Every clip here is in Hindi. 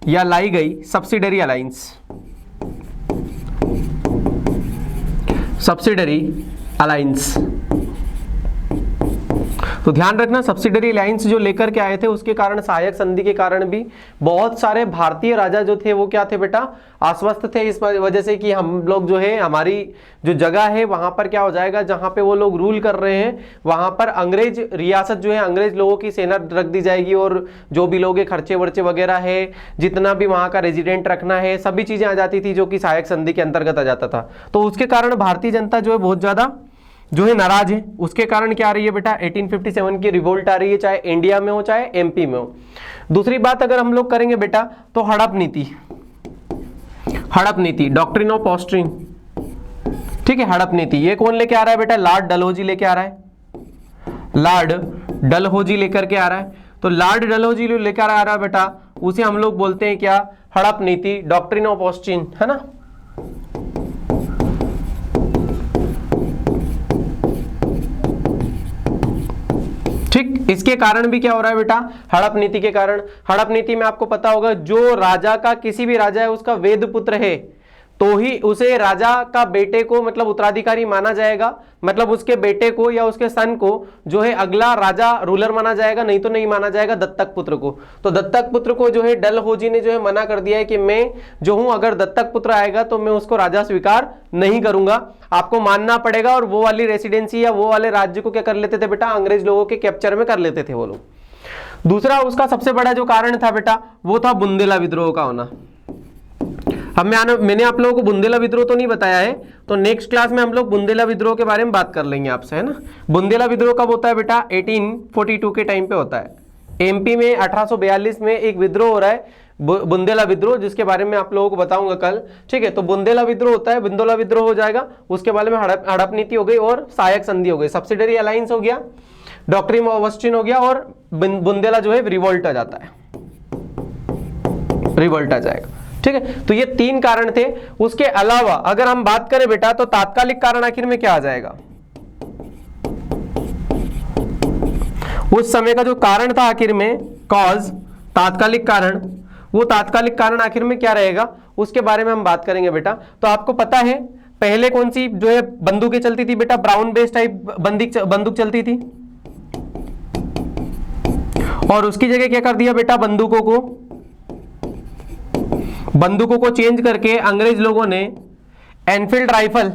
या लाई गई सब्सिडरी अलायंस, सब्सिडरी अलायंस। तो ध्यान रखना सब्सिडरी अलायंस जो लेकर के आए थे उसके कारण, सहायक संधि के कारण भी बहुत सारे भारतीय राजा जो थे वो क्या थे बेटा, आश्वस्त थे इस वजह से कि हम लोग जो है, हमारी जो जगह है वहां पर क्या हो जाएगा, जहां पे वो लोग रूल कर रहे हैं वहां पर अंग्रेज रियासत जो है, अंग्रेज लोगों की सेना रख दी जाएगी और जो भी लोग खर्चे वर्चे वगैरह है, जितना भी वहां का रेजिडेंट रखना है, सभी चीजें आ जाती थी जो कि सहायक संधि के अंतर्गत आ जाता था। तो उसके कारण भारतीय जनता जो है बहुत ज्यादा जो है नाराज है। उसके कारण क्या आ रही है बेटा, 1857 की रिवोल्ट आ रही है, चाहे इंडिया में हो चाहे एमपी में हो। दूसरी बात अगर हम लोग करेंगे बेटा तो हड़प नीति, हड़प नीति, डॉक्ट्रिन ऑफ ऑस्ट्रिन, ठीक है, हड़प नीति, ये कौन लेके आ रहा है बेटा, लॉर्ड डलहौजी लेके आ रहा है, लॉर्ड डलहौजी लेकर के आ रहा है। तो लॉर्ड डलहौजी लेकर आ रहा है बेटा, उसे हम लोग बोलते हैं क्या, हड़प नीति, डॉक्ट्रिन ऑफ ऑस्ट्रिन, है ना। ठीक, इसके कारण भी क्या हो रहा है बेटा, हड़प नीति के कारण। हड़प नीति में आपको पता होगा जो राजा का, किसी भी राजा है उसका वेद पुत्र है तो ही उसे राजा का बेटे को मतलब उत्तराधिकारी माना जाएगा, मतलब उसके बेटे को या उसके सन को जो है अगला राजा रूलर माना जाएगा, नहीं तो नहीं माना जाएगा दत्तक पुत्र को। तो दत्तक पुत्र को जो है डलहौजी ने जो है मना कर दिया है कि मैं जो हूं अगर दत्तक पुत्र आएगा तो मैं उसको राजा स्वीकार नहीं करूंगा, आपको मानना पड़ेगा। और वो वाली रेसिडेंसी या वो वाले राज्य को क्या कर लेते थे बेटा, अंग्रेज लोगों के कैप्चर में कर लेते थे वो लोग। दूसरा उसका सबसे बड़ा जो कारण था बेटा वो था बुंदेला विद्रोह का होना। मैंने आप लोगों को बुंदेला विद्रोह तो नहीं बताया है, तो नेक्स्ट क्लास में हम लोग बुंदेला विद्रोह के बारे में बात कर लेंगे आपसे, है ना। बुंदेला विद्रोह कब होता है बेटा, 1842 के टाइम पे होता है। एमपी में 1842 में एक विद्रोह हो रहा है, बुंदेला विद्रोह, जिसके बारे में आप लोगों को बताऊंगा कल, ठीक है। तो बुंदेला विद्रोह होता है, बुंदेला विद्रोह हो जाएगा, उसके बारे में हड़प नीति हो गई और सहायक संधि हो गई, सब्सिडरी अलायंस हो गया, डॉक्ट्रिन ऑफ ऑस्ट्रिन हो गया और बुंदेला जो है रिवोल्ट आ जाता है, रिवोल्ट आ जाएगा, ठीक है। तो ये तीन कारण थे। उसके अलावा अगर हम बात करें बेटा तो तात्कालिक कारण आखिर में क्या आ जाएगा, उस समय का जो कारण था आखिर में, कॉज, तात्कालिक कारण, वो तात्कालिक कारण आखिर में क्या रहेगा उसके बारे में हम बात करेंगे बेटा। तो आपको पता है पहले कौन सी जो है बंदूकें चलती थी बेटा, ब्राउन बेस टाइप बंदूक चलती थी, और उसकी जगह क्या कर दिया बेटा, बंदूकों को चेंज करके अंग्रेज लोगों ने एनफील्ड राइफल्स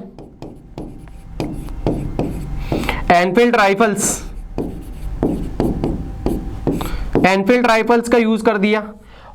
का यूज कर दिया।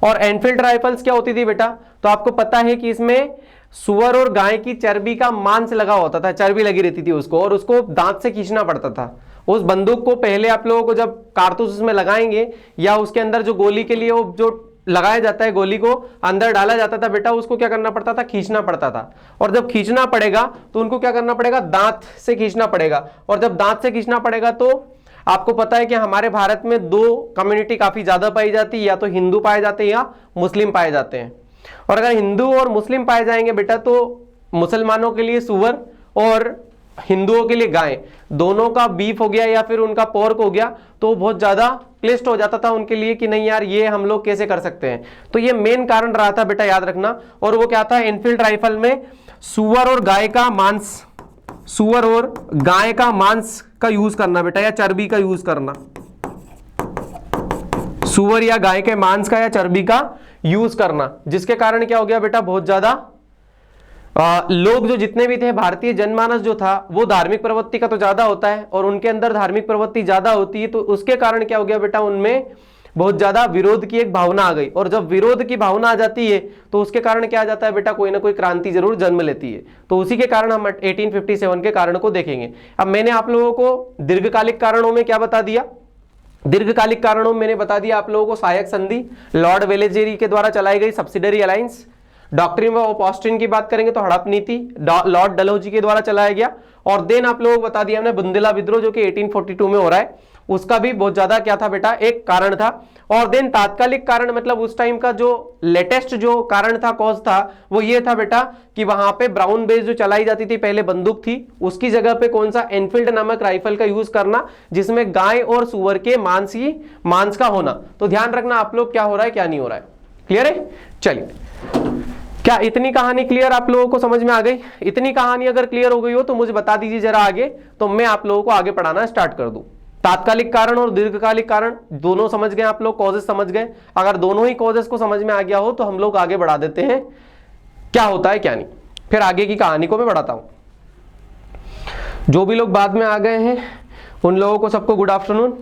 और एनफील्ड राइफल्स क्या होती थी बेटा, तो आपको पता है कि इसमें सुअर और गाय की चर्बी का मांस लगा होता था, चर्बी लगी रहती थी उसको, और उसको दांत से खींचना पड़ता था। उस बंदूक को पहले आप लोगों को जब कारतूस उसमें लगाएंगे या उसके अंदर जो गोली के लिए वो जो लगाया जाता है, गोली को अंदर डाला जाता था बेटा, उसको क्या करना पड़ता था, खींचना पड़ता था। और जब खींचना पड़ेगा तो उनको क्या करना पड़ेगा, दांत से खींचना पड़ेगा। और जब दांत से खींचना पड़ेगा तो आपको पता है कि हमारे भारत में दो कम्युनिटी काफी ज्यादा पाई जाती है, या तो हिंदू पाए जाते हैं या मुस्लिम पाए जाते हैं। और अगर हिंदू और मुस्लिम पाए जाएंगे बेटा तो मुसलमानों के लिए सुअर और हिंदुओं के लिए गाय, दोनों का बीफ हो गया या फिर उनका पोर्क हो गया तो बहुत ज्यादा क्लिष्ट हो जाता था उनके लिए कि नहीं यार ये हम लोग कैसे कर सकते हैं। तो ये मेन कारण रहा था बेटा, याद रखना। और वो क्या था, एनफील्ड राइफल में सुअर और गाय का मांस का यूज करना बेटा, या चर्बी का यूज करना, सुअर या गाय के मांस का या चर्बी का यूज करना, जिसके कारण क्या हो गया बेटा, बहुत ज्यादा लोग जो जितने भी थे, भारतीय जनमानस जो था वो धार्मिक प्रवृत्ति का तो ज्यादा होता है, और उनके अंदर धार्मिक प्रवृत्ति ज्यादा होती है, तो उसके कारण क्या हो गया बेटा, उनमें बहुत ज्यादा विरोध की एक भावना आ गई। और जब विरोध की भावना आ जाती है तो उसके कारण क्या आ जाता है बेटा, कोई ना कोई क्रांति जरूर जन्म लेती है। तो उसी के कारण हम 1857 के कारण को देखेंगे। अब मैंने आप लोगों को दीर्घकालिक कारणों में क्या बता दिया, दीर्घकालिक कारणों में मैंने बता दिया आप लोगों को सहायक संधि, लॉर्ड वेलेस्ली के द्वारा चलाई गई सब्सिडरी अलायंस। डॉक्ट्रिन ऑफ ऑस्ट्रिन की बात करेंगे तो हड़प नीति लॉर्ड डलहौजी के द्वारा चलाया गया। और देन आप लोगों को बता दिया हमने बुंदेला विद्रोह जो कि 1842 में हो रहा है, उसका भी बहुत ज्यादा क्या था बेटा, एक कारण था। और देन तात्कालिक कारण मतलब उस टाइम का जो लेटेस्ट जो कारण था, कॉज था, वो ये था बेटा कि वहां पे ब्राउन बेस जो चलाई जाती थी पहले बंदूक थी, उसकी जगह पे कौन सा, एनफील्ड नामक राइफल का यूज करना, जिसमें गाय और सुअर के मांस का होना। तो ध्यान रखना आप लोग क्या हो रहा है क्या नहीं हो रहा है। क्लियर है? चलिए, क्या इतनी कहानी क्लियर आप लोगों को समझ में आ गई? इतनी कहानी अगर क्लियर हो गई हो तो मुझे बता दीजिए जरा आगे, तो मैं आप लोगों को आगे पढ़ाना स्टार्ट कर दूं। तात्कालिक कारण और दीर्घकालिक कारण दोनों समझ गए आप लोग, कॉजेस समझ गए। अगर दोनों ही कॉजेस को समझ में आ गया हो तो हम लोग आगे बढ़ा देते हैं क्या होता है क्या नहीं, फिर आगे की कहानी को मैं बढ़ाता हूं। जो भी लोग बाद में आ गए हैं उन लोगों को सबको गुड आफ्टरनून।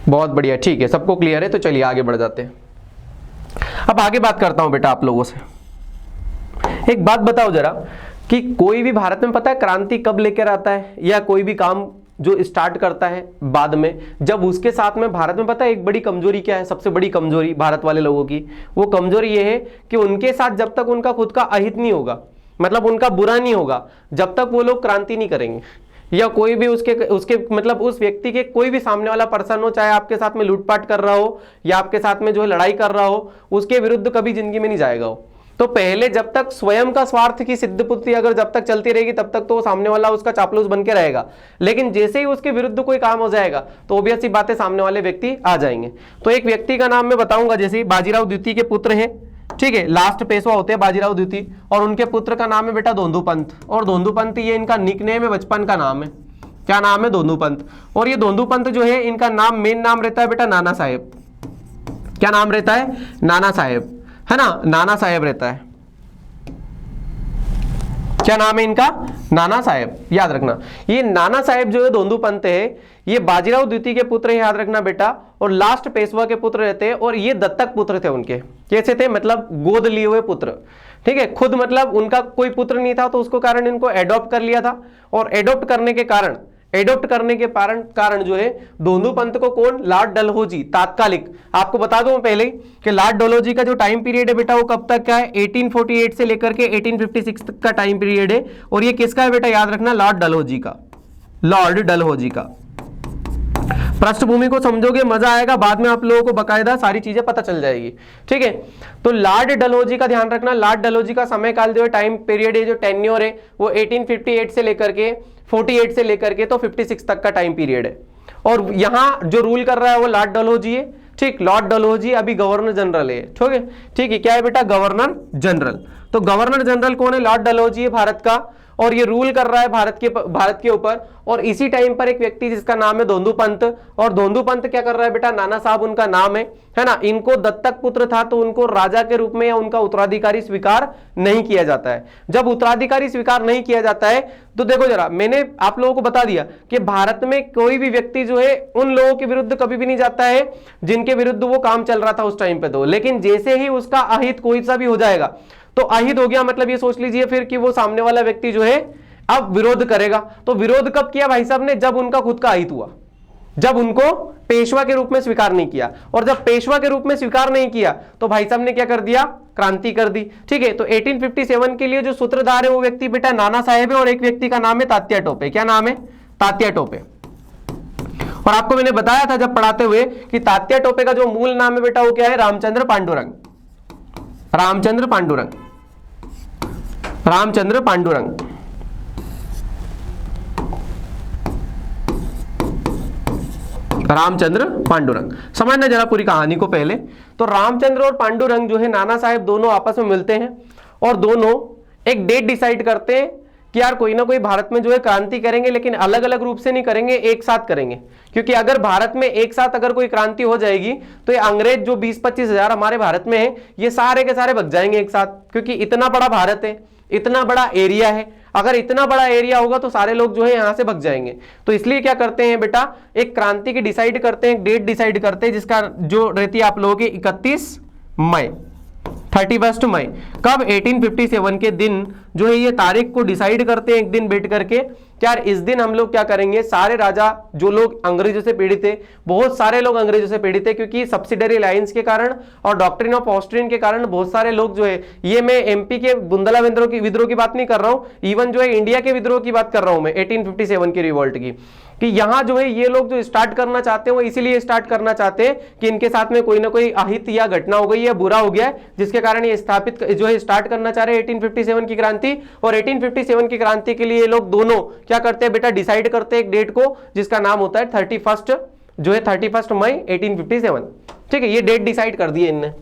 बहुत बढ़िया, ठीक है, सबको क्लियर है, तो चलिए आगे बढ़ जाते हैं। अब आगे बात करता हूं बेटा आप लोगों से। एक बात बताओ जरा कि कोई भी भारत में पता है क्रांति कब लेकर आता है, या कोई भी काम जो स्टार्ट करता है बाद में, जब उसके साथ में भारत में पता है एक बड़ी कमजोरी क्या है, सबसे बड़ी कमजोरी भारत वाले लोगों की, वो कमजोरी ये है कि उनके साथ जब तक उनका खुद का अहित नहीं होगा, मतलब उनका बुरा नहीं होगा, जब तक वो लोग क्रांति नहीं करेंगे, या कोई भी उसके मतलब उस व्यक्ति के कोई भी सामने वाला पर्सन हो, चाहे आपके साथ में लूटपाट कर रहा हो या आपके साथ में जो है लड़ाई कर रहा हो, उसके विरुद्ध कभी जिंदगी में नहीं जाएगा वो। तो पहले जब तक स्वयं का स्वार्थ की सिद्धपुत्री अगर जब तक चलती रहेगी तब तक तो सामने वाला उसका चापलूस बन के रहेगा, लेकिन जैसे ही उसके विरुद्ध कोई काम हो जाएगा तो ऑब्वियस सी बातें सामने वाले व्यक्ति आ जाएंगे। तो एक व्यक्ति का नाम मैं बताऊंगा, जैसे बाजीराव द्वितीय के पुत्र हैं, ठीक है, लास्ट पेशवा होते हैं बाजीराव द्वितीय, और उनके पुत्र का नाम है बेटा धोंदूपंत, और धोंदूपंत ये इनका निकनेम है, बचपन का नाम है, क्या नाम है? धोंदूपंत। और ये धोंदूपंत जो है इनका नाम, मेन नाम रहता है बेटा नाना साहेब। क्या नाम रहता है? नाना साहेब, है ना, नाना साहेब रहता है। क्या नाम है इनका? नाना साहेब, याद रखना। ये नाना साहेब जो है धोंदूपंत है, ये बाजीराव द्वितीय के पुत्र है, याद रखना बेटा, और लास्ट पेशवा के पुत्र रहते हैं, और ये दत्तक पुत्र थे उनके। कैसे थे? मतलब गोद लिए हुए पुत्र, ठीक है, खुद मतलब उनका कोई पुत्र नहीं था तो उसको कारण इनको एडॉप्ट कर लिया था, और एडॉप्ट करने के कारण जो है धोंदूपंत को कौन? लॉर्ड डलहौजी तात्कालिक, आपको बता दूं पहले ही कि लॉर्ड डलहौजी का जो टाइम पीरियड है बेटा वो कब तक का है? 1848 से लेकर के 1856 तक का टाइम पीरियड है, और ये किसका है बेटा? याद रखना, लॉर्ड डलहौजी का, लॉर्ड डलहौजी का। पृष्ठभूमि को समझोगे मजा आएगा, बाद में आप लोगों को बकायदा सारी चीजें पता चल जाएगी, ठीक है। तो लॉर्ड डलहौजी का ध्यान रखना, लॉर्ड डलहौजी का समय काल जो है, टाइम पीरियड है, जो टेन्योर है वो 1858 से लेकर के 48 से लेकर के तो 56 तक का टाइम पीरियड है, और यहां जो रूल कर रहा है वो लॉर्ड डलहौजी है, ठीक। लॉर्ड डलहौजी अभी गवर्नर जनरल है, ठीक है, ठीक है, क्या है बेटा? Governor general. तो गवर्नर जनरल कौन है? लॉर्ड डलहौजी है भारत का, और ये रूल कर रहा है भारत के ऊपर। और इसी टाइम पर एक व्यक्ति जिसका नाम है धोंदूपंत, और धोंदूपंत क्या कर रहा है बेटा? नाना साहब उनका नाम है ना। इनको दत्तक पुत्र था तो उनको राजा के रूप में या उनका उत्तराधिकारी स्वीकार नहीं किया जाता है। जब उत्तराधिकारी स्वीकार नहीं किया जाता है तो देखो जरा, मैंने आप लोगों को बता दिया कि भारत में कोई भी व्यक्ति जो है उन लोगों के विरुद्ध कभी भी नहीं जाता है जिनके विरुद्ध वो काम चल रहा था उस टाइम पे, तो लेकिन जैसे ही उसका अहित कोई सा भी हो जाएगा, तो अहित हो गया मतलब ये सोच लीजिए फिर कि वो सामने वाला व्यक्ति जो है अब विरोध करेगा। तो विरोध कब किया भाई साहब ने? जब उनका खुद का अहित हुआ, जब उनको पेशवा के रूप में स्वीकार नहीं किया, और जब पेशवा के रूप में स्वीकार नहीं किया तो भाई साहब ने क्या कर दिया? क्रांति कर दी, ठीक है। तो 1857 के लिए जो सूत्रधार है वो व्यक्ति बेटा नाना साहेब है, और एक व्यक्ति का नाम है तात्या टोपे। क्या नाम है? तात्या टोपे। और आपको मैंने बताया था जब पढ़ाते हुए कि तात्या टोपे का जो मूल नाम है बेटा वो क्या है? रामचंद्र पांडुरंग, रामचंद्र पांडुरंग, रामचंद्र पांडुरंग। रामचंद्र पांडुरंग, समझना जरा पूरी कहानी को पहले। तो रामचंद्र और पांडुरंग जो है नाना साहेब दोनों आपस में मिलते हैं, और दोनों एक डेट डिसाइड करते हैं कि यार कोई ना कोई भारत में जो है क्रांति करेंगे, लेकिन अलग अलग रूप से नहीं करेंगे, एक साथ करेंगे। क्योंकि अगर भारत में एक साथ अगर कोई क्रांति हो जाएगी तो ये अंग्रेज जो 20-25 हजार हमारे भारत में है, ये सारे के सारे भग जाएंगे एक साथ, क्योंकि इतना बड़ा भारत है, इतना बड़ा एरिया है। अगर इतना बड़ा एरिया होगा तो सारे लोग जो है यहां से भग जाएंगे। तो इसलिए क्या करते हैं बेटा? एक क्रांति की डिसाइड करते हैं, एक डेट डिसाइड करते हैं, जिसका जो रहती है आप लोगों की 31 मई, 31 मई। कब? 1857 के दिन जो है ये तारीख को डिसाइड करते हैं एक दिन बैठ करके, यार इस दिन हम लोग क्या करेंगे, सारे राजा जो लोग अंग्रेजों से पीड़ित थे, बहुत सारे लोग अंग्रेजों से पीड़ित थे, क्योंकि सब्सिडरी अलायंस के कारण और डॉक्ट्रिन ऑफ ऑस्ट्रियन के कारण बहुत सारे लोग जो है, ये मैं एमपी के बुंदला विद्रोह की बात नहीं कर रहा हूं, इवन जो है इंडिया के विद्रोह की बात कर रहा हूं मैं, 1857 की रिवॉल्ट की, कि यहां जो है ये लोग जो स्टार्ट करना चाहते हैं वो इसीलिए स्टार्ट करना चाहते हैं कि इनके साथ में कोई ना कोई अहित या घटना हो गई या बुरा हो गया है, जिसके कारण ये स्थापित जो है स्टार्ट करना चाह रहे हैं 1857 की क्रांति। और 1857 की क्रांति के लिए ये लोग दोनों क्या करते हैं बेटा? डिसाइड करते हैं एक डेट को, जिसका नाम होता है 31 जो है 31 मई 1857। ठीक है, ये डेट डिसाइड कर दी है इनने,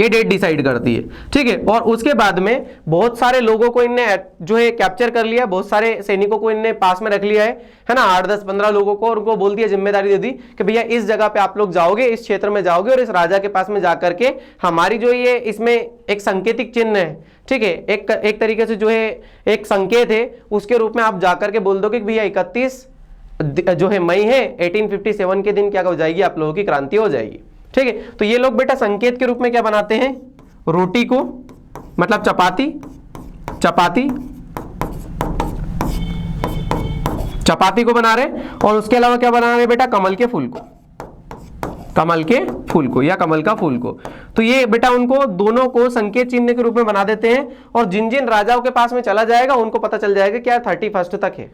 ये डेट डिसाइड करती है। ठीक है, और उसके बाद में बहुत सारे लोगों को इनने जो है कैप्चर कर लिया, बहुत सारे सैनिकों को इनने पास में रख लिया है ना, 8, 10, 15 लोगों को, और उनको बोल दिया, जिम्मेदारी दे दी कि भैया इस जगह पे आप लोग जाओगे, इस क्षेत्र में जाओगे और इस राजा के पास में जाकर के हमारी जो ये इसमें एक सांकेतिक चिन्ह है, ठीक है, एक तरीके से जो है एक संकेत है, उसके रूप में आप जाकर के बोल दोगे कि भैया 31 जो है मई है 1857 के दिन क्या हो जाएगी, आप लोगों की क्रांति हो जाएगी। ठीक है, तो ये लोग बेटा संकेत के रूप में क्या बनाते हैं, रोटी को, मतलब चपाती, चपाती को बना रहे, और उसके अलावा क्या बना रहे बेटा, कमल के फूल को, या कमल का फूल को। तो ये बेटा उनको दोनों को संकेत चिन्ह के रूप में बना देते हैं, और जिन जिन राजाओं के पास में चला जाएगा उनको पता चल जाएगा क्या 31 तक है।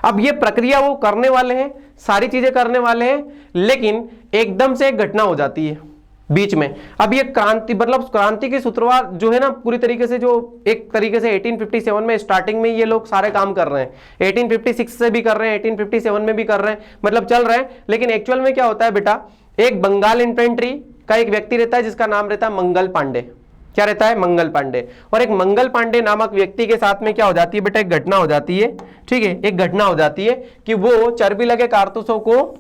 अब ये प्रक्रिया वो करने वाले हैं, सारी चीजें करने वाले हैं, लेकिन एकदम से एक घटना हो जाती है बीच में। अब ये क्रांति, मतलब क्रांति की सूत्रवार जो है ना, पूरी तरीके से जो एक तरीके से 1857 में स्टार्टिंग में ये लोग सारे काम कर रहे हैं, 1856 से भी कर रहे हैं, 1857 में भी कर रहे हैं, मतलब चल रहे हैं। लेकिन एक्चुअल में क्या होता है बेटा, एक बंगाल इन्फेंट्री का एक व्यक्ति रहता है जिसका नाम रहता है मंगल पांडे। क्या रहता है, मंगल पांडे। और एक मंगल पांडे नामक व्यक्ति के साथ में क्या हो जाती है बेटा, एक घटना हो जाती है। ठीक है, एक घटना हो जाती है कि वो चर्बी लगे कारतूसों को,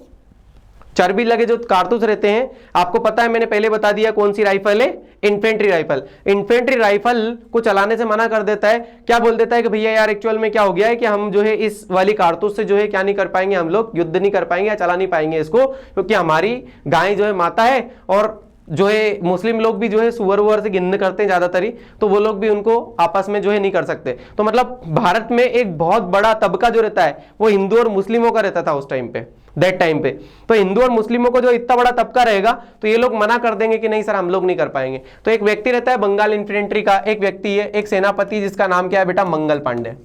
चर्बी लगे जो कारतूस रहते हैं, आपको पता है मैंने पहले बता दिया कौन सी राइफल है, इन्फेंट्री राइफल। इन्फेंट्री राइफल को चलाने से मना कर देता है, क्या बोल देता है कि भैया यार एक्चुअल में क्या हो गया है कि हम जो है इस वाली कारतूस से जो है क्या नहीं कर पाएंगे, हम लोग युद्ध नहीं कर पाएंगे या चला नहीं पाएंगे इसको, क्योंकि हमारी गाय जो है माता है, और जो है मुस्लिम लोग भी जो है सुअर वुअर से गिनने करते हैं ज्यादातर ही, तो वो लोग भी उनको आपस में जो है नहीं कर सकते। तो मतलब भारत में एक बहुत बड़ा तबका जो रहता है वो हिंदू और मुस्लिमों का रहता था उस टाइम पे, दैट टाइम पे। तो हिंदू और मुस्लिमों को जो इतना बड़ा तबका रहेगा तो ये लोग मना कर देंगे कि नहीं सर हम लोग नहीं कर पाएंगे। तो एक व्यक्ति रहता है बंगाल इन्फेंट्री का, एक व्यक्ति है, एक सेनापति जिसका नाम क्या है बेटा, मंगल पांडे।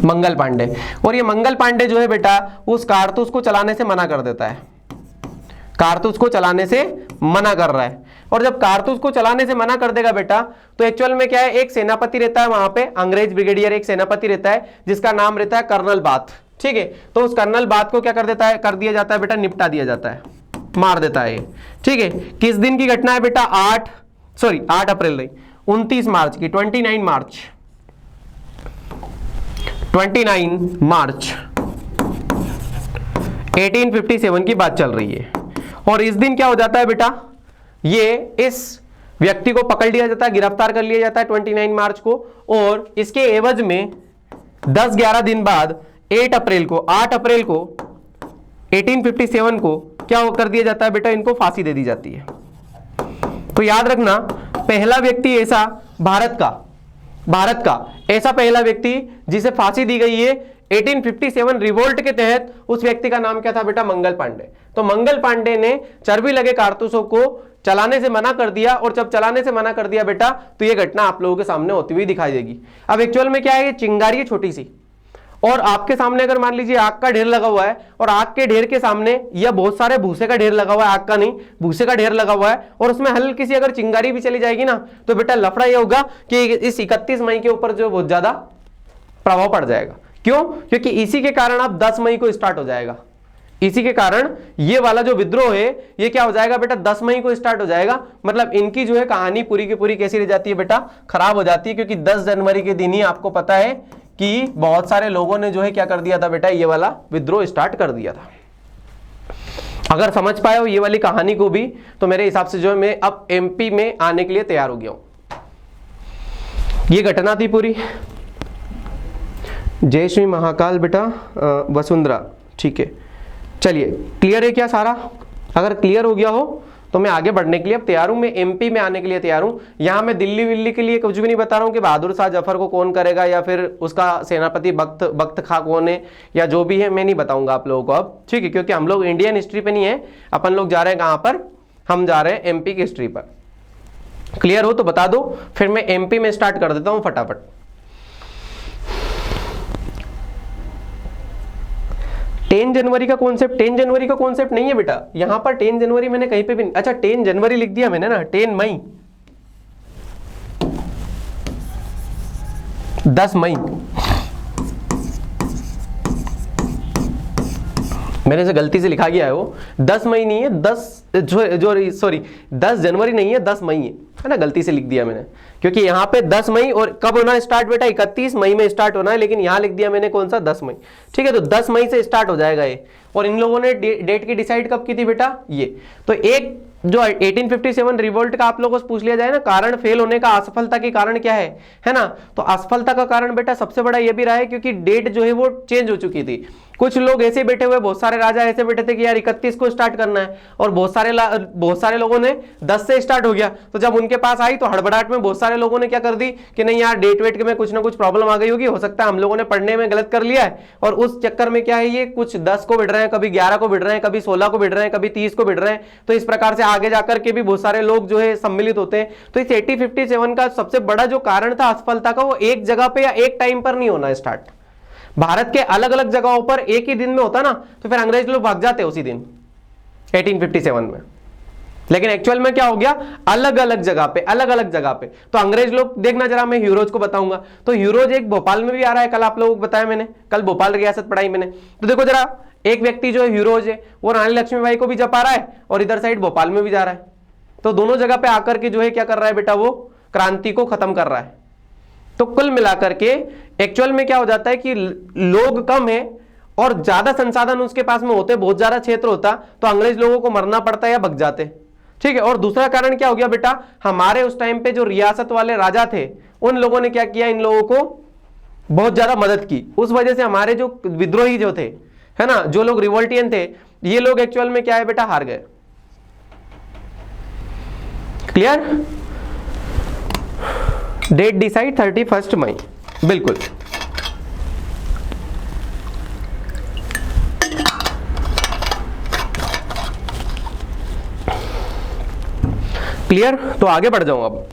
मंगल पांडे, और ये मंगल पांडे जो है बेटा उस कारतूस को चलाने से मना कर देता है, कारतूस को चलाने से मना कर रहा है। और जब कारतूस को चलाने से मना कर देगा बेटा, तो एक्चुअल में क्या है, एक सेनापति रहता है वहां पे, अंग्रेज ब्रिगेडियर एक सेनापति रहता है जिसका नाम रहता है कर्नल बाथ। ठीक है, तो उस कर्नल बाथ को क्या कर देता है, कर दिया जाता है बेटा, निपटा दिया जाता है, मार देता है। ठीक है, किस दिन की घटना है बेटा, 8 अप्रैल नहीं, 29 मार्च की, 29 मार्च 1857 की बात चल रही है। और इस दिन क्या हो जाता है बेटा, ये इस व्यक्ति को पकड़ लिया जाता है, गिरफ्तार कर लिया जाता है 29 मार्च को, और इसके एवज में 10-11 दिन बाद 8 अप्रैल को 1857 को क्या कर दिया जाता है बेटा, इनको फांसी दे दी जाती है। तो याद रखना, पहला व्यक्ति ऐसा भारत का ऐसा पहला व्यक्ति जिसे फांसी दी गई है 1857 रिवोल्ट के तहत, उस व्यक्ति का नाम क्या था बेटा, मंगल पांडे। तो मंगल पांडे ने चर्बी लगे कारतूसों को चलाने से मना कर दिया, और जब चलाने से मना कर दिया बेटा, तो ये घटना आप लोगों के सामने होती हुई दिखाई देगी। अब एक्चुअल में क्या है, ये चिंगारी है छोटी सी, और आपके सामने अगर मान लीजिए आग का ढेर लगा हुआ है, और आग के ढेर के सामने या बहुत सारे भूसे का ढेर लगा हुआ है, आग का नहीं भूसे का ढेर लगा हुआ है, और उसमें हल्की सी अगर चिंगारी भी चली जाएगी ना, तो बेटा लफड़ा ये होगा कि इस 31 मई के ऊपर जो बहुत ज्यादा प्रभाव पड़ जाएगा। क्यों? क्योंकि इसी के कारण अब 10 मई को स्टार्ट हो जाएगा, इसी के कारण ये वाला जो विद्रोह है ये क्या हो जाएगा बेटा, 10 मई को स्टार्ट हो जाएगा। मतलब इनकी जो है कहानी पूरी की पूरी कैसी रह जाती है बेटा, खराब हो जाती है, क्योंकि 10 जनवरी के दिन ही आपको पता है कि बहुत सारे लोगों ने जो है क्या कर दिया था बेटा, ये वाला विद्रोह स्टार्ट कर दिया था। अगर समझ पाए हो ये वाली कहानी को भी, तो मेरे हिसाब से जो है मैं अब एमपी में आने के लिए तैयार हो गया हूं। ये घटना थी पूरी। जय श्री महाकाल बेटा, वसुंधरा, ठीक है, चलिए क्लियर है क्या सारा? अगर क्लियर हो गया हो तो मैं आगे बढ़ने के लिए अब तैयार हूं, मैं एमपी में आने के लिए तैयार हूं। यहां मैं दिल्ली विल्ली के लिए कुछ भी नहीं बता रहा हूं कि बहादुर शाह जफर को कौन करेगा या फिर उसका सेनापति बख्त खां कौन है या जो भी है, मैं नहीं बताऊंगा आप लोगों को अब, ठीक है, क्योंकि हम लोग इंडियन हिस्ट्री पे नहीं है, अपन लोग जा रहे हैं कहां पर, हम जा रहे हैं एमपी की हिस्ट्री पर। क्लियर हो तो बता दो, फिर मैं एमपी में स्टार्ट कर देता हूं फटाफट। 10 जनवरी का कॉन्सेप्ट, 10 जनवरी का कॉन्सेप्ट नहीं है बेटा यहां पर। 10 जनवरी मैंने कहीं पे भी, अच्छा 10 जनवरी लिख दिया मैंने ना, 10 मई, 10 मई, मैंने इसे गलती से लिखा गया है, वो 10 मई नहीं है, 10 जनवरी नहीं है, 10 मई है ना, गलती से लिख दिया मैंने, क्योंकि यहाँ पे 10 मई और कब होना है स्टार्ट बेटा, 31 मई में स्टार्ट होना है, लेकिन यहाँ लिख दिया मैंने कौन सा, 10 मई। ठीक है, तो 10 मई से स्टार्ट हो जाएगा ये। और इन लोगों ने डेट की डिसाइड कब की थी बेटा, ये। तो एक जो 1857 रिवोल्ट का आप लोगों से पूछ लिया जाए ना, कारण फेल होने का, असफलता के कारण क्या है ना, तो असफलता का कारण बेटा सबसे बड़ा ये भी रहा है क्योंकि डेट जो है वो चेंज हो चुकी थी। कुछ लोग ऐसे बैठे हुए, बहुत सारे राजा ऐसे बैठे थे कि यार 31 को स्टार्ट करना है, और बहुत सारे लोगों ने 10 से स्टार्ट हो गया। तो जब उनके पास आई तो हड़बड़ाहट में बहुत सारे लोगों ने क्या कर दी कि नहीं यार डेट वेट में कुछ ना कुछ प्रॉब्लम आ गई होगी, हो सकता है हम लोगों ने पढ़ने में गलत कर लिया है, और उस चक्कर में क्या है, ये कुछ 10 को बिड़ रहे हैं, कभी 11 को बिड़ रहे हैं, कभी 16 को बिड़ रहे हैं, कभी 30 को बिड़ रहे हैं। तो इस प्रकार से आगे जाकर के भी बहुत सारे लोग जो है सम्मिलित होते हैं। तो इस 1857 का सबसे बड़ा जो कारण था असफलता का, वो एक जगह पे या एक टाइम पर नहीं होना स्टार्ट। भारत के अलग अलग जगहों पर एक ही दिन में होता ना, तो फिर अंग्रेज लोग भाग जाते उसी दिन 1857 में। लेकिन एक्चुअल में क्या हो गया, अलग अलग जगह पे। तो अंग्रेज लोग, देखना जरा मैं ह्यूरोज को बताऊंगा। तो ह्यूरोज एक भोपाल में भी आ रहा है, कल आप लोगों को बताया मैंने, कल भोपाल रियासत पढ़ाई मैंने। तो देखो जरा, एक व्यक्ति जो है ह्यूरोज है, वो रानी लक्ष्मीबाई को भी जपा रहा है और इधर साइड भोपाल में भी जा रहा है। तो दोनों जगह पे आकर के जो है क्या कर रहा है बेटा, वो क्रांति को खत्म कर रहा है। तो कुल मिलाकर के एक्चुअल में क्या हो जाता है कि लोग कम है और ज्यादा संसाधन उसके पास में होते, बहुत ज्यादा क्षेत्र होता, तो अंग्रेज लोगों को मरना पड़ता या भग जाते। ठीक है, और दूसरा कारण क्या हो गया बेटा, हमारे उस टाइम पे जो रियासत वाले राजा थे, उन लोगों ने क्या किया, इन लोगों को बहुत ज्यादा मदद की। उस वजह से हमारे जो विद्रोही जो थे, है ना, जो लोग रिवोल्टियन थे, ये लोग एक्चुअल में क्या है बेटा, हार गए। क्लियर? डेट डिसाइड 31 मई, बिल्कुल। क्लियर? तो आगे बढ़ जाऊं अब।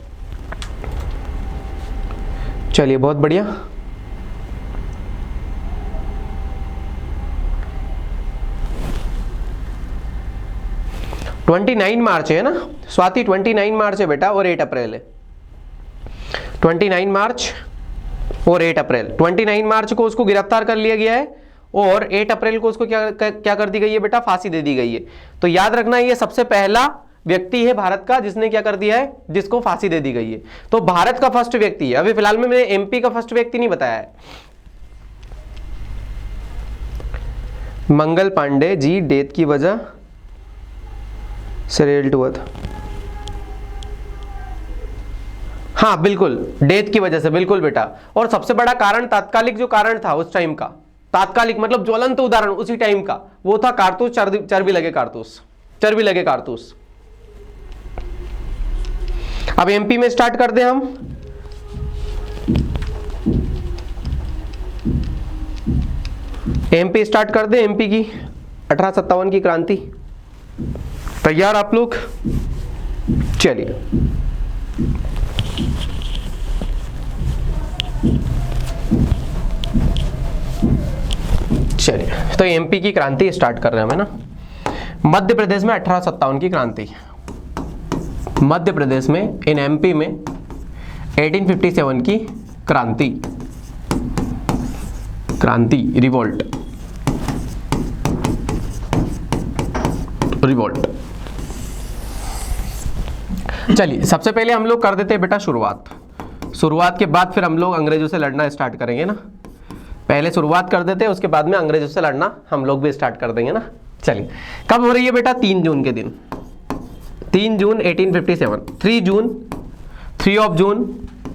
चलिए, बहुत बढ़िया। ट्वेंटी 29 मार्च है ना स्वाति, 29 मार्च है बेटा, और 8 अप्रैल है। 29 मार्च और 8 अप्रैल। 29 मार्च को उसको गिरफ्तार कर लिया गया है और 8 अप्रैल को उसको क्या कर दी गई है बेटा, फांसी दे दी गई है। तो याद रखना, ये सबसे पहला व्यक्ति है भारत का जिसने क्या कर दिया है, जिसको फांसी दे दी गई है। तो भारत का फर्स्ट व्यक्ति है। अभी फिलहाल में मैंने एमपी का फर्स्ट व्यक्ति नहीं बताया है। मंगल पांडे जी, डेथ की वजह से हुआ था। हाँ बिल्कुल, डेथ की वजह से, बिल्कुल बेटा। और सबसे बड़ा कारण, तात्कालिक जो कारण था उस टाइम का, तात्कालिक मतलब ज्वलंत उदाहरण उसी टाइम का, वो था कारतूस, चर्बी लगे कारतूस। अब एमपी में स्टार्ट कर दे हम। एमपी स्टार्ट कर दे, एमपी की 1857 की क्रांति। तैयार आप लोग? चलिए, तो एमपी की क्रांति स्टार्ट कर रहे हैं हम, है ना। मध्य प्रदेश में 1857 की क्रांति, मध्य प्रदेश में, इन एमपी में 1857 की क्रांति, रिवोल्ट। चलिए, सबसे पहले हम लोग कर देते हैं बेटा शुरुआत के बाद फिर हम लोग अंग्रेजों से लड़ना स्टार्ट करेंगे ना। पहले शुरुआत कर देते हैं, उसके बाद में अंग्रेजों से लड़ना हम लोग भी स्टार्ट कर देंगे ना। चलिए, कब हो रही है बेटा, 3 जून के दिन, 3 जून 1857, 3 ऑफ जून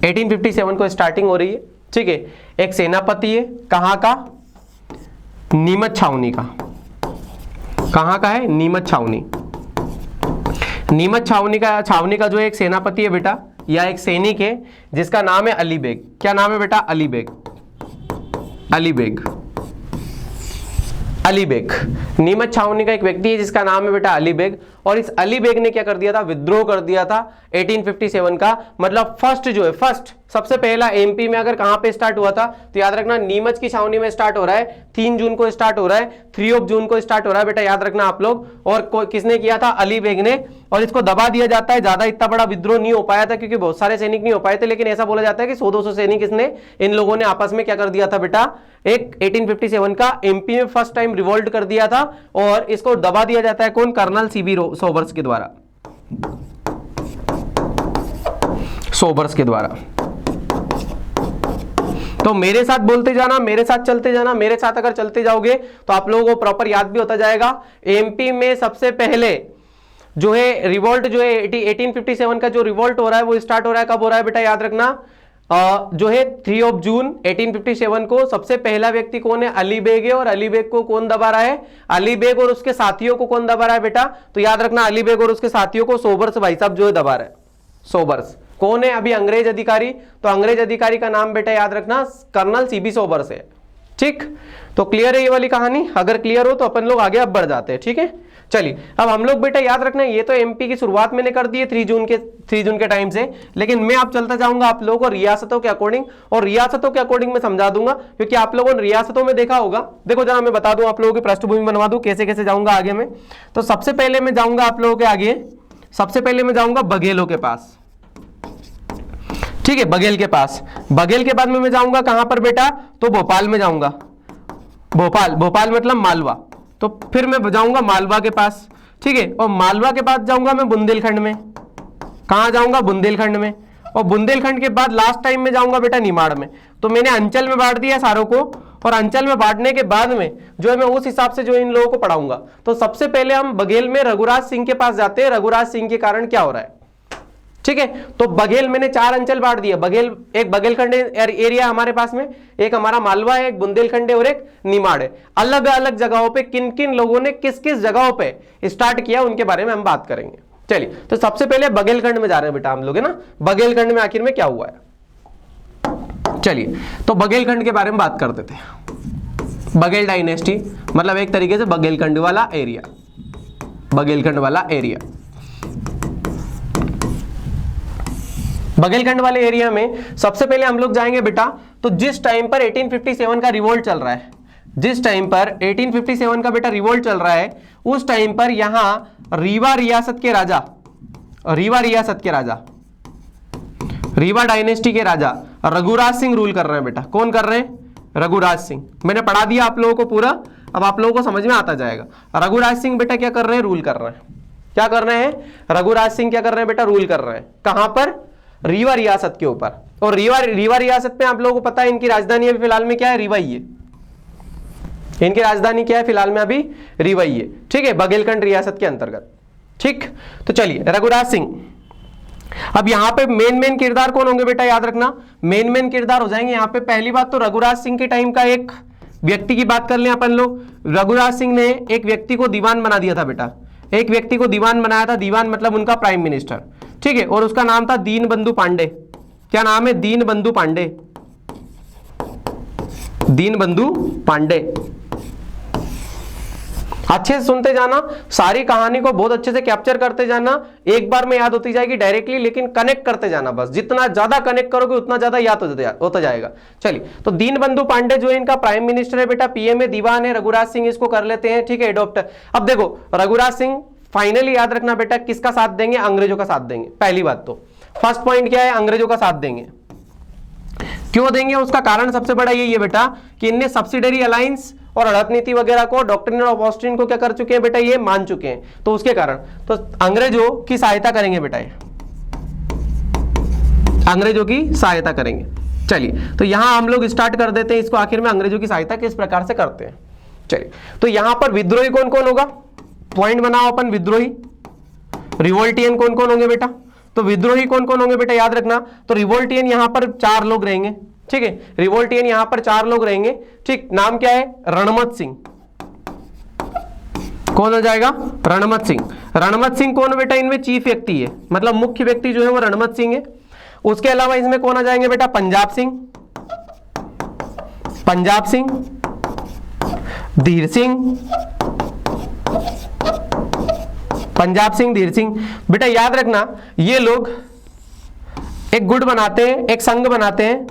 1857 को स्टार्टिंग हो रही है। ठीक है, एक सेनापति है, कहाँ का, नीमच छावनी का। कहाँ का है, नीमच छावनी। नीमच छावनी का जो एक सेनापति है बेटा, या एक सैनिक है जिसका नाम है अली बेग। क्या नाम है बेटा, अली बेग। नीमच छावनी का एक व्यक्ति है जिसका नाम है बेटा अली बेग। और इस अली बेग ने क्या कर दिया था, विद्रोह कर दिया था 1857 का। मतलब फर्स्ट जो है, फर्स्ट सबसे पहला एमपी में अगर कहां पे स्टार्ट हुआ था तो याद रखना नीमच की छावनी में स्टार्ट हो रहा है, 3 जून को स्टार्ट हो रहा है, 3 जून को स्टार्ट हो रहा है बेटा, याद रखना आप लोग। और किसने किया था? अली बेग ने। और इसको दबा दिया जाता है, ज्यादा इतना बड़ा विद्रोह नहीं हो पाया था क्योंकि बहुत सारे सैनिक नहीं हो पाए थे, लेकिन ऐसा बोला जाता है कि 100-200 सैनिक इसने इन लोगों ने आपस में क्या कर दिया था बेटा, एक 1857 का एमपी में फर्स्ट टाइम रिवोल्ट कर दिया था। और इसको दबा दिया जाता है कौन? कर्नल सीबी सोबर्स के द्वारा, सोबर्स के द्वारा। तो मेरे साथ बोलते जाना, मेरे साथ चलते जाना, मेरे साथ अगर चलते जाओगे तो आप लोगों को प्रॉपर याद भी होता जाएगा। एमपी में सबसे पहले जो है रिवोल्ट, जो है 1857 का जो रिवोल्ट हो रहा है वो स्टार्ट हो रहा है, कब हो रहा है बेटा, याद रखना जो है 3 जून 1857 को। सबसे पहला व्यक्ति कौन है? अली बेग है। और अली बेग को कौन दबा रहा है? अली बेग और उसके साथियों को कौन दबा रहा है बेटा? तो याद रखना अली बेग और उसके साथियों को सोबर्स भाई साहब जो है दबा रहा है। सोबर्स कौन है? अभी अंग्रेज अधिकारी। तो अंग्रेज अधिकारी का नाम बेटा याद रखना कर्नल सीबी सोबर्स है। ठीक, तो क्लियर है ये वाली कहानी? अगर क्लियर हो तो अपन लोग आगे अब बढ़ जाते हैं। ठीक है, चलिए अब हम लोग बेटा याद रखना, ये तो एमपी की शुरुआत मैंने कर दी है 3 जून के टाइम से, लेकिन मैं अब चलता जाऊंगा आप लोगों को रियासतों के अकॉर्डिंग। और रियासतों के अकॉर्डिंग मैं समझा दूंगा, क्योंकि आप लोगों ने रियासतों में देखा होगा। देखो जरा मैं बता दूं, आप लोगों की पृष्ठभूमि बनवा दूं कैसे कैसे जाऊंगा आगे में। तो सबसे पहले मैं जाऊंगा आप लोगों के आगे, सबसे पहले मैं जाऊंगा बघेलों के पास। ठीक है, बघेल के पास। बघेल के बाद में मैं जाऊंगा कहां पर बेटा? तो भोपाल में जाऊंगा। भोपाल, भोपाल मतलब मालवा। तो फिर मैं जाऊंगा मालवा के पास। ठीक है, और मालवा के बाद जाऊंगा मैं बुंदेलखंड में। कहां जाऊंगा? बुंदेलखंड में। और बुंदेलखंड के बाद लास्ट टाइम में जाऊंगा बेटा निमाड़ में। तो मैंने अंचल में बांट दिया सारों को, और अंचल में बांटने के बाद में जो है मैं उस हिसाब से जो इन लोगों को पढ़ाऊंगा। तो सबसे पहले हम बघेल में रघुराज सिंह के पास जाते हैं। रघुराज सिंह के कारण क्या हो रहा है? ठीक है, तो बघेल मैंने 4 अंचल बांट दिया। बघेल, एक बघेलखंड एरिया हमारे पास में, एक हमारा मालवा है, एक बुंदेलखंड है और एक निमाड़ है। अलग अलग जगहों पे किन किन लोगों ने किस किस जगहों पे स्टार्ट किया उनके बारे में हम बात करेंगे। चलिए, तो सबसे पहले बघेलखंड में जा रहे हैं बेटा हम लोग, है ना। बघेलखंड में आखिर में क्या हुआ है? चलिए, तो बघेलखंड के बारे में बात करते थे। बघेल डायनेस्टी मतलब एक तरीके से बघेलखंड वाला एरिया, बघेलखंड वाला एरिया। बघेलखंड वाले एरिया में सबसे पहले हम लोग जाएंगे बेटा, तो जिस टाइम पर 1857 का रिवोल्ट चल रहा है, जिस टाइम पर 1857 का बेटा रिवोल्ट चल रहा है, उस टाइम पर यहां रीवा रियासत के राजा, रीवा रियासत के राजा, रीवा डायनेस्टी के राजा रघुराज सिंह रूल कर रहे हैं बेटा। कौन कर रहे हैं? रघुराज सिंह। मैंने पढ़ा दिया आप लोगों को पूरा, अब आप लोगों को समझ में आता जाएगा। रघुराज सिंह बेटा क्या कर रहे हैं? रूल कर रहे हैं। क्या कर रहे हैं? रघुराज सिंह क्या कर रहे हैं बेटा? रूल कर रहे हैं। कहां पर? रीवा रियासत के ऊपर। और रीवा रियासत में आप लोगों को पता है इनकी राजधानी अभी फिलहाल में क्या है? रीवा ही है। इनकी राजधानी क्या है फिलहाल में? अभी रीवा ही है। ठीक है, बघेलखंड रियासत के अंतर्गत। ठीक, तो चलिए रघुराज सिंह। अब यहां पे मेन किरदार कौन होंगे बेटा? याद रखना मेन किरदार हो जाएंगे यहां पे। पहली बात तो रघुराज सिंह के टाइम का एक व्यक्ति की बात कर लें अपन लोग। रघुराज सिंह ने एक व्यक्ति को दीवान बना दिया था बेटा, एक व्यक्ति को दीवान बनाया था। दीवान मतलब उनका प्राइम मिनिस्टर। ठीक है, और उसका नाम था दीनबंधु पांडे। क्या नाम है? दीनबंधु पांडे। दीनबंधु पांडे। अच्छे से सुनते जाना, सारी कहानी को बहुत अच्छे से कैप्चर करते जाना। एक बार में याद होती जाएगी डायरेक्टली, लेकिन कनेक्ट करते जाना बस। जितना ज्यादा कनेक्ट करोगे उतना ज्यादा याद होता जाएगा। चलिए, तो दीनबंधु पांडे जो इनका प्राइम मिनिस्टर है बेटा, पीएम है, दीवान है। रघुराज सिंह इसको कर लेते हैं। ठीक है, एडॉप्ट। अब देखो रघुराज सिंह फाइनली याद रखना बेटा किसका साथ देंगे? अंग्रेजों का साथ देंगे। पहली बात तो फर्स्ट पॉइंट क्या है? अंग्रेजों का साथ देंगे। क्यों देंगे? उसका कारण सबसे बड़ा यही है बेटा कि इनने सब्सिडरी अलायंस और अड़त नीति वगैरह को, डॉक्ट्रिन ऑफ ऑस्टिन को क्या कर चुके हैं बेटा? ये मान चुके हैं। तो उसके कारण तो अंग्रेजों की सहायता करेंगे बेटा, ये अंग्रेजों की सहायता करेंगे। चलिए, तो यहां हम लोग स्टार्ट कर देते हैं इसको। आखिर में अंग्रेजों की सहायता किस प्रकार से करते हैं। चलिए, तो यहां पर विद्रोही कौन कौन होगा? पॉइंट बनाओ अपन। विद्रोही, रिवोल्टियन कौन कौन होंगे बेटा? तो विद्रोही कौन कौन होंगे बेटा? याद रखना, तो रिवोल्टियन यहां पर 4 लोग रहेंगे। ठीक है, रिवोल्टियन यहां पर 4 लोग रहेंगे। ठीक, नाम क्या है? रणमत सिंह। कौन हो जाएगा? रणमत सिंह। रणमत सिंह कौन बेटा? इनमें चीफ व्यक्ति है, मतलब मुख्य व्यक्ति जो है वो रणमत सिंह है। उसके अलावा इसमें कौन आ जाएंगे बेटा? पंजाब सिंह, पंजाब सिंह, धीर सिंह, पंजाब सिंह, धीर सिंह। बेटा याद रखना ये लोग एक गुट बनाते हैं, एक संघ बनाते हैं,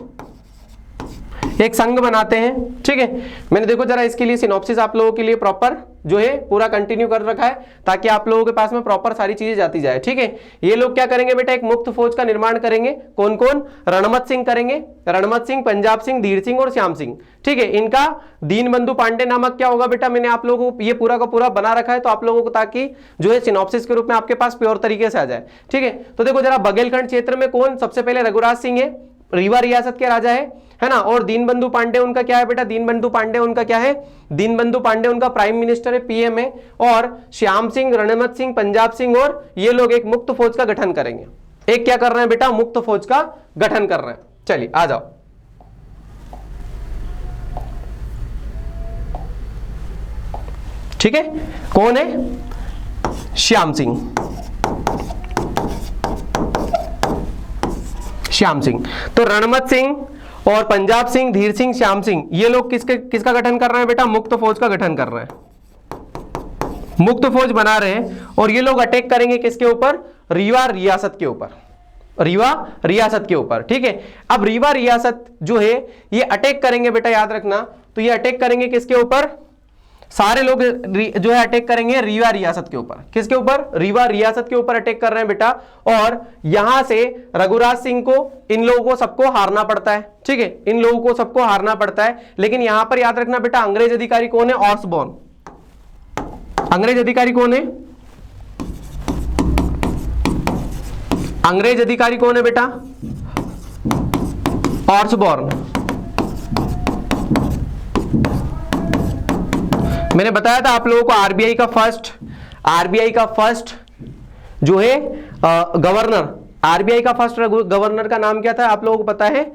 एक संघ बनाते हैं, ठीक है। मैंने देखो जरा इसके लिए सिनॉप्सिस आप लोगों के लिए प्रॉपर जो है पूरा कंटिन्यू कर रखा है ताकि आप लोगों के पास में प्रॉपर सारी चीजें जाती जाए, ठीक है। ये लोग क्या करेंगे बेटा, एक मुक्त फौज का निर्माण करेंगे। कौन कौन? रणमत सिंह करेंगे, रणमत सिंह, पंजाब सिंह, धीर सिंह और श्याम सिंह, ठीक है। इनका दीनबंधु पांडे नामक क्या होगा बेटा, मैंने आप लोगों को ये पूरा का पूरा बना रखा है तो आप लोगों को ताकि जो है सिनॉप्सिस के रूप में आपके पास प्योर तरीके से आ जाए, ठीक है। तो देखो जरा बघेलखंड क्षेत्र में कौन सबसे पहले? रघुराज सिंह है, रीवा रियासत के राजा है ना। और दीनबंधु पांडे उनका क्या है बेटा? दीनबंधु पांडे उनका क्या है? दीनबंधु पांडे उनका प्राइम मिनिस्टर है, पीएम है। और श्याम सिंह, रणमत सिंह, पंजाब सिंह और ये लोग एक मुक्त फौज का गठन करेंगे। एक क्या कर रहे हैं बेटा? मुक्त फौज का गठन कर रहे हैं। चलिए आ जाओ, ठीक है। कौन है? श्याम सिंह, श्याम सिंह। तो रणमत सिंह और पंजाब सिंह, धीर सिंह, श्याम सिंह ये लोग किसका गठन कर रहे हैं बेटा? मुक्त फौज का गठन कर रहे हैं, मुक्त फौज बना रहे हैं। और ये लोग अटैक करेंगे किसके ऊपर? रीवा रियासत के ऊपर, रीवा रियासत के ऊपर, ठीक है। अब रीवा रियासत जो है ये अटैक करेंगे बेटा, याद रखना। तो ये अटैक करेंगे किसके ऊपर? सारे लोग जो है अटैक करेंगे रीवा रियासत के ऊपर। किसके ऊपर? रीवा रियासत के ऊपर अटैक कर रहे हैं बेटा। और यहां से रघुराज सिंह को, इन लोगों को सबको हारना पड़ता है, ठीक है। इन लोगों को सबको हारना पड़ता है। लेकिन यहां पर याद रखना बेटा, अंग्रेज अधिकारी कौन है? ऑर्सबॉर्न। अंग्रेज अधिकारी कौन है? अंग्रेज अधिकारी कौन है बेटा? ऑर्सबॉर्न। मैंने बताया था आप लोगों को आरबीआई का फर्स्ट जो है गवर्नर, आरबीआई का फर्स्ट गवर्नर का नाम क्या था आप लोगों को पता है?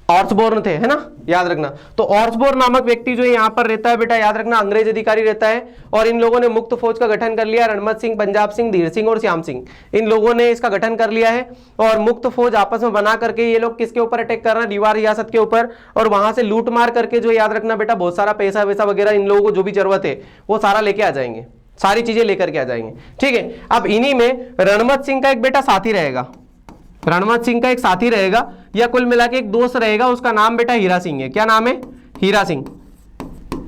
ऑर्सबॉर्न थे, है ना, याद रखना। तो ऑर्सबॉर्न नामक व्यक्ति जो यहां पर रहता है बेटा, याद रखना, अंग्रेज अधिकारी रहता है। और इन लोगों ने मुक्त फौज का गठन कर लिया। रणमत सिंह, पंजाब सिंह, धीर सिंह और श्याम सिंह, इन लोगों ने इसका गठन कर लिया है। और मुक्त फौज आपस में बना करके ये लोग किसके ऊपर अटैक कर रहे हैं? रीवा रियासत के ऊपर। और वहां से लूट मार करके जो, याद रखना बेटा, बहुत सारा पैसा वैसा वगैरह इन लोगों को जो भी जरूरत है वो सारा लेके आ जाएंगे, सारी चीजें लेकर के आ जाएंगे, ठीक है। अब इन्हीं में रणमत सिंह का एक बेटा साथी रहेगा, रणमत सिंह का एक साथी रहेगा या कुल मिला के एक दोस्त रहेगा, उसका नाम बेटा हीरा सिंह है। क्या नाम है? हीरा सिंह।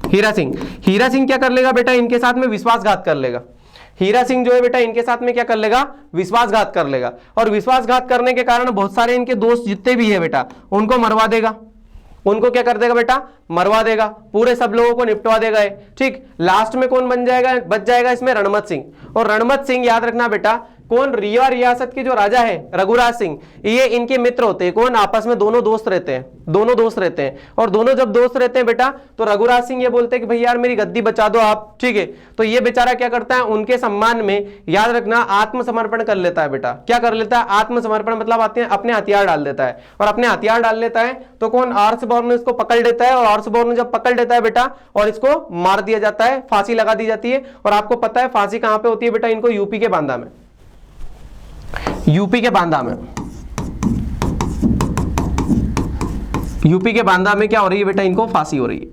हीरा सिंह, हीरा सिंह क्या कर लेगा बेटा? इनके साथ में विश्वासघात कर लेगा। हीरा सिंह जो है बेटा इनके साथ में क्या कर लेगा? विश्वासघात कर लेगा। और विश्वासघात करने के कारण बहुत सारे इनके दोस्त जितने भी है बेटा उनको मरवा देगा। उनको क्या कर देगा बेटा? मरवा देगा, पूरे सब लोगों को निपटवा देगा, ठीक। लास्ट में कौन बच जाएगा इसमें? रणमत सिंह। और रणमत सिंह याद रखना बेटा, कौन? रीवा रियासत के जो राजा है रघुराज सिंह, ये इनके मित्र होते हैं। कौन? आपस में दोनों दोस्त रहते हैं, दोनों दोस्त रहते हैं। और दोनों जब दोस्त रहते हैं बेटा तो रघुराज सिंह ये बोलते हैं कि भाई यार मेरी गद्दी बचा दो आप, ठीक है। तो ये बेचारा क्या करता है? उनके सम्मान में, याद रखना, आत्मसमर्पण कर लेता है बेटा। क्या कर लेता है? आत्मसमर्पण मतलब अपने हथियार डाल देता है। और अपने हथियार डाल लेता है तो कौन? ऑर्सबॉर्न इसको पकड़ लेता है। और ऑर्सबॉर्न जब पकड़ लेता है बेटा और इसको मार दिया जाता है, फांसी लगा दी जाती है। और आपको पता है फांसी कहां पे होती है बेटा? इनको यूपी के बांदा में, यूपी के बांदा में, यूपी के बांदा में क्या हो रही है बेटा? इनको फांसी हो रही है।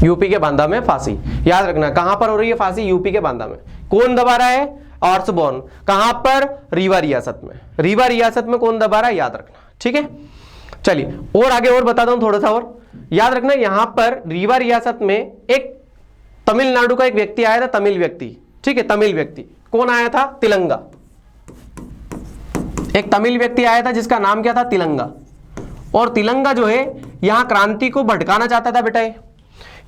यूपी के बांदा में फांसी, याद रखना। कहां पर हो रही है फांसी? यूपी के बांदा में। कौन दबा रहा है? ऑर्सबॉर्न। कहां पर? रीवा रियासत में। रीवा रियासत में कौन दबा रहा है? याद रखना, ठीक है। चलिए और आगे और बताता हूं थोड़ा सा और। याद रखना यहां पर रीवा रियासत में एक तमिलनाडु का एक व्यक्ति आया था, तमिल व्यक्ति, ठीक है, तमिल व्यक्ति। कौन आया था? तिलंगा। एक तमिल व्यक्ति आया था जिसका नाम क्या था? तिलंगा। और तिलंगा जो है यहां क्रांति को भड़काना चाहता था बेटा।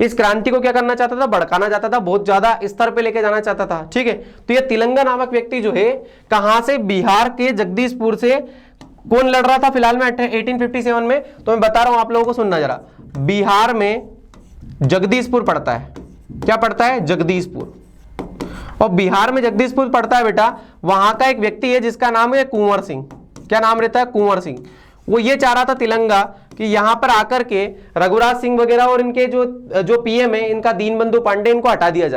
इस क्रांति को क्या करना चाहता था? भड़काना चाहता था, बहुत ज्यादा स्तर पे लेके जाना चाहता था, ठीक है। तो ये तिलंगा नामक व्यक्ति जो है कहां से? बिहार के जगदीशपुर से। कौन लड़ रहा था फिलहाल में 1857 में? तो मैं बता रहा हूं आप लोगों को, सुनना जरा। बिहार में जगदीशपुर पड़ता है। क्या पड़ता है? जगदीशपुर। और बिहार में जगदीशपुर पड़ता है बेटा, वहां का एक व्यक्ति है जिसका नाम है कुंवर सिंह। क्या नाम रहता है? कुंवर सिंह। वो ये चाह रहा था तिलंगा कि यहां पर आकर के रघुराज सिंह वगैरह और इनके जो पीएम है इनका दीनबंधु पांडे, इनको हटा दिया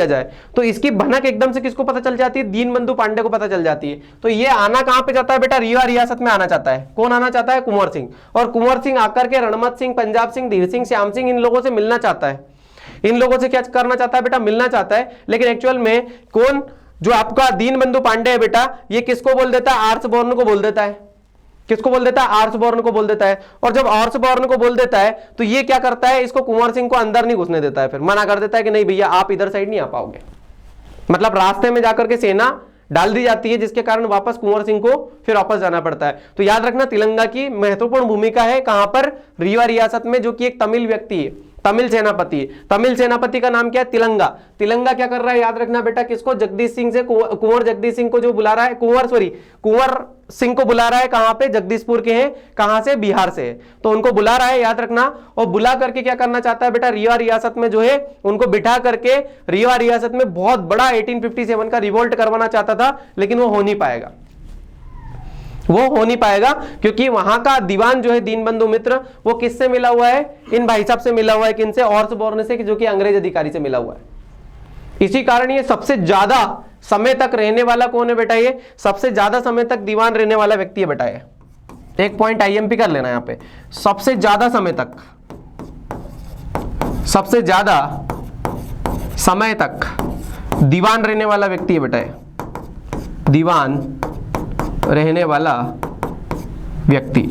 जाए। तो इसकी भनक एकदम से किसको पता चल जाती है? दीनबंधु पांडे को पता चल जाती है। तो ये आना कहां पे जाता है बेटा? रीवा रियासत में आना चाहता है। कौन आना चाहता है? कुंवर सिंह। और कुंवर सिंह आकर के रणमत सिंह, पंजाब सिंह, धीर सिंह, श्याम सिंह, इन लोगों से मिलना चाहता है। इन लोगों से क्या करना चाहता है बेटा? मिलना चाहता है। लेकिन एक्चुअल में कौन? जो आपका दीनबंधु पांडे है बेटा, ये किसको बोल देता है? आर्चबॉर्न को बोल देता है। किसको बोल देता है? आर्चबॉर्न को बोल देता है। और जब आर्चबॉर्न को बोल देता है तो ये क्या करता है? इसको कुंवर सिंह को अंदर नहीं घुसने देता है, फिर मना कर देता है कि नहीं भैया आप इधर साइड नहीं आ पाओगे। मतलब रास्ते में जाकर के सेना डाल दी जाती है, जिसके कारण वापस कुंवर सिंह को फिर वापस जाना पड़ता है। तो याद रखना तिलंगा की महत्वपूर्ण भूमिका है कहां पर? रीवा रियासत में, जो कि एक तमिल व्यक्ति है, तमिल सेनापति है। तमिल सेनापति का नाम क्या है? तिलंगा। तिलंगा क्या कर रहा है? याद रखना बेटा, किसको? जगदीश सिंह से, कुंवर जगदीश सिंह को जो बुला रहा है, कुंवर सिंह को बुला रहा है। कहां पे? जगदीशपुर के हैं। कहां से? बिहार से। तो उनको बुला रहा है, याद रखना। और बुला करके क्या करना चाहता है बेटा? रीवा रियासत में जो है उनको बिठा करके रीवा रियासत में बहुत बड़ा 1857 का रिवोल्ट करवाना चाहता था, लेकिन वो हो नहीं पाएगा। वो हो नहीं पाएगा क्योंकि वहां का दीवान जो है दीनबंधु मित्र, वो किससे मिला हुआ है? इन भाई साहब से मिला हुआ है। किनसे? ऑर्सबॉर्न से, जो कि अंग्रेज अधिकारी से मिला हुआ है। इसी कारण ये सबसे ज्यादा समय तक रहने वाला कौन है बेटा? ये सबसे ज्यादा समय तक दीवान रहने वाला व्यक्ति है बेटा। ये एक पॉइंट आईएमपी कर लेना यहां पे। सबसे ज्यादा समय तक, सबसे ज्यादा समय तक दीवान रहने वाला व्यक्ति है बेटा। ये दीवान रहने वाला व्यक्ति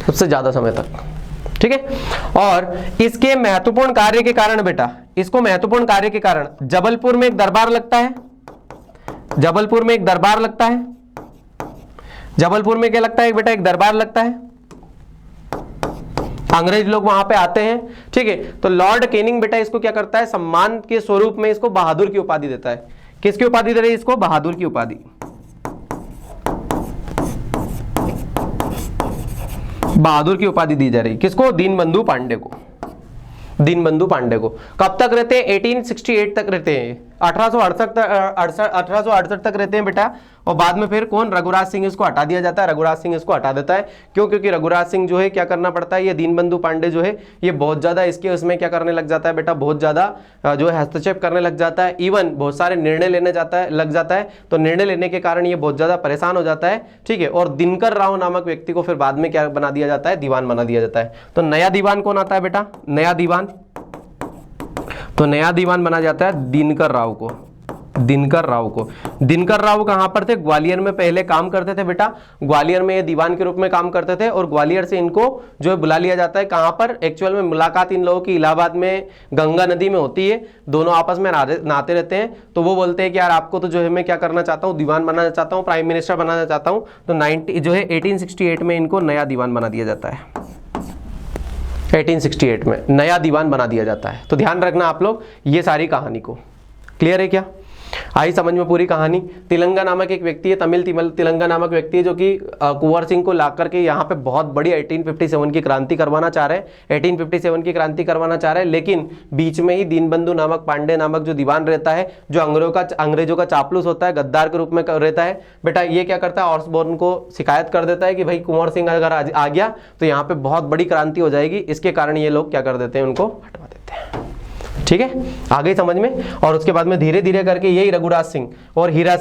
सबसे ज्यादा समय तक, ठीक है। और इसके महत्वपूर्ण कार्य के कारण बेटा, इसको महत्वपूर्ण कार्य के कारण जबलपुर में एक दरबार लगता है। जबलपुर में एक दरबार लगता है। जबलपुर में क्या लगता है बेटा? एक दरबार लगता है। अंग्रेज लोग वहां पे आते हैं, ठीक है। तो लॉर्ड कैनिंग बेटा इसको क्या करता है? सम्मान के स्वरूप में इसको बहादुर की उपाधि देता है। किसकी उपाधि दे रही है इसको? बहादुर की उपाधि। बहादुर की उपाधि दी जा रही। किसको? दीनबंधु पांडे को। दीनबंधु पांडे को। कब तक रहते हैं? 1868 तक रहते हैं। 1868 तक रहते हैं बेटा। और बाद में फिर कौन? रघुराज सिंह इसको हटा दिया जाता है। रघुराज सिंह इसको हटा देता है। क्यों? क्योंकि रघुराज सिंह जो है क्या करना पड़ता है, ये दीनबंधु पांडे जो है ये बहुत ज्यादा इसके उसमें क्या करने लग जाता है बेटा? बहुत ज्यादा जो है हस्तक्षेप करने लग जाता है। इवन बहुत सारे निर्णय लेने लग जाता है। तो निर्णय लेने के कारण ये बहुत ज्यादा परेशान हो जाता है, ठीक है। और दिनकर राव नामक व्यक्ति को फिर बाद में क्या बना दिया जाता है? दीवान बना दिया जाता है। तो नया दीवान कौन आता है बेटा? नया दीवान। तो नया दीवान बना जाता है दिनकर राव को। दिनकर राव को। दिनकर राव कहां पर थे? ग्वालियर में पहले काम करते थे बेटा। ग्वालियर में ये दीवान के रूप में काम करते थे और ग्वालियर से इनको जो है बुला लिया जाता है। कहां पर? एक्चुअल में मुलाकात इन लोगों की इलाहाबाद में गंगा नदी में होती है। दोनों आपस में नहाते रहते हैं। तो वो बोलते हैं कि यार आपको तो जो है मैं क्या करना चाहता हूँ? दीवान बनाना चाहता हूँ, प्राइम मिनिस्टर बनाना चाहता हूँ। तो 1868 में इनको नया दीवान बना दिया जाता है। 1868 में नया दीवान बना दिया जाता है। तो ध्यान रखना आप लोग ये सारी कहानी को। क्लियर है क्या? आई समझ में पूरी कहानी। तिलंगा नामक एक व्यक्ति है, तमिल तिलंगा नामक व्यक्ति है, जो कि कुंवर सिंह को ला करके यहाँ पे बहुत बड़ी 1857 की क्रांति करवाना चाह रहे हैं। 1857 की क्रांति करवाना चाह रहे हैं, लेकिन बीच में ही दीनबंधु नामक पांडे नामक जो दीवान रहता है, जो अंग्रेजों का चापलूस होता है, गद्दार के रूप में रहता है बेटा, ये क्या करता है? ऑर्सबॉर्न को शिकायत कर देता है कि भाई कुंवर सिंह अगर आ गया तो यहाँ पे बहुत बड़ी क्रांति हो जाएगी। इसके कारण ये लोग क्या कर देते हैं? उनको हटवा देते हैं। ठीक है, आ गई समझ में। और उसके बाद में धीरे धीरे करके यही रघुराज सिंह और हीरा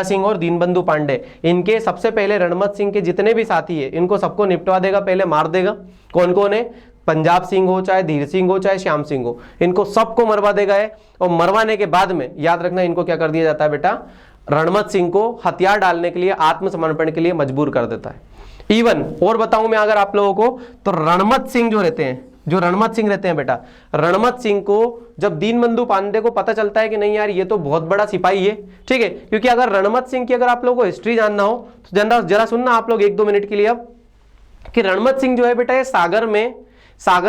सिंह और दीनबंधु पांडे, इनके सबसे पहले रणमत सिंह के जितने भी साथी है इनको सबको निपटवा देगा, पहले मार देगा। कौन कौन है? पंजाब सिंह हो, चाहे धीर सिंह हो, चाहे श्याम सिंह हो, इनको सबको मरवा देगा है। और मरवाने के बाद में याद रखना इनको क्या कर दिया जाता है बेटा? रणमत सिंह को हथियार डालने के लिए, आत्मसमर्पण के लिए मजबूर कर देता है। इवन और बताऊं मैं अगर आप लोगों को, तो रणमत सिंह रहते हैं बेटा, रणमत सिंह को जब दीनबंधु पांडे को पता चलता है कि नहीं यार ये तो बहुत बड़ा सिपाही है, ठीक है, क्योंकि अगर रणमत सिंह की अगर आप लोगों को हिस्ट्री जानना हो तो जरा सुनना आप लोग 1-2 मिनट के लिए अब, कि रणमत सिंह जो है बेटा ये सागर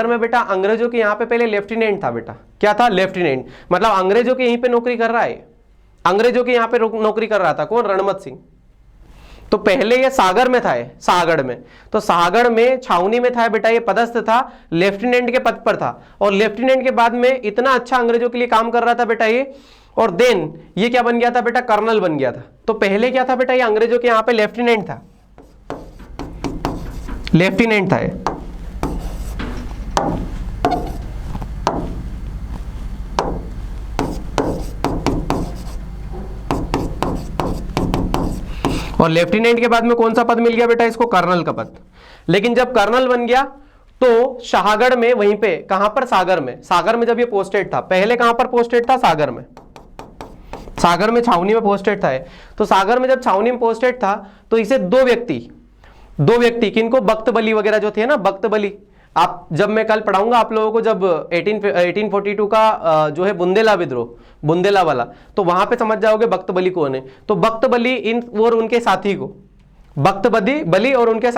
में बेटा अंग्रेजों के यहाँ पे पहले लेफ्टिनेंट था बेटा। क्या था? लेफ्टिनेंट। मतलब अंग्रेजों के यहीं पे नौकरी कर रहा है, अंग्रेजों के यहाँ पे नौकरी कर रहा था। कौन? रणमत सिंह। तो पहले ये सागर में था, सागड़ में, तो सागड़ में छावनी में था बेटा, ये पदस्थ था, लेफ्टिनेंट के पद पर था। और लेफ्टिनेंट के बाद में इतना अच्छा अंग्रेजों के लिए काम कर रहा था बेटा ये, और देन ये क्या बन गया था बेटा? कर्नल बन गया था। तो पहले क्या था बेटा? ये अंग्रेजों के यहाँ पे लेफ्टिनेंट था ये। और लेफ्टिनेंट के बाद में कौन सा पद मिल गया बेटा इसको? कर्नल का पद। लेकिन जब कर्नल बन गया तो शाहगढ़ में, वहीं पे कहां पर, सागर में, सागर में जब ये पोस्टेड था, पहले कहां पर पोस्टेड था, सागर में, सागर में छावनी में पोस्टेड था। तो सागर में जब छावनी में पोस्टेड था तो इसे दो व्यक्ति किनको, बख्त बली वगैरह जो थे ना, बख्त बली, आप जब मैं कल पढ़ाऊंगा आप लोगों को, जब 1842 का जो है बुंदेला विद्रोह, बुंदेला वाला, तो वहां पे समझ जाओगे बख्त बली कौन है। तो बख्त बली इन और उनके साथी को, बख्त बली और उनके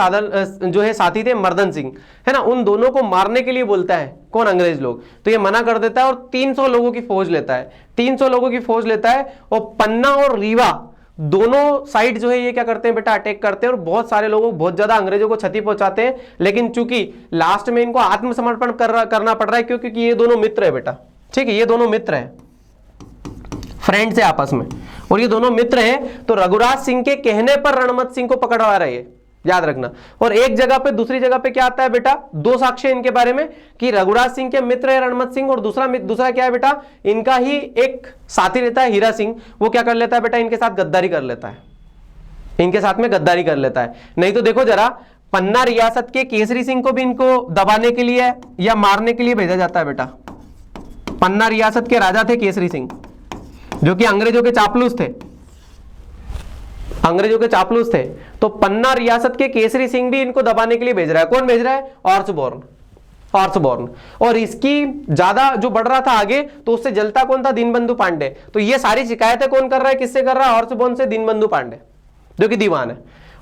जो है साथी थे मर्दन सिंह, है ना, उन दोनों को मारने के लिए बोलता है कौन, अंग्रेज लोग। तो ये मना कर देता है और 300 लोगों की फौज लेता है, 300 लोगों की फौज लेता है, और पन्ना और रीवा दोनों साइड जो है ये क्या करते हैं बेटा, अटैक करते हैं और बहुत सारे लोगों, बहुत ज्यादा अंग्रेजों को क्षति पहुंचाते हैं। लेकिन चूंकि लास्ट में इनको आत्मसमर्पण करना पड़ रहा है, क्योंकि ये दोनों मित्र है बेटा, ठीक है, ये दोनों मित्र है, फ्रेंड्स है आपस में, और ये दोनों मित्र हैं। तो रघुराज सिंह के कहने पर रणमत सिंह को पकड़वा रहे हैं, याद रखना। और एक जगह पे, दूसरी जगह पे क्या आता है बेटा, दो साक्ष्य इनके बारे में कि रघुराज सिंह के मित्र है रणमत सिंह, और दूसरा क्या है बेटा, इनका ही एक साथी रहता है हीरा सिंह, वो क्या कर लेता है बेटा, इनके साथ गद्दारी कर लेता है, इनके साथ में गद्दारी कर लेता है। नहीं तो देखो जरा, पन्ना रियासत के केसरी सिंह को भी इनको दबाने के लिए या मारने के लिए भेजा जाता है बेटा। पन्ना रियासत के राजा थे केसरी सिंह, जो कि अंग्रेजों के चापलूस थे, अंग्रेजों के चापलूस थे। तो पन्ना रियासत के केसरी सिंह भी इनको दबाने के लिए भेज रहा है। कौन भेज रहा है, ऑर्सबॉर्न। और इसकी ज्यादा जो बढ़ रहा था आगे, तो उससे जलता कौन था, दीनबंधु पांडे। तो ये सारी शिकायतें कौन कर रहा है, किससे कर रहा है, ऑर्सबॉर्न से, दीनबंधु पांडे जो कि दीवान है।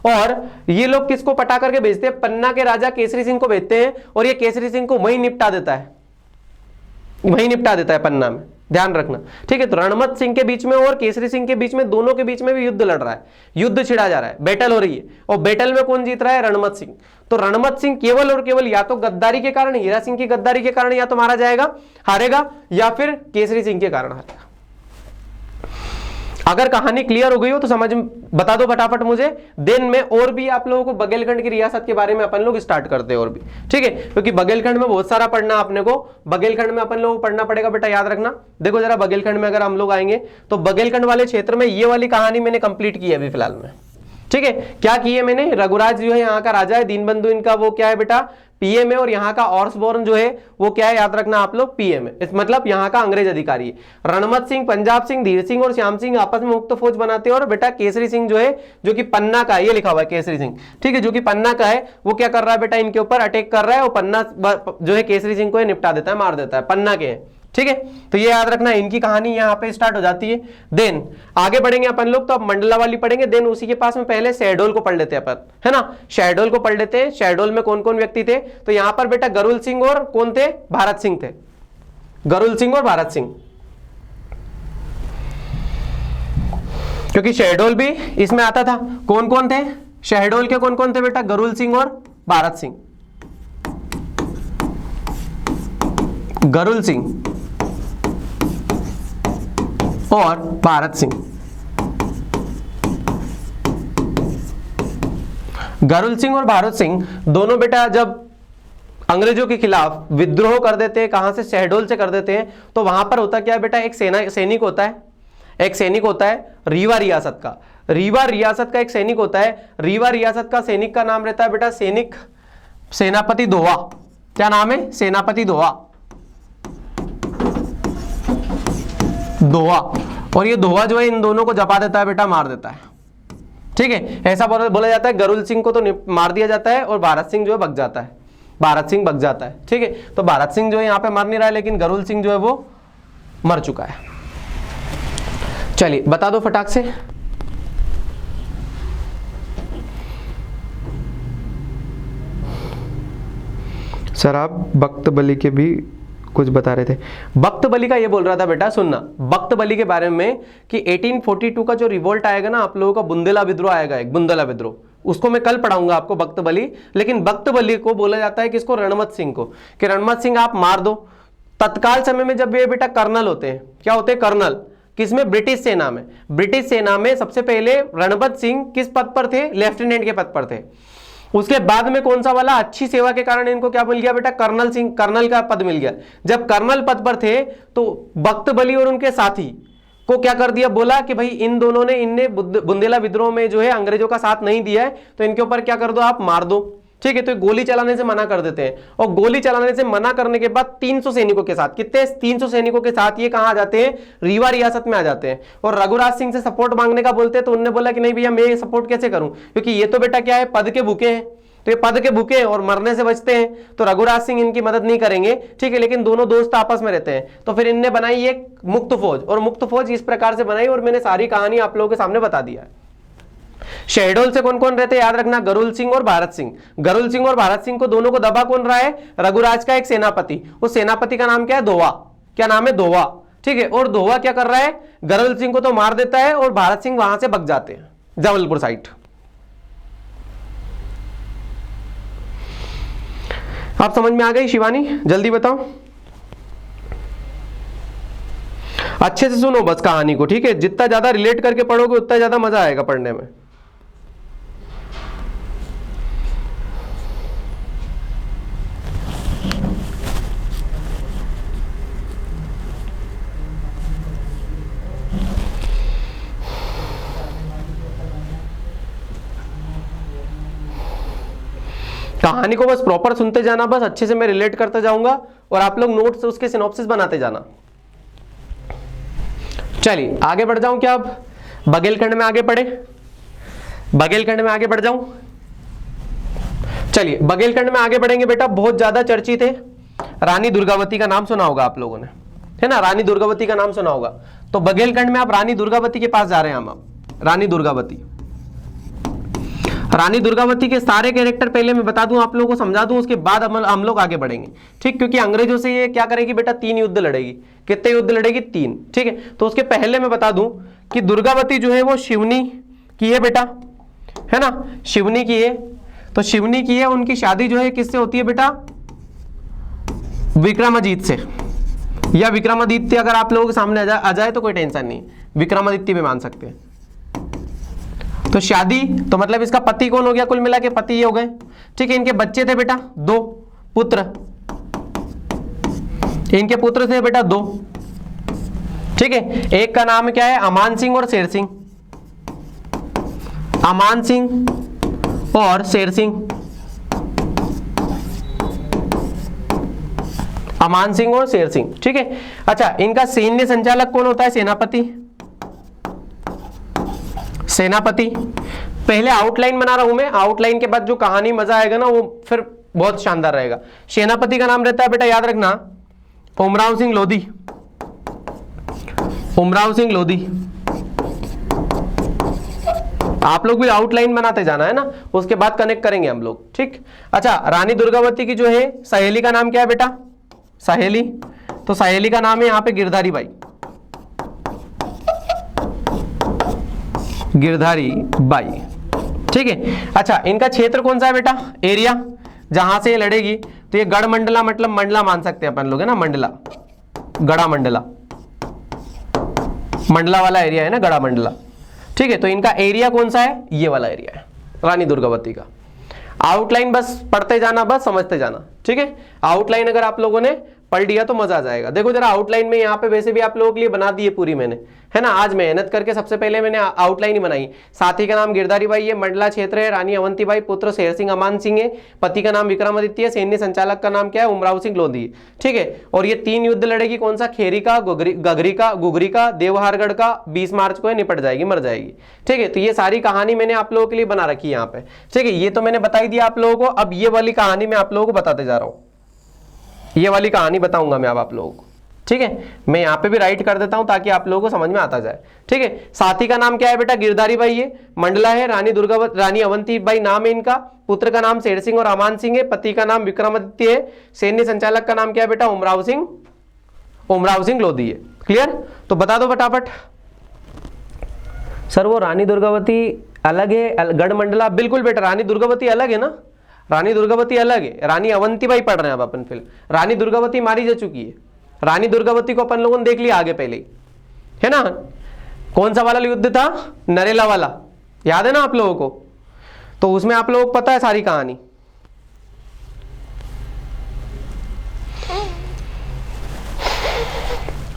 और ये लोग किसको पटा करके भेजते हैं, पन्ना के राजा केसरी सिंह को भेजते हैं, और ये केसरी सिंह को वहीं निपटा देता है पन्ना में, ध्यान रखना, ठीक है। तो रणमत सिंह के बीच में और केसरी सिंह के बीच में, दोनों के बीच में भी युद्ध लड़ रहा है, युद्ध छिड़ा जा रहा है, बैटल हो रही है, और बैटल में कौन जीत रहा है, रणमत सिंह। तो रणमत सिंह केवल और केवल या तो गद्दारी के कारण, हीरा सिंह की गद्दारी के कारण या तो मारा जाएगा, हारेगा, या फिर केसरी सिंह के कारण हारेगा। अगर कहानी क्लियर हो गई हो तो समझ बता दो फटाफट मुझे। दिन में और भी आप लोगों को बघेलखंड की रियासत के बारे में अपन लोग स्टार्ट करते हैं और भी, ठीक है, क्योंकि बघेलखंड में बहुत सारा पढ़ना अपने को, बघेलखंड में अपन लोगों को पढ़ना पड़ेगा बेटा, याद रखना। देखो जरा, बघेलखंड में अगर हम लोग आएंगे तो बघेलखंड वाले क्षेत्र में ये वाली कहानी मैंने कंप्लीट की है अभी फिलहाल में, ठीक है। क्या की है मैंने, रघुराज जो है यहाँ का राजा है, दीनबंधु इनका वो क्या है बेटा, पीएम है, और यहाँ का ऑर्सबॉर्न जो है वो क्या है, याद रखना आप लोग, पीएम है, इस मतलब यहाँ का अंग्रेज अधिकारी है। रणमत सिंह, पंजाब सिंह, धीर सिंह और श्याम सिंह आपस में मुक्त फौज बनाते हैं, और बेटा केसरी सिंह जो है, जो कि पन्ना का है, ये लिखा हुआ है केसरी सिंह, ठीक है, जो कि पन्ना का है, वो क्या कर रहा है बेटा, इनके ऊपर अटैक कर रहा है, और पन्ना जो है केसरी सिंह को निपटा देता है, मार देता है, पन्ना के, ठीक है। तो ये याद रखना, इनकी कहानी यहाँ पे स्टार्ट हो जाती है। देन आगे बढ़ेंगे अपन लोग, तो अब मंडला वाली पढ़ेंगे। देन उसी के पास में पहले शहडोल को पढ़ लेते हैं अपन, है ना, शहडोल को पढ़ लेते हैं। शहडोल में कौन कौन व्यक्ति थे, तो यहाँ पर बेटा गरुल सिंह और कौन थे, भारत सिंह थे, गरुल सिंह और भारत सिंह, क्योंकि शहडोल भी इसमें आता था। कौन कौन थे शहडोल के, कौन कौन थे बेटा, गरुल सिंह और भारत सिंह, गरुल सिंह और भारत सिंह। गरुल सिंह और भारत सिंह दोनों बेटा जब अंग्रेजों के खिलाफ विद्रोह कर देते हैं, कहां से, शहडोल से कर देते हैं, तो वहां पर होता क्या है बेटा, एक सैनिक होता है रीवा रियासत का, रीवा रियासत का एक सैनिक होता है। रीवा रियासत का सैनिक का नाम रहता है बेटा सेनापति दोवा। क्या नाम है, सेनापति दोवा। और ये दोवा जो है इन दोनों को जपा देता है बेटा, मार देता है, ठीक है। ऐसा बोला जाता है, गरुल सिंह को तो मार दिया जाता है और भारत सिंह जो है भग जाता है, ठीक है। तो भारत सिंह जो है यहाँ पे मर नहीं रहा है, लेकिन गरुल सिंह जो है वो मर चुका है। चलिए बता दो फटाक से। सर आप बख्त बली के भी कुछ बता रहे थे। बख्त बली का ये बोल रहा था बेटा, सुनना बख्त बली के बारे में कि 1842 का जो रिवोल्ट आएगा ना आप लोगों का, बुंदेला विद्रोह आएगा, एक बुंदेला विद्रोह, उसको मैं कल पढ़ाऊंगा आपको बख्त बली। लेकिन बख्त बली को बोला जाता है किसको, रणमत सिंह को, कि रणमत सिंह आप मार दो। तत्काल समय में जब ये बेटा कर्नल होते हैं, क्या होते हैं, कर्नल, किसमें, ब्रिटिश सेना में। ब्रिटिश सेना में सबसे पहले रणमत सिंह किस पद पर थे, लेफ्टिनेंट के पद पर थे। उसके बाद में कौन सा वाला, अच्छी सेवा के कारण इनको क्या मिल गया बेटा, कर्नल का पद मिल गया। जब कर्नल पद पर थे तो बख्त बली और उनके साथी को क्या कर दिया, बोला कि भाई इन दोनों ने, इनने बुंदेला विद्रोह में जो है अंग्रेजों का साथ नहीं दिया है, तो इनके ऊपर क्या कर दो, आप मार दो। ठीक है, तो गोली चलाने से मना कर देते हैं, और गोली चलाने से मना करने के बाद 300 सैनिकों के साथ, कितने 300 सैनिकों के साथ ये कहां आ जाते हैं, रीवा रियासत में आ जाते हैं, और रघुराज सिंह से सपोर्ट मांगने का बोलते हैं, तो उन्होंने बोला कि नहीं भैया मैं सपोर्ट कैसे करूं, क्योंकि ये तो बेटा क्या है, पद के भूखे हैं, तो ये पद के भूखे हैं और मरने से बचते हैं, तो रघुराज सिंह इनकी मदद नहीं करेंगे, ठीक है, लेकिन दोनों दोस्त आपस में रहते हैं, तो फिर इनने बनाई एक मुक्त फौज, और मुक्त फौज इस प्रकार से बनाई, और मैंने सारी कहानी आप लोगों के सामने बता दिया है। शहडोल से कौन कौन रहते हैं याद रखना, गरुल सिंह और भारत सिंह। गरुल सिंह और भारत सिंह को दोनों को दबा कौन रहा है, रघुराज का एक सेनापति, उस सेनापति का नाम क्या है, धोवा, क्या नाम है, धोवा, ठीक है, और धोवा क्या कर रहा है, गरुल सिंह को तो मार देता है, और भारत सिंह वहां से भग जाते हैं जबलपुर साइड। आप समझ में आ गई शिवानी, जल्दी बताओ, अच्छे से सुनो बस कहानी को, ठीक है, जितना ज्यादा रिलेट करके पढ़ोगे उतना ज्यादा मजा आएगा पढ़ने में। कहानी को बस प्रॉपर सुनते जाना, बस अच्छे से मैं रिलेट करता जाऊंगा, और आप लोग नोट्स उसके सिनॉप्सिस बनाते जाना। चलिए आगे बढ़ जाऊं क्या, अब बघेलखंड में आगे बढ़े, बघेलखंड में आगे बढ़ जाऊं। चलिए बघेलखंड में आगे बढ़ेंगे बेटा, बहुत ज्यादा चर्चित है, रानी दुर्गावती का नाम सुना होगा आप लोगों ने, है ना, रानी दुर्गावती का नाम सुना होगा, तो बघेलखंड में आप रानी दुर्गावती के पास जा रहे हैं हम, अब रानी दुर्गावती। रानी दुर्गावती के सारे कैरेक्टर पहले मैं बता दूं, आप लोगों को समझा दूं, उसके बाद हम लोग आगे बढ़ेंगे, ठीक, क्योंकि अंग्रेजों से ये क्या करेगी बेटा, 3 युद्ध लड़ेगी। कितने युद्ध लड़ेगी, 3, ठीक है, तो उसके पहले मैं बता दूं कि दुर्गावती जो है वो शिवनी की है बेटा, है ना, शिवनी की है, तो शिवनी की है, उनकी शादी जो है किससे होती है बेटा, विक्रमादित्य से, या विक्रमादित्य अगर आप लोगों के सामने आ जाए तो कोई टेंशन नहीं, विक्रमादित्य भी मान सकते हैं। तो शादी, तो मतलब इसका पति कौन हो गया, कुल मिला के पति ये हो गए, ठीक है, इनके बच्चे थे बेटा 2 पुत्र, इनके पुत्र थे बेटा 2, ठीक है, एक का नाम क्या है, अमान सिंह और शेर सिंह, अमान सिंह और शेर सिंह, अमान सिंह और शेर सिंह, ठीक है। अच्छा, इनका सैन्य संचालक कौन होता है, सेनापति, सेनापति। पहले आउटलाइन बना रहा हूं मैं, आउटलाइन के बाद जो कहानी मजा आएगा ना वो फिर बहुत शानदार रहेगा। सेनापति का नाम रहता है बेटा, याद रखना, उमराव सिंह लोधी, उमराव सिंह लोधी। आप लोग भी आउटलाइन बनाते जाना है ना, उसके बाद कनेक्ट करेंगे हम लोग, ठीक। अच्छा, रानी दुर्गावती की जो है सहेली का नाम क्या है बेटा, सहेली, तो सहेली का नाम है यहां पे गिरधारी बाई, गिरधारी बाई, ठीक है। अच्छा, इनका क्षेत्र कौन सा है बेटा, एरिया, जहां से ये लड़ेगी, तो ये गढ़ मंडला, मतलब मंडला मान सकते हैं अपन लोग, है ना, मंडला, गढ़ा मंडला, मंडला वाला एरिया है ना, गढ़ा मंडला, ठीक है। तो इनका एरिया कौन सा है, ये वाला एरिया है रानी दुर्गावती का। आउटलाइन बस पढ़ते जाना, बस समझते जाना, ठीक है। आउटलाइन अगर आप लोगों ने पढ़ लिया तो मजा आ जाएगा। देखो जरा आउटलाइन में यहाँ पे वैसे भी आप लोगों के लिए बना दी है पूरी मैंने, है ना, आज मेहनत करके सबसे पहले मैंने आउटलाइन ही बनाई। साथी का नाम गिरधारी बाई है, मंडला क्षेत्र है, रानी अवंती बाई, पुत्र शेर सिंह अमान सिंह है, पति का नाम विक्रमादित्य है, सैन्य संचालक का नाम क्या है, उमराव सिंह लोधी, ठीक है। और ये 3 युद्ध लड़ेगी, कौन सा, खेरी का, गगरी का, गुगरी का, देवहारगढ़ का, 20 मार्च को निपट जाएगी, मर जाएगी, ठीक है। तो ये सारी कहानी मैंने आप लोगों के लिए बना रखी है यहाँ पे, ठीक है। ये तो मैंने बताई दिया आप लोगों को, अब ये वाली कहानी मैं आप लोगों को बताते जा रहा हूँ, ये वाली कहानी बताऊंगा मैं अब आप लोगों को, ठीक है। मैं यहाँ पे भी राइट कर देता हूं ताकि आप लोगों को समझ में आता जाए, ठीक है। साथी का नाम क्या है बेटा, गिरधारी बाई है, मंडला है, रानी अवंती बाई नाम है इनका, पुत्र का नाम शेर सिंह और अमान सिंह है, पति का नाम विक्रमादित्य है, सैन्य संचालक का नाम क्या है बेटा, उमराव सिंह लोधी है। क्लियर, तो बता दो फटाफट। सर वो रानी दुर्गावती अलग है, गढ़ मंडला, बिल्कुल बेटा, रानी दुर्गावती अलग है ना, रानी दुर्गावती अलग है, रानी अवंतीबाई पढ़ रहे हैं अब अपन फिर। रानी दुर्गावती मारी जा चुकी है, रानी दुर्गावती को अपन लोगों ने देख लिया आगे पहले ही, है ना। कौन सा वाला युद्ध था, नरेला वाला, याद है ना आप लोगों को, तो उसमें आप लोगों को पता है सारी कहानी।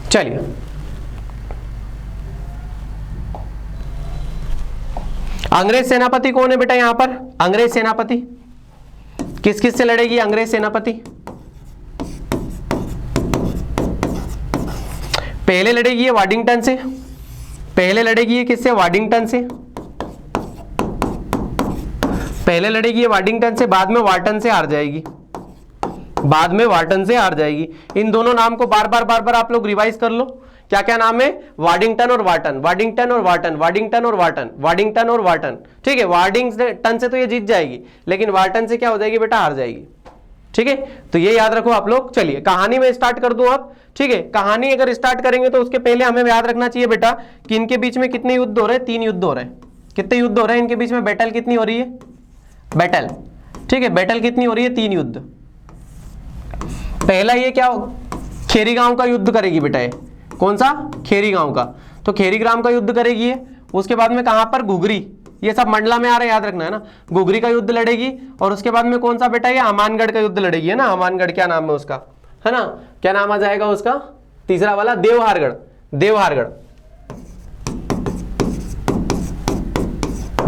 चलिए अंग्रेज सेनापति कौन है बेटा, यहां पर अंग्रेज सेनापति किस किस से लड़ेगी अंग्रेज सेनापति? पहले लड़ेगी ये वाडिंगटन से, पहले लड़ेगी ये किससे? वाडिंगटन से। पहले लड़ेगी ये वाडिंगटन से, बाद में वार्टन से हार जाएगी, बाद में वार्टन से हार जाएगी। इन दोनों नाम को बार बार आप लोग रिवाइज कर लो। क्या क्या नाम है? वाडिंगटन और वार्टन, वाडिंगटन और वार्टन, वाडिंगटन और वार्टन, वाडिंगटन और वार्टन। ठीक है, वाडिंगटन से तो ये जीत जाएगी, लेकिन वार्टन से क्या हो जाएगी बेटा? हार जाएगी। ठीक है, तो ये याद रखो आप लोग। चलिए कहानी में स्टार्ट कर दूं अब। ठीक है, कहानी अगर स्टार्ट करेंगे तो उसके पहले हमें याद रखना चाहिए बेटा कि इनके बीच में कितने युद्ध हो रहे हैं? 3 युद्ध हो रहे हैं। कितने युद्ध हो रहे हैं इनके बीच में? बैटल कितनी हो रही है? बैटल, ठीक है, बैटल कितनी हो रही है? 3 युद्ध। पहला ये क्या, खेरी गांव का युद्ध करेगी बेटा। ये कौन सा? खेरी गांव का। तो खेरी ग्राम का युद्ध करेगी ये। उसके बाद में कहां पर? घुघरी, ये सब मंडला में आ रहा है, याद रखना है ना। घुघरी का युद्ध लड़ेगी। और उसके बाद में कौन सा बेटा? ये अमानगढ़ का युद्ध लड़ेगी, है ना। अमानगढ़ क्या नाम है उसका, है ना, क्या नाम आ जाएगा उसका? तीसरा वाला देवहारगढ़, देवहारगढ़,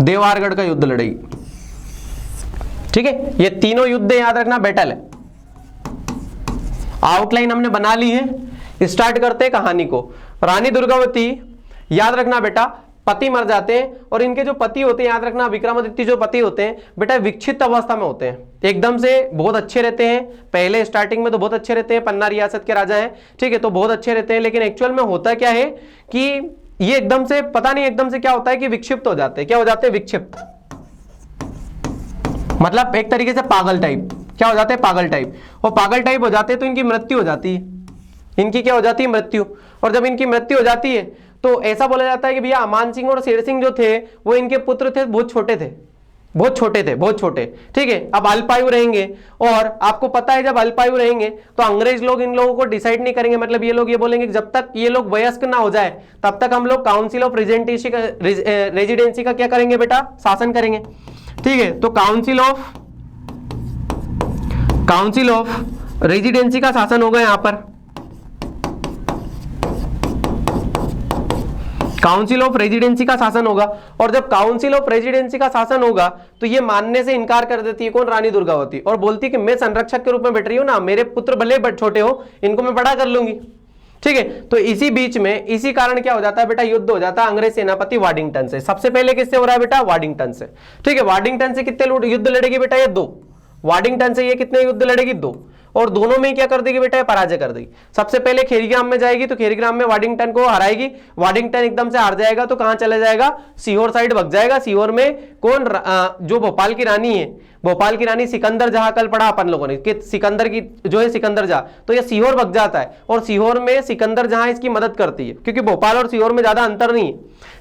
देवहारगढ़ का युद्ध लड़ेगी। ठीक है, ये तीनों युद्ध याद रखना बैटल है। आउटलाइन हमने बना ली है। स्टार्ट करते हैं कहानी को। रानी दुर्गावती, याद रखना बेटा, पति मर जाते हैं और इनके जो पति होते हैं, याद रखना विक्रमादित्य जो पति होते हैं बेटा विक्षिप्त अवस्था में होते हैं। एकदम से बहुत अच्छे रहते हैं, पहले स्टार्टिंग में तो बहुत अच्छे रहते हैं, पन्ना रियासत के राजा हैं, ठीक है, तो बहुत अच्छे रहते हैं। लेकिन एक्चुअल में होता क्या है कि ये एकदम से पता नहीं एकदम से क्या होता है कि विक्षिप्त हो जाते हैं। क्या हो जाते हैं? विक्षिप्त, मतलब एक तरीके से पागल टाइप। क्या हो जाते हैं? पागल टाइप। और पागल टाइप हो जाते हैं तो इनकी मृत्यु हो जाती है। इनकी क्या हो जाती है? मृत्यु। और जब इनकी मृत्यु हो जाती है तो ऐसा बोला जाता है कि भैया अमान सिंह और शेर सिंह जो थे वो इनके पुत्र थे, बहुत छोटे थे, बहुत छोटे थे, बहुत छोटे। ठीक है, अब अल्पायु रहेंगे। और आपको पता है जब अल्पायु रहेंगे तो अंग्रेज लोग इन लोगों को डिसाइड नहीं करेंगे। मतलब ये लोग ये बोलेंगे कि जब तक ये लोग वयस्क ना हो जाए तब तक हम लोग काउंसिल ऑफ रेजिडेंसी का क्या करेंगे बेटा? शासन करेंगे। ठीक है, तो काउंसिल ऑफ रेजिडेंसी का शासन होगा यहां पर। काउंसिल ऑफ रेजिडेंसी का शासन होगा। और जब काउंसिल ऑफ रेजिडेंसी का शासन होगा तो ये मानने से इनकार कर देती है कौन? रानी दुर्गावती। और बोलती कि मैं संरक्षक के रूप में बैठ रही हूं ना, मेरे पुत्र भले छोटे हो, इनको मैं बड़ा कर लूंगी। ठीक है, तो इसी बीच में इसी कारण क्या हो जाता है बेटा? युद्ध हो जाता है अंग्रेज सेनापति वाडिंगटन से। सबसे पहले किससे हो रहा है बेटा? वाडिंगटन से। ठीक है, वाडिंगटन से कितने युद्ध लड़ेगी बेटा? ये 2। वाडिंगटन से ये कितने युद्ध लड़ेगी? 2। और दोनों में क्या कर देगी बेटा? पराजय कर देगी। सबसे पहले खेरीग्राम में जाएगी तो खेरीग्राम में वाडिंगटन को हराएगी। वाडिंगटन एकदम से हार जाएगा तो कहां चला जाएगा? सीहोर साइड भग जाएगा। सीहोर में कौन? जो भोपाल की रानी है, भोपाल की रानी सिकंदर जहां, कल पढ़ा अपन लोगों ने कि सिकंदर की जो है सिकंदर जहां, तो ये सीहोर भग जाता है। और सीहोर में सिकंदर जहां इसकी मदद करती है, क्योंकि भोपाल और सीहोर में ज्यादा अंतर नहीं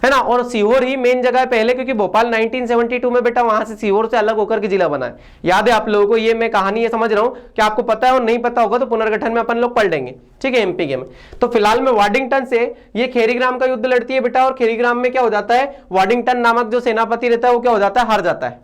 है ना। और सीहोर ही मेन जगह है पहले, क्योंकि भोपाल 1972 में बेटा वहां से सीहोर से अलग होकर के जिला बना है। याद है आप लोगों को? ये मैं कहानी ये समझ रहा हूं कि आपको पता है, और नहीं पता होगा तो पुनर्गठन में अपन लोग पढ़ लेंगे। ठीक है, एमपी के में। तो फिलहाल में वाडिंगटन से ये खेरीग्राम का युद्ध लड़ती है बेटा। और खेरीग्राम में क्या हो जाता है? वाडिंगटन नामक जो सेनापति रहता है वो क्या हो जाता है? हार जाता है।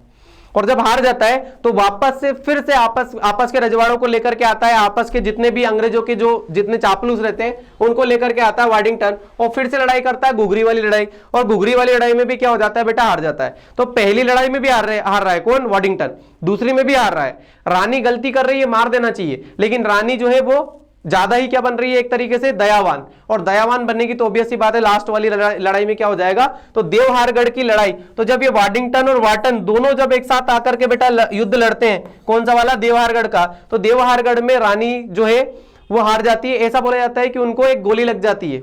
और जब हार जाता है तो वापस से फिर से आपस के रजवाड़ों को लेकर के आता है। आपस के जितने भी अंग्रेजों के जो जितने चापलूस रहते हैं उनको लेकर के आता है वाडिंगटन, और फिर से लड़ाई करता है, घुघरी वाली लड़ाई। और घुघरी वाली लड़ाई में भी क्या हो जाता है बेटा? हार जाता है। तो पहली लड़ाई में भी हार रहा है कौन? वाडिंगटन। दूसरी में भी हार रहा है। रानी गलती कर रही है, मार देना चाहिए, लेकिन रानी जो है वो ज्यादा ही क्या बन रही है? एक तरीके से दयावान। और दयावान बनने की तो ऑब्वियस सी बात है लास्ट वाली लड़ाई में क्या हो जाएगा? तो देवहारगढ़ की लड़ाई। तो जब ये वाडिंगटन और वार्टन दोनों जब एक साथ आकर के बेटा युद्ध लड़ते हैं, कौन सा वाला? देवहारगढ़ का। तो देवहारगढ़ में रानी जो है वो हार जाती है। ऐसा बोला जाता है कि उनको एक गोली लग जाती है।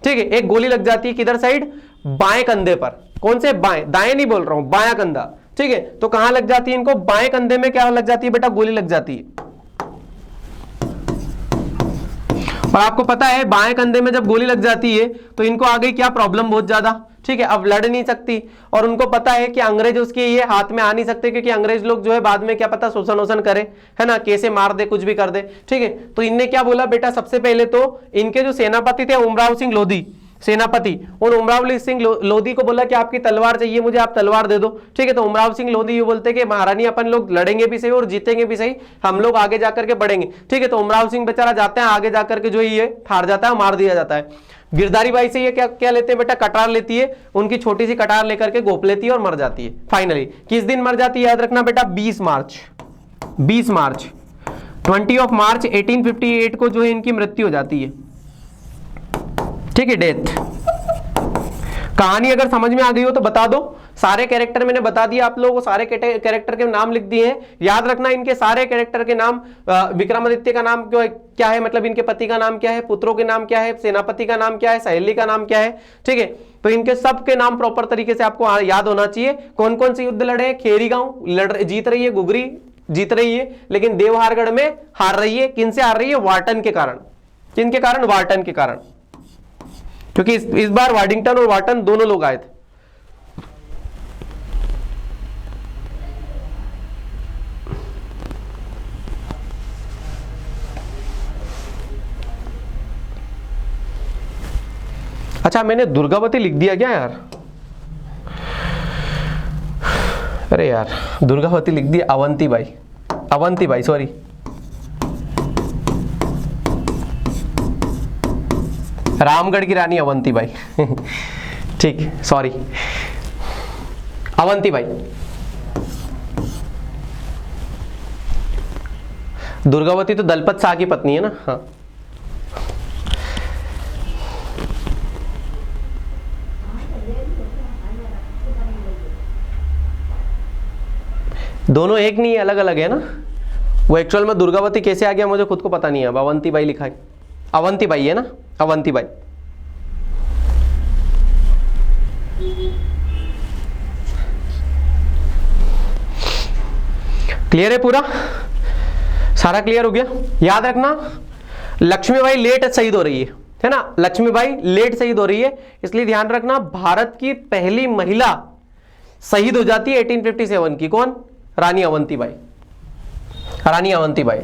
ठीक है, एक गोली लग जाती है किधर साइड? बाएं कंधे पर। कौन से? बाएं, दाएं नहीं बोल रहा हूं, बायां कंधा। ठीक है, तो कहां लग जाती है इनको? बाएं कंधे में क्या लग जाती है बेटा? गोली लग जाती है। और आपको पता है बाएं कंधे में जब गोली लग जाती है तो इनको आ गई क्या प्रॉब्लम? बहुत ज्यादा। ठीक है, अब लड़ नहीं सकती। और उनको पता है कि अंग्रेज उसके ये हाथ में आ नहीं सकते, क्योंकि अंग्रेज लोग जो है बाद में क्या पता शोषण वोषण करे, है ना, कैसे मार दे, कुछ भी कर दे। ठीक है, तो इनने क्या बोला बेटा? सबसे पहले तो इनके जो सेनापति थे उमराव सिंह लोधी सेनापति, उन उमराव सिंह लोधी को बोला कि आपकी तलवार चाहिए मुझे, आप तलवार दे दो। ठीक है, तो उमराव सिंह लोधी ये बोलते कि महारानी अपन लोग लड़ेंगे भी सही और जीतेंगे भी सही, हम लोग आगे जाकर के बढ़ेंगे। ठीक है, तो उमराव सिंह बेचारा जाते हैं, आगे जाकर के जो ये हार जाता है, मार दिया जाता है। गिरधारी बाई से ये क्या लेते हैं बेटा? कटार लेती है। उनकी छोटी सी कटार लेकर के गोप लेती है और मर जाती है फाइनली। किस दिन मर जाती है याद रखना बेटा? 20 मार्च। 20 मार्च 20 मार्च 1858 को जो है इनकी मृत्यु हो जाती है। ठीक है, डेथ। कहानी अगर समझ में आ गई हो तो बता दो। सारे कैरेक्टर मैंने बता दिया आप लोगों को, सारे कैरेक्टर के नाम लिख दिए हैं। याद रखना इनके सारे कैरेक्टर के नाम। विक्रमादित्य का नाम क्या है, मतलब इनके पति का नाम क्या है, पुत्रों के नाम क्या है, सेनापति का नाम क्या है, सहेली का नाम क्या है। ठीक है, तो इनके सबके नाम प्रॉपर तरीके से आपको याद होना चाहिए। कौन कौन से युद्ध लड़े हैं? खेरी गांव जीत रही है, गुगरी जीत रही है, लेकिन देवहारगढ़ में हार रही है। किन से हार रही है? वार्टन के कारण। किन के कारण? वार्टन के कारण, क्योंकि इस बार वार्डिंगटन और वार्टन दोनों लोग आए थे। अच्छा, मैंने दुर्गावती लिख दिया क्या यार? अरे यार, दुर्गावती लिख दिया। अवंतीबाई सॉरी। रामगढ़ की रानी अवंतीबाई ठीक, सॉरी, अवंतीबाई। दुर्गावती तो दलपत शाह की पत्नी है ना। हाँ, दोनों एक नहीं है, अलग अलग है ना। वो एक्चुअल में दुर्गावती कैसे आ गया मुझे खुद को पता नहीं है। अब अवंतीबाई लिखा है, अवंतीबाई है ना, अवंतीबाई। क्लियर है पूरा? सारा क्लियर हो गया? याद रखना, लक्ष्मीबाई लेट शहीद हो रही है ना। लक्ष्मीबाई लेट शहीद हो रही है, इसलिए ध्यान रखना भारत की पहली महिला शहीद हो जाती है 1857 की। कौन? रानी अवंतीबाई। रानी अवंतीबाई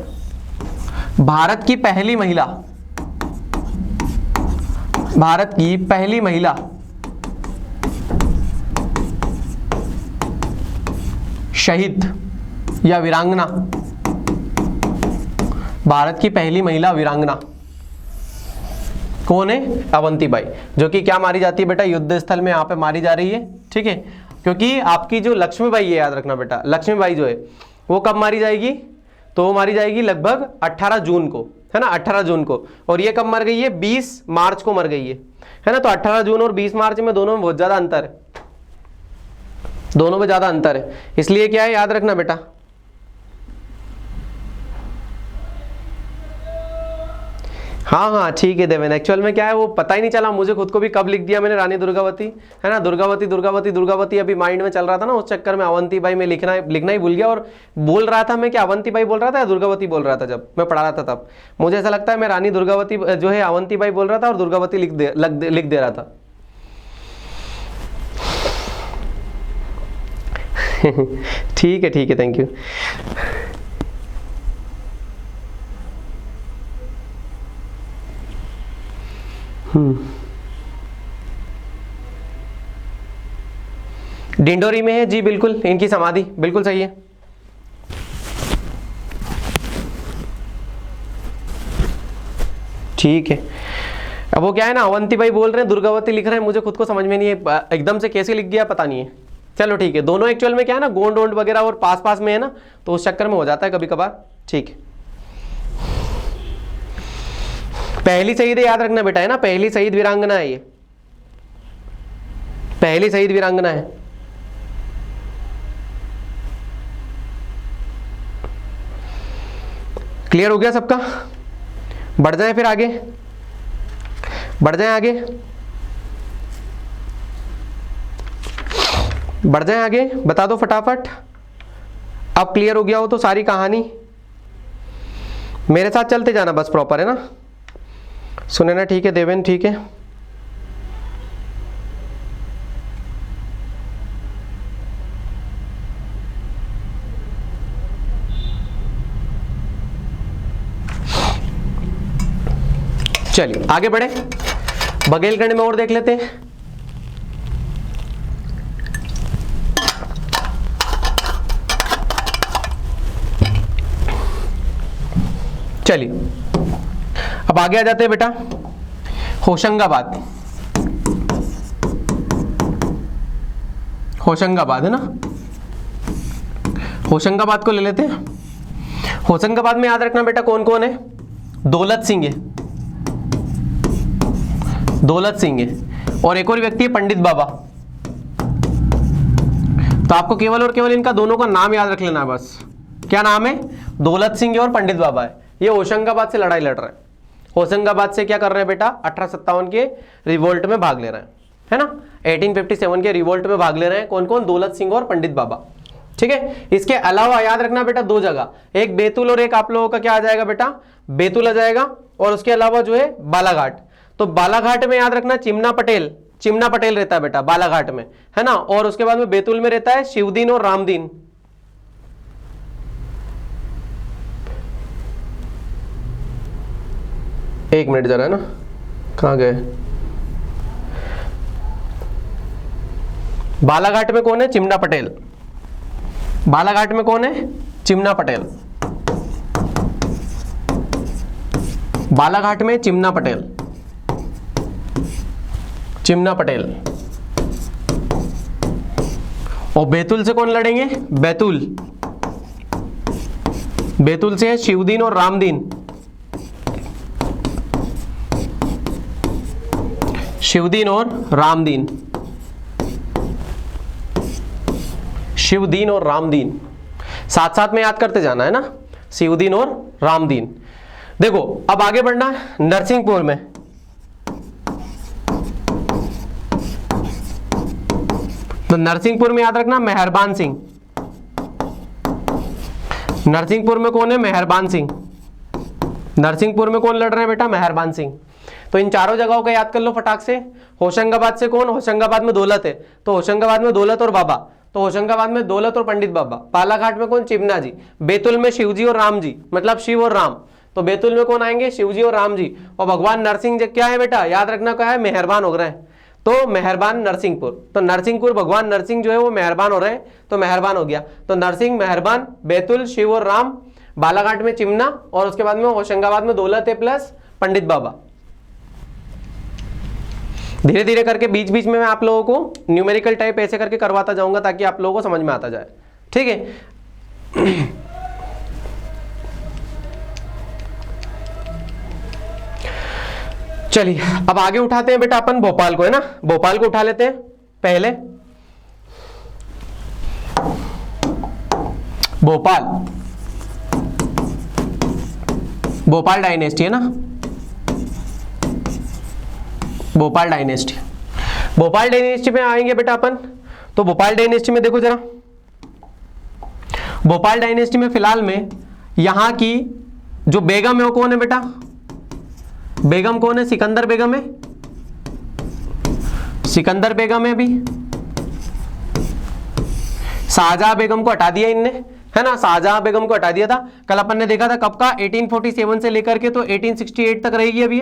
भारत की पहली महिला, भारत की पहली महिला शहीद या वीरांगना। भारत की पहली महिला वीरांगना कौन है? अवंतीबाई, जो कि क्या मारी जाती है बेटा? युद्ध स्थल में, यहां पे मारी जा रही है। ठीक है, क्योंकि आपकी जो लक्ष्मीबाई है, याद रखना बेटा, लक्ष्मीबाई जो है वो कब मारी जाएगी? तो वो मारी जाएगी लगभग 18 जून को, है ना, 18 जून को। और ये कब मर गई है? 20 मार्च को मर गई है ना। तो 18 जून और 20 मार्च में दोनों में बहुत ज्यादा अंतर है, दोनों में ज्यादा अंतर है। इसलिए क्या है, याद रखना बेटा। हाँ हाँ ठीक है देवेन, एक्चुअल में क्या है वो पता ही नहीं चला मुझे खुद को भी कब लिख दिया मैंने रानी दुर्गावती, है ना। दुर्गावती दुर्गावती दुर्गावती अभी माइंड में चल रहा था ना, उस चक्कर में अवंतीबाई में लिखना ही भूल गया। और बोल रहा था मैं कि अवंतीबाई बोल रहा था या दुर्गावती बोल रहा था, जब मैं पढ़ा रहा था तब मुझे ऐसा लगता है मैं रानी दुर्गावती जो है अवंतीबाई बोल रहा था और दुर्गावती लिख दे रहा था ठीक है, थैंक यू। डिंडोरी में है जी, बिल्कुल, इनकी समाधि बिल्कुल सही है। ठीक है, अब वो क्या है ना, अवंतीबाई बोल रहे हैं, दुर्गावती लिख रहे हैं, मुझे खुद को समझ में नहीं है एकदम से कैसे लिख गया पता नहीं है। चलो ठीक है, दोनों एक्चुअल में क्या है ना, गोंड ओंड वगैरह और पास पास में है ना, तो उस चक्कर में हो जाता है कभी कभार। ठीक है, पहली शहीद याद रखना बेटा, है ना, पहली शहीद वीरांगना है ये, पहली शहीद वीरांगना है। क्लियर हो गया सबका? बढ़ जाए फिर आगे, बढ़ जाए आगे, बढ़ जाए आगे, बता दो फटाफट। अब क्लियर हो गया हो तो सारी कहानी मेरे साथ चलते जाना बस, प्रॉपर है ना, सुने ना। ठीक है देवेन, ठीक है, चलिए आगे बढ़े, बघेलखंड में और देख लेते हैं। चलिए अब आगे आ जाते हैं बेटा, होशंगाबाद, होशंगाबाद है ना, होशंगाबाद को ले लेते हैं। होशंगाबाद में याद रखना बेटा कौन कौन है, दौलत सिंह है, दौलत सिंह है, और एक और व्यक्ति है पंडित बाबा। तो आपको केवल और केवल इनका दोनों का नाम याद रख लेना है बस। क्या नाम है, दौलत सिंह है और पंडित बाबा है। ये होशंगाबाद से लड़ाई लड़ रहे हैं, होशंगाबाद से क्या कर रहे हैं बेटा, 1857 के रिवोल्ट में भाग ले रहे हैं, है ना, 1857 के रिवोल्ट में भाग ले रहे हैं। कौन कौन, दौलत सिंह और पंडित बाबा। ठीक है, इसके अलावा याद रखना बेटा दो जगह, एक बैतूल और एक आप लोगों का क्या आ जाएगा बेटा, बैतूल आ जाएगा, और उसके अलावा जो है बालाघाट। तो बालाघाट में याद रखना चिमना पटेल, चिमना पटेल रहता है बेटा बालाघाट में, है ना, और उसके बाद में बैतूल में रहता है शिवदीन और रामदीन। एक मिनट जरा, है ना, कहां गए, बालाघाट में कौन है, चिमना पटेल, बालाघाट में कौन है, चिमना पटेल, बालाघाट में चिमना पटेल, चिमना पटेल। और बैतूल से कौन लड़ेंगे, बैतूल, बैतूल से है शिवदीन और रामदीन, शिवदीन और रामदीन, शिवदीन और रामदीन, साथ साथ में याद करते जाना है ना, शिवदीन और रामदीन। देखो अब आगे बढ़ना है नरसिंहपुर में। तो नरसिंहपुर में याद रखना मेहरबान सिंह, नरसिंहपुर में कौन है, मेहरबान सिंह, नरसिंहपुर में कौन लड़ रहे हैं बेटा, मेहरबान सिंह। तो इन चारों जगहों का याद कर लो फटाक से। होशंगाबाद से कौन, होशंगाबाद में दौलत है, तो होशंगाबाद में दौलत और बाबा, तो होशंगाबाद में दौलत और पंडित बाबा। बालाघाट में कौन, चिमना जी। बैतूल में शिवजी और राम जी, मतलब शिव और राम, तो बैतूल में कौन आएंगे, शिवजी और राम जी। और भगवान नरसिंह जी क्या है बेटा, याद रखना क्या है, मेहरबान हो रहे हैं, तो मेहरबान नरसिंहपुर। तो नरसिंहपुर भगवान नरसिंह जो है वो मेहरबान हो रहे हैं, तो मेहरबान हो गया। तो नरसिंह, मेहरबान, बैतूल, शिव और राम, बालाघाट में चिमना, और उसके बाद में होशंगाबाद में दौलत है प्लस पंडित बाबा। धीरे धीरे करके बीच बीच में मैं आप लोगों को न्यूमेरिकल टाइप ऐसे करके करवाता जाऊंगा ताकि आप लोगों को समझ में आता जाए। ठीक है, चलिए अब आगे उठाते हैं बेटा अपन भोपाल को, है ना, भोपाल को उठा लेते हैं पहले। भोपाल, भोपाल डायनेस्टी है ना, भोपाल डायनेस्टी, भोपाल डायनेस्टी में आएंगे बेटा अपन। तो भोपाल डायनेस्टी में देखो जरा, भोपाल डायनेस्टी में फिलहाल में यहां की जो बेगम है वो कौन है बेटा, बेगम कौन है, सिकंदर बेगम है, सिकंदर बेगम है। अभी शाहजहां बेगम को हटा दिया इनने, है ना, शाहजहां बेगम को हटा दिया था। कल अपन ने देखा था कब का, 1847 से लेकर के तो 1868 तक रहेगी, अभी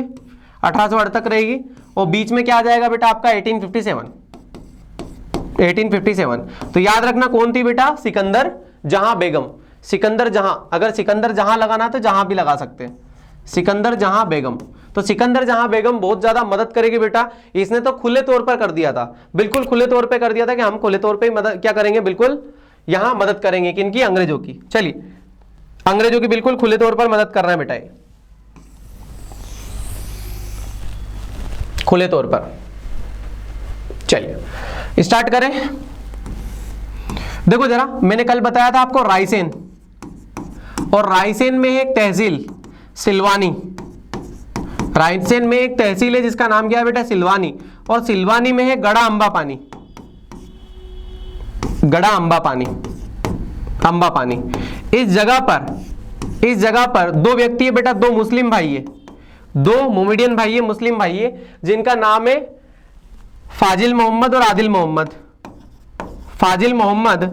1808 तक रहेगी। और बीच में क्या आ जाएगा बेटा आपका 1857, 1857। तो याद रखना कौन थी बेटा, सिकंदर जहां बेगम, सिकंदर जहां, अगर सिकंदर जहां लगाना तो जहां भी लगा सकते हैं, सिकंदर जहां बेगम। तो सिकंदर जहां बेगम बहुत ज्यादा मदद करेगी बेटा। इसने तो खुले तौर पर कर दिया था, बिल्कुल खुले तौर पे कर दिया था कि हम खुले तौर पे मदद क्या करेंगे, बिल्कुल यहां मदद करेंगे किनकी, अंग्रेजों की। चलिए अंग्रेजों की बिल्कुल खुले तौर पर मदद कर रहे हैं बेटा, ये खुले तौर पर। चलिए स्टार्ट करें। देखो जरा, मैंने कल बताया था आपको रायसेन, और रायसेन में एक तहसील सिलवानी, रायसेन में एक तहसील है जिसका नाम क्या है बेटा, सिलवानी। और सिलवानी में है गड़ा अंबा पानी, गड़ा अंबा पानी, अंबा पानी। इस जगह पर दो व्यक्ति है बेटा, दो मुस्लिम भाई है, दो मोमेडियन भाई है, मुस्लिम भाई है, जिनका नाम है फाजिल मोहम्मद और आदिल मोहम्मद। फाजिल मोहम्मद,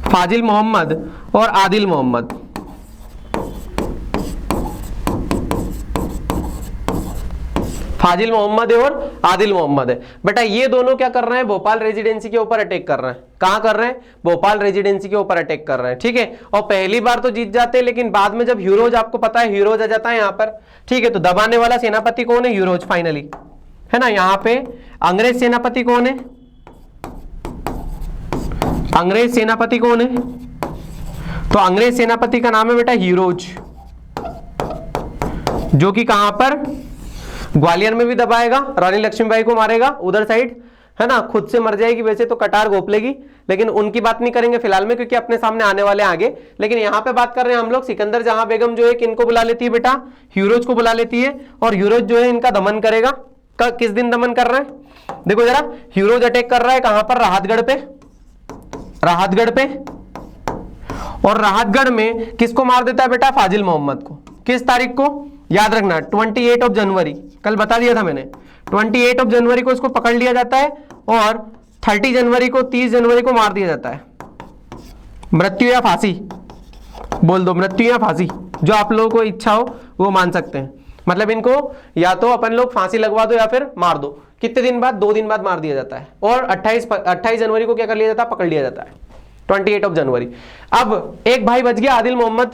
फाजिल मोहम्मद और आदिल मोहम्मद। फाजिल मोहम्मद है और आदिल मोहम्मद है बेटा। ये दोनों क्या कर रहे हैं, भोपाल रेजिडेंसी के ऊपर अटैक कर रहे हैं। कहां कर रहे हैं, भोपाल रेजिडेंसी के ऊपर अटैक कर रहे हैं। ठीक है, और पहली बार तो जीत जाते हैं, लेकिन बाद में जब ह्यूरोज, आपको पता है ह्यूरोज आ जाता है यहां पर। ठीक है, तो दबाने वाला सेनापति कौन है, ह्यूरोज फाइनली, है ना। यहां पे अंग्रेज सेनापति कौन है, अंग्रेज सेनापति कौन है, तो अंग्रेज सेनापति का नाम है बेटा हीरोज, जो कि कहां पर ग्वालियर में भी दबाएगा, रानी लक्ष्मीबाई को मारेगा उधर साइड, है ना, खुद से मर जाएगी वैसे तो कटार घोंप लेगी, लेकिन उनकी बात नहीं करेंगे फिलहाल में क्योंकि अपने सामने आने वाले आगे। लेकिन यहां पे बात कर रहे हैं हम लोग सिकंदर जहां बेगम जो है किनको बुला लेती है बेटा, हीरोज को बुला लेती है, और हीरोज जो है इनका दमन करेगा। किस दिन दमन कर रहे हैं देखो जरा, हीरोज अटैक कर रहा है कहां पर, राहतगढ़ पे, राहतगढ़ पे, और राहतगढ़ में किसको मार देता है बेटा, फाजिल मोहम्मद को। किस तारीख को याद रखना, 28 ऑफ जनवरी, कल बता दिया था मैंने, 28 ऑफ जनवरी को इसको पकड़ लिया जाता है और 30 जनवरी को, 30 जनवरी को मार दिया जाता है। मृत्यु या फांसी बोल दो, मृत्यु या फांसी, जो आप लोगों को इच्छा हो वो मान सकते हैं। मतलब इनको या तो अपन लोग फांसी लगवा दो या फिर मार दो। कितने दिन बाद, 2 दिन बाद मार दिया जाता है। और 28 जनवरी को क्या कर लिया जाता है, पकड़ लिया जाता है, 28 ऑफ जनवरी। अब एक भाई बच गया, आदिल मोहम्मद,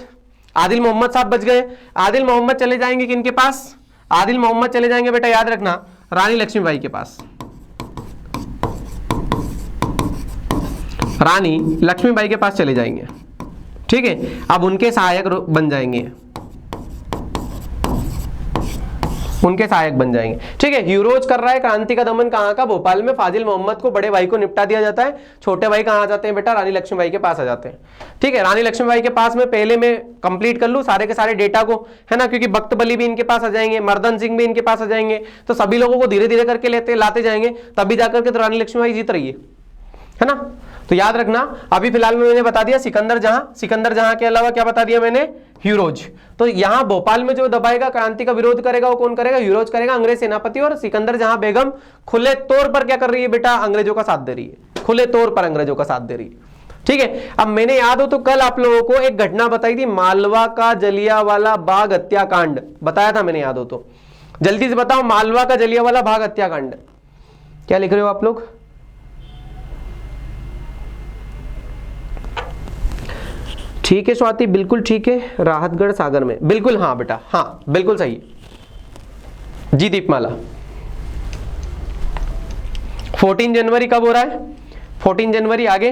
आदिल मोहम्मद साहब बच गए। आदिल मोहम्मद चले जाएंगे किनके पास, आदिल मोहम्मद चले जाएंगे बेटा याद रखना, रानी लक्ष्मीबाई के पास, रानी लक्ष्मीबाई के पास चले जाएंगे। ठीक है, अब उनके सहायक बन जाएंगे, उनके सहायक बन जाएंगे। ठीक है, हीरोज कर रहा है क्रांति का दमन कहां का, भोपाल में। फाजिल मोहम्मद को, बड़े भाई को निपटा दिया जाता है। छोटे भाई कहां आ जाते हैं बेटा, रानी लक्ष्मीबाई के पास आ जाते हैं। ठीक है, रानी लक्ष्मीबाई के पास में पहले मैं कंप्लीट कर लूं सारे के सारे डेटा को, है ना, क्योंकि बख्तबली भी इनके पास आ जाएंगे, मर्दन सिंह भी इनके पास आ जाएंगे, तो सभी लोगों को धीरे धीरे करके लाते जाएंगे, तभी जाकर के तो रानी लक्ष्मीबाई जीत रही है ना। तो याद रखना, अभी फिलहाल में मैंने बता दिया सिकंदर जहां के अलावा क्या बता दिया मैंने, हीरोज। तो यहां भोपाल में जो दबाएगा, क्रांति का विरोध करेगा, वो कौन करेगा, हीरोज करेगा, अंग्रेज सेनापति। और सिकंदर जहां बेगम खुले तौर पर क्या कर रही है बेटा, अंग्रेजों का साथ दे रही है, खुले तौर पर अंग्रेजों का साथ दे रही है। ठीक है, अब मैंने याद हो तो कल आप लोगों को एक घटना बताई थी, मालवा का जलियांवाला बाग हत्याकांड बताया था मैंने, याद हो तो जल्दी से बताओ, मालवा का जलियांवाला बाग हत्याकांड क्या लिख रहे हो आप लोग। ठीक है स्वाति, बिल्कुल ठीक है, राहतगढ़ सागर में, बिल्कुल हाँ बेटा, हाँ बिल्कुल सही है जी। दीपमाला 14 जनवरी कब हो रहा है, 14 जनवरी आगे,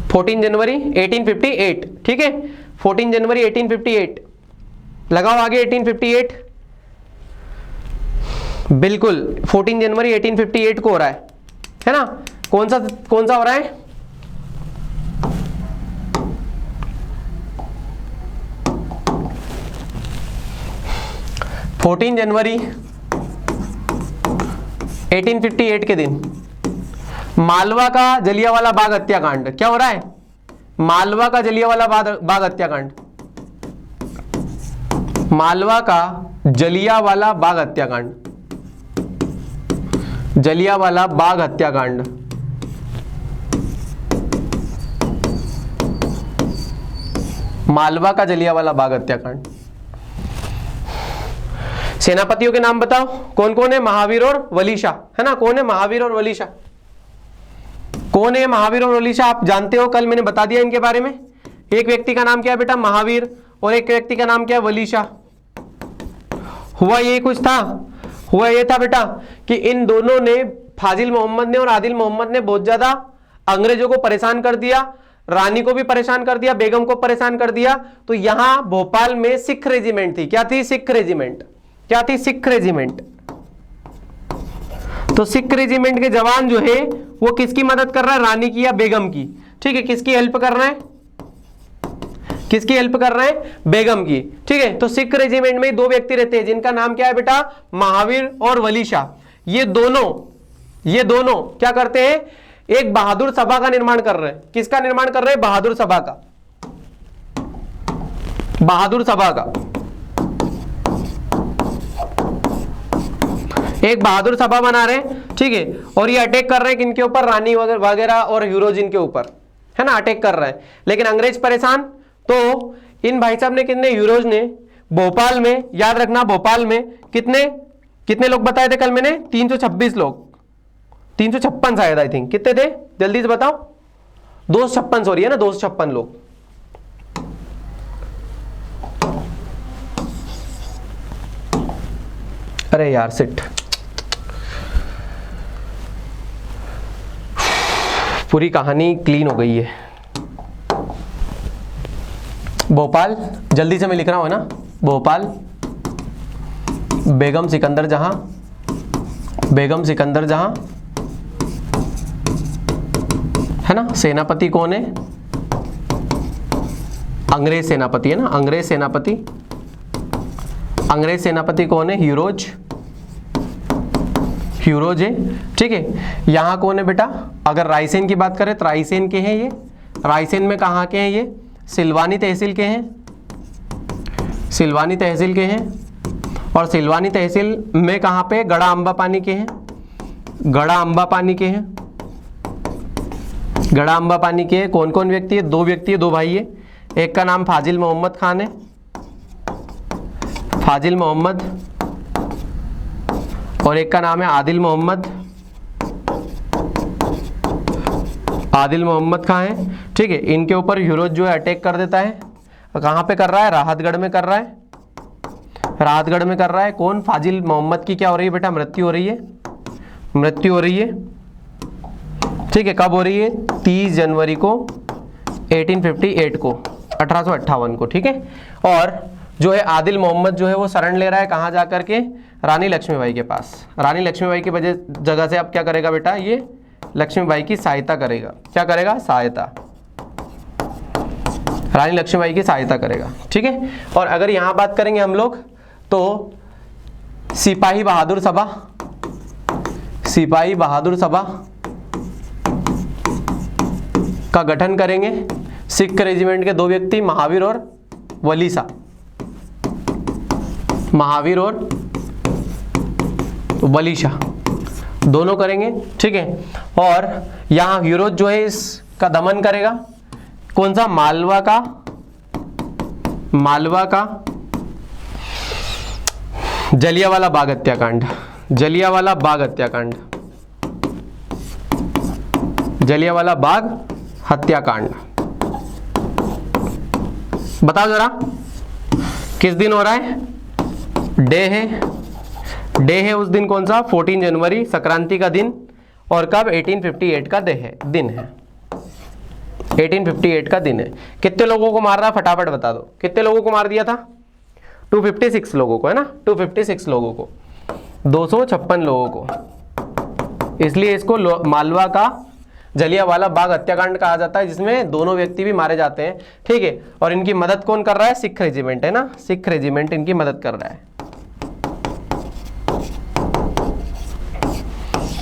14 जनवरी 1858। ठीक है, 14 जनवरी 1858 लगाओ आगे, 1858 बिल्कुल 14 जनवरी 1858 को हो रहा है ना। कौन सा हो रहा है, 14 जनवरी 1858 के दिन मालवा का जलियांवाला बाग हत्याकांड क्या हो रहा है, मालवा का जलियांवाला बाग हत्याकांड, मालवा का जलियांवाला बाग हत्याकांड, जलियांवाला बाग हत्याकांड, मालवा का जलियांवाला बाग हत्याकांड। सेनापतियों के नाम बताओ कौन कौन है, महावीर और वली शाह, है ना। कौन है महावीर और वली शाह, कौन है महावीर और वली शाह, आप जानते हो, कल मैंने बता दिया इनके बारे में। एक व्यक्ति का नाम क्या है बेटा, महावीर, और एक व्यक्ति का नाम क्या है, वली शाह। हुआ ये कुछ था, हुआ ये था बेटा कि इन दोनों ने, फाजिल मोहम्मद ने और आदिल मोहम्मद ने बहुत ज्यादा अंग्रेजों को परेशान कर दिया, रानी को भी परेशान कर दिया, बेगम को परेशान कर दिया। तो यहां भोपाल में सिख रेजिमेंट थी, क्या थी, सिख रेजिमेंट, क्या थी, सिख रेजिमेंट। तो सिख रेजिमेंट के जवान जो है वो किसकी मदद कर रहा है, रानी की या बेगम की। ठीक है, किसकी हेल्प कर रहे हैं, किसकी हेल्प कर रहे हैं, बेगम की। ठीक है, तो सिख रेजिमेंट में 2 व्यक्ति रहते हैं जिनका नाम क्या है बेटा, महावीर और वली शाह। ये दोनों क्या करते हैं, एक बहादुर सभा का निर्माण कर रहे हैं। किसका निर्माण कर रहे हैं, बहादुर सभा का, बहादुर सभा का, एक बहादुर सभा बना रहे हैं। ठीक है, और ये अटैक कर रहे हैं किनके ऊपर, रानी वगैरह और हीरोजिन के ऊपर, है ना, अटैक कर रहे हैं। लेकिन अंग्रेज परेशान, तो इन भाई साहब ने, कितने, हीरोज ने भोपाल में, याद रखना भोपाल में कितने लोग बताए थे कल मैंने, 326 लोग, 356 शायद, आई थिंक। कितने थे जल्दी से बताओ, 256 हो रही है ना, 256 लोग। अरे यार सिट, पूरी कहानी क्लीन हो गई है। भोपाल, जल्दी से मैं लिख रहा हूँ ना, भोपाल बेगम सिकंदर जहां, बेगम सिकंदर जहां, है ना। सेनापति कौन है? अंग्रेज सेनापति है ना, अंग्रेज सेनापति। अंग्रेज सेनापति कौन है? ह्यूरोज, ह्यूरोज है, ठीक है। यहां कौन है बेटा? अगर रायसेन की बात करें तो रायसेन के हैं ये। रायसेन में कहाँ के हैं ये? सिलवानी तहसील के हैं, सिलवानी तहसील के हैं। और सिलवानी तहसील में कहाँ पे? गड़ा अंबा पानी के हैं, गड़ा अंबा पानी के हैं, गड़ा अंबा पानी के हैं। कौन कौन व्यक्ति है? 2 व्यक्ति है, 2 भाई है। एक का नाम फाजिल मोहम्मद खान है, फाजिल मोहम्मद, और एक का नाम है आदिल मोहम्मद, आदिल मोहम्मद खान है, ठीक है। इनके ऊपर ह्यूरोज जो है अटैक कर देता है। कहाँ पे कर रहा है? राहतगढ़ में कर रहा है, राहतगढ़ में कर रहा है। कौन? फाजिल मोहम्मद की क्या हो रही है बेटा? मृत्यु हो रही है, मृत्यु हो रही है, ठीक है। कब हो रही है? 30 जनवरी को 1858 को, 1858 को, ठीक है। और जो है आदिल मोहम्मद जो है वो शरण ले रहा है कहाँ जाकर के? रानी लक्ष्मीबाई के पास। रानी लक्ष्मीबाई की जगह से अब क्या करेगा बेटा? ये लक्ष्मीबाई की सहायता करेगा। क्या करेगा? सहायता, रानी लक्ष्मीबाई की सहायता करेगा, ठीक है। और अगर यहाँ बात करेंगे हम लोग तो सिपाही बहादुर सभा, सिपाही बहादुर सभा का गठन करेंगे। सिख रेजिमेंट के 2 व्यक्ति, महावीर और वली शाह, महावीर और वली शाह दोनों करेंगे, ठीक है। और यहाँ ह्यूरोज जो है इसका दमन करेगा। कौन सा? मालवा का, मालवा का जलियांवाला बाग हत्याकांड, जलियांवाला बाग हत्याकांड, जलियांवाला बाग हत्याकांड। बताओ जरा किस दिन हो रहा है? डे है, डे है उस दिन कौन सा? 14 जनवरी, संक्रांति का दिन। और कब? 1858 का दिन है, 1858 का दिन है। कितने लोगों को मार रहा? फटाफट बता दो, कितने लोगों को मार दिया था? 256 लोगों को, है ना, 256 लोगों को, 256 लोगों को। इसलिए इसको मालवा का जलियांवाला बाग हत्याकांड कहा जाता है, जिसमें दोनों व्यक्ति भी मारे जाते हैं, ठीक है। और इनकी मदद कौन कर रहा है? सिख रेजिमेंट, है ना, सिख रेजिमेंट इनकी मदद कर रहा है,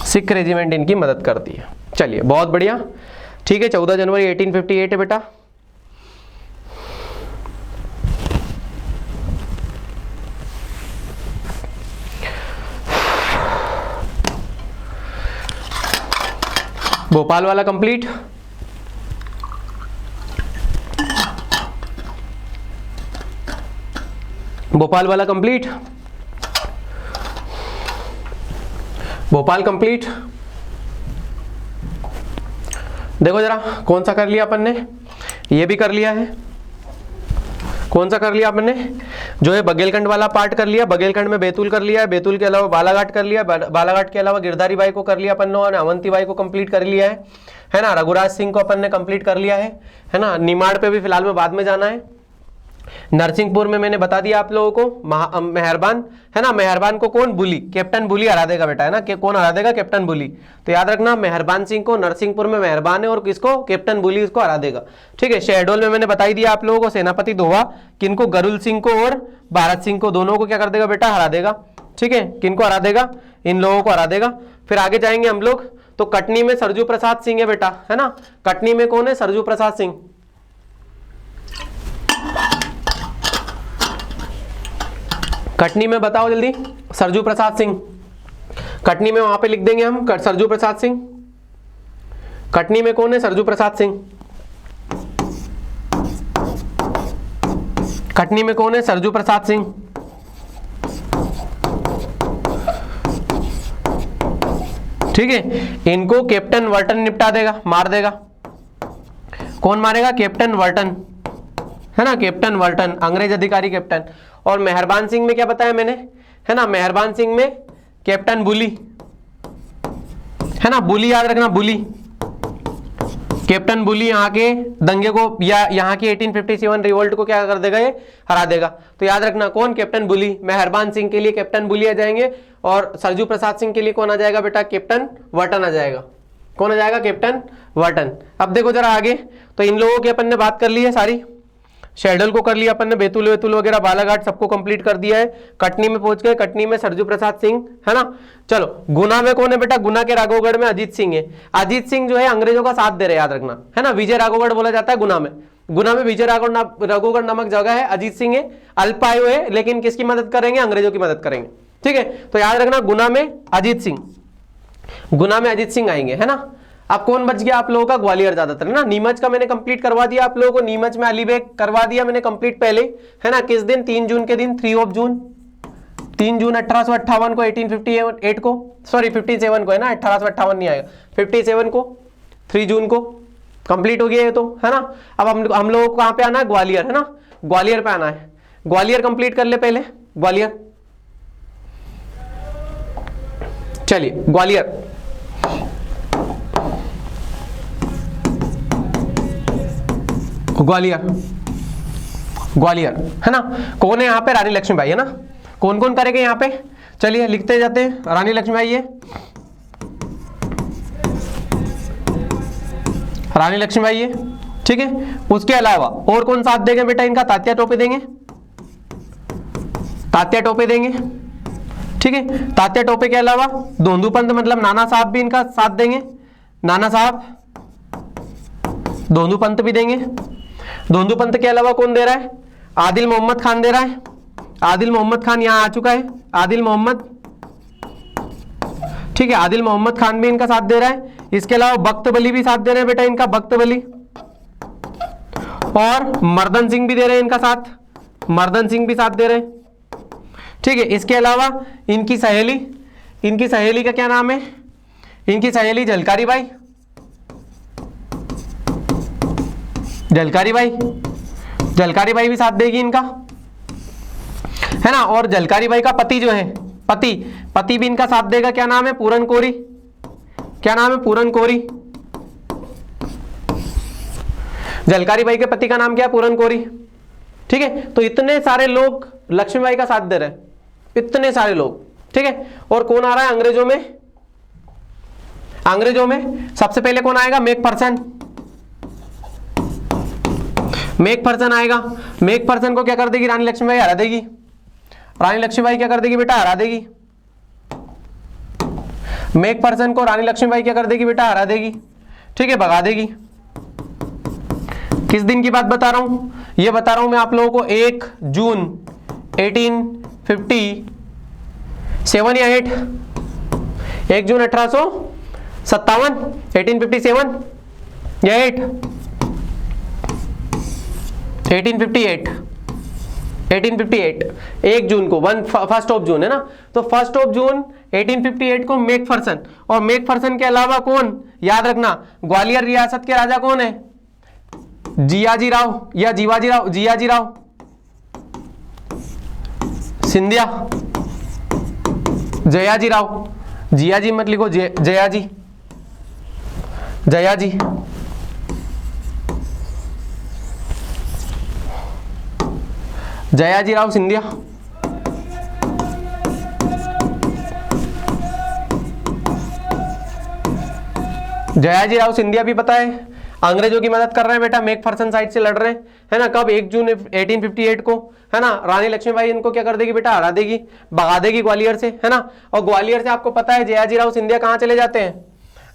सिख रेजिमेंट इनकी मदद करती है। चलिए बहुत बढ़िया, ठीक है। 14 जनवरी 1858 है बेटा। भोपाल वाला कंप्लीट। भोपाल वाला कंप्लीट, भोपाल कंप्लीट। देखो जरा कौन सा कर लिया अपन ने? ये भी कर लिया है। कौन सा कर लिया अपन ने? जो है बघेलखंड वाला पार्ट कर लिया। बघेलखंड में बैतूल कर लिया है, बैतूल के अलावा बालाघाट कर लिया, बालाघाट के अलावा गिरधारी बाई को कर लिया अपन ने, और अवंती बाई को कंप्लीट कर लिया है ना। रघुराज सिंह को अपन ने कंप्लीट कर लिया है ना। निमाड़ पे भी फिलहाल में बाद में जाना है। नरसिंहपुर में मैंने बता दिया आप लोगों को। मेहरबान, है ना, मेहरबान को कौन? बुली, कैप्टन बुली हरा देगा बेटा, है ना। कौन हरा देगा? कैप्टन बुली। तो याद रखना, मेहरबान सिंह को नरसिंहपुर में मेहरबान है, और किसको? कैप्टन बुली इसको हरा देगा, ठीक है। शहडोल में मैंने बता ही दिया आप लोगों को, सेनापति दोहा किनको? गरुल सिंह को और भारत सिंह को, दोनों को क्या कर देगा बेटा? हरा देगा, ठीक है। किनको हरा देगा? इन लोगों को हरा देगा। फिर आगे जाएंगे हम लोग तो कटनी में सरजू प्रसाद सिंह है बेटा, है ना। कटनी में कौन है? सरजू प्रसाद सिंह। कटनी में बताओ जल्दी, सरजू प्रसाद सिंह। कटनी में वहां पे लिख देंगे हम सरजू प्रसाद सिंह। कटनी में कौन है? सरजू प्रसाद सिंह। कटनी में कौन है? सरजू प्रसाद सिंह। ठीक है। इनको कैप्टन वर्टन निपटा देगा, मार देगा। कौन मारेगा? कैप्टन वर्टन, है ना, कैप्टन वर्टन, अंग्रेज अधिकारी कैप्टन। और मेहरबान सिंह में क्या बताया मैंने, है ना, मेहरबान सिंह में कैप्टन बुली, है ना, बुली याद रखना, बुली, कैप्टन बुली यहाँ के दंगे को या यहाँ की 1857 रिवोल्ट को क्या कर देगा, ये हरा देगा। तो याद रखना कौन, कैप्टन बुली। मेहरबान सिंह के लिए कैप्टन बुली आ जाएंगे और सरजू प्रसाद सिंह के लिए कौन आ जाएगा बेटा, कैप्टन वर्टन आ जाएगा। कौन आ जाएगा, कैप्टन वर्टन। अब देखो जरा आगे, तो इन लोगों की अपन ने बात कर ली है सारी, शेड्यूल को कर लिया अपन ने, बैतूल वेतुल वगैरह बालाघाट सबको कंप्लीट कर दिया है। कटनी में पहुंच गए, कटनी में सरजू प्रसाद सिंह है ना। चलो गुना में कौन है बेटा, गुना के राघवगढ़ में अजीत सिंह है। अजीत सिंह जो है अंग्रेजों का साथ दे रहे, याद रखना है ना। विजय राघवगढ़ बोला जाता है गुना में, गुना में विजय राघवगढ़ नामक जगह है। अजीत सिंह है, अल्पायु है, लेकिन किसकी मदद करेंगे, अंग्रेजों की मदद करेंगे। ठीक है, तो याद रखना गुना में अजीत सिंह, गुना में अजीत सिंह आएंगे, है ना। अब कौन बच गया आप लोगों का, ग्वालियर ज्यादातर, है ना। नीमच का मैंने कंप्लीट करवा दिया आप लोगों को, नीमच में अली बेग करवा दिया मैंने कंप्लीट पहले, है ना। किस दिन, 3 जून के दिन, 3 जून 1858 को, 1858 को, सॉरी 57 को, है ना। 1858 नहीं आएगा, 57 को, 3 जून को कंप्लीट हो गया ये तो, है ना। अब हम लोगों को कहां पे आना है, ग्वालियर, है ना। ग्वालियर पे आना है, ग्वालियर कंप्लीट कर ले पहले, ग्वालियर। चलिए ग्वालियर, ग्वालियर, ग्वालियर, है ना। कौन है यहाँ पे, रानी लक्ष्मीबाई, है ना। कौन कौन करेंगे यहाँ पे, चलिए लिखते जाते हैं। रानी लक्ष्मीबाई है, रानी लक्ष्मीबाई है, ठीक है। उसके अलावा और कौन साथ देंगे बेटा इनका, तात्या टोपे देंगे, तात्या टोपे देंगे, ठीक है। तात्या टोपे के अलावा धोंदू पंत मतलब नाना साहब भी इनका साथ देंगे, नाना साहब, धोंदू पंत भी देंगे। धोंदू पंत के अलावा कौन दे रहा है, आदिल मोहम्मद खान दे रहा है। आदिल मोहम्मद खान यहां आ चुका है, आदिल मोहम्मद, ठीक है। आदिल मोहम्मद खान भी इनका साथ दे रहा है। इसके अलावा बख्त वली भी साथ दे रहे हैं बेटा इनका, बख्त वली, और मर्दन सिंह भी दे रहे हैं इनका साथ, मर्दन सिंह भी साथ दे रहे हैं, ठीक है। इसके अलावा इनकी सहेली, इनकी सहेली का क्या नाम है, इनकी सहेली झलकारी बाई, झलकारी बाई, झलकारी बाई भी साथ देगी इनका, है ना। और झलकारी बाई का पति जो है, पति, पति भी इनका साथ देगा, क्या नाम है, पूरन कोरी, क्या नाम है, पूरन कोरी। झलकारी बाई के पति का नाम क्या है, पूरन कोरी, ठीक है। तो इतने सारे लोग लक्ष्मीबाई का साथ दे रहे हैं, इतने सारे लोग, ठीक है। और कौन आ रहा है अंग्रेजों में, अंग्रेजों में सबसे पहले कौन आएगा, मैकफर्सन, मैकफर्सन आएगा। मैकफर्सन को क्या कर देगी, रानी लक्ष्मीबाई हरा देगी, रानी लक्ष्मीबाई क्या कर देगी बेटा, हरा देगी। मैकफर्सन को रानी लक्ष्मीबाई क्या कर देगी बेटा, हरा देगी, ठीक है, भगा देगी। किस दिन की बात बता रहा हूं, ये बता रहा हूं मैं आप लोगों को 1 जून 1857 या 8, 1 जून 1857, 1857 या 8, 1858, 1858, 1 जून को, 1 जून है ना। तो 1 जून 1858 को मैकफर्सन, और मैकफर्सन के अलावा कौन, याद रखना ग्वालियर रियासत के राजा कौन है, जियाजी राव या जीवाजी राव, जियाजी राव सिंधिया, जयाजी राव, जियाजी मत लिखो, जयाजी, जयाजी, जयाजी राव सिंधिया, जयाजी राव सिंधिया भी पता है, अंग्रेजों की मदद कर रहे हैं बेटा, मैकफर्सन साइड से लड़ रहे हैं, है ना। कब, 1 जून 1858 को, है ना। रानी लक्ष्मीबाई इनको क्या कर देगी बेटा, हरा देगी, भगा देगी ग्वालियर से, है ना। और ग्वालियर से आपको पता है जयाजी राव सिंधिया कहां चले जाते हैं,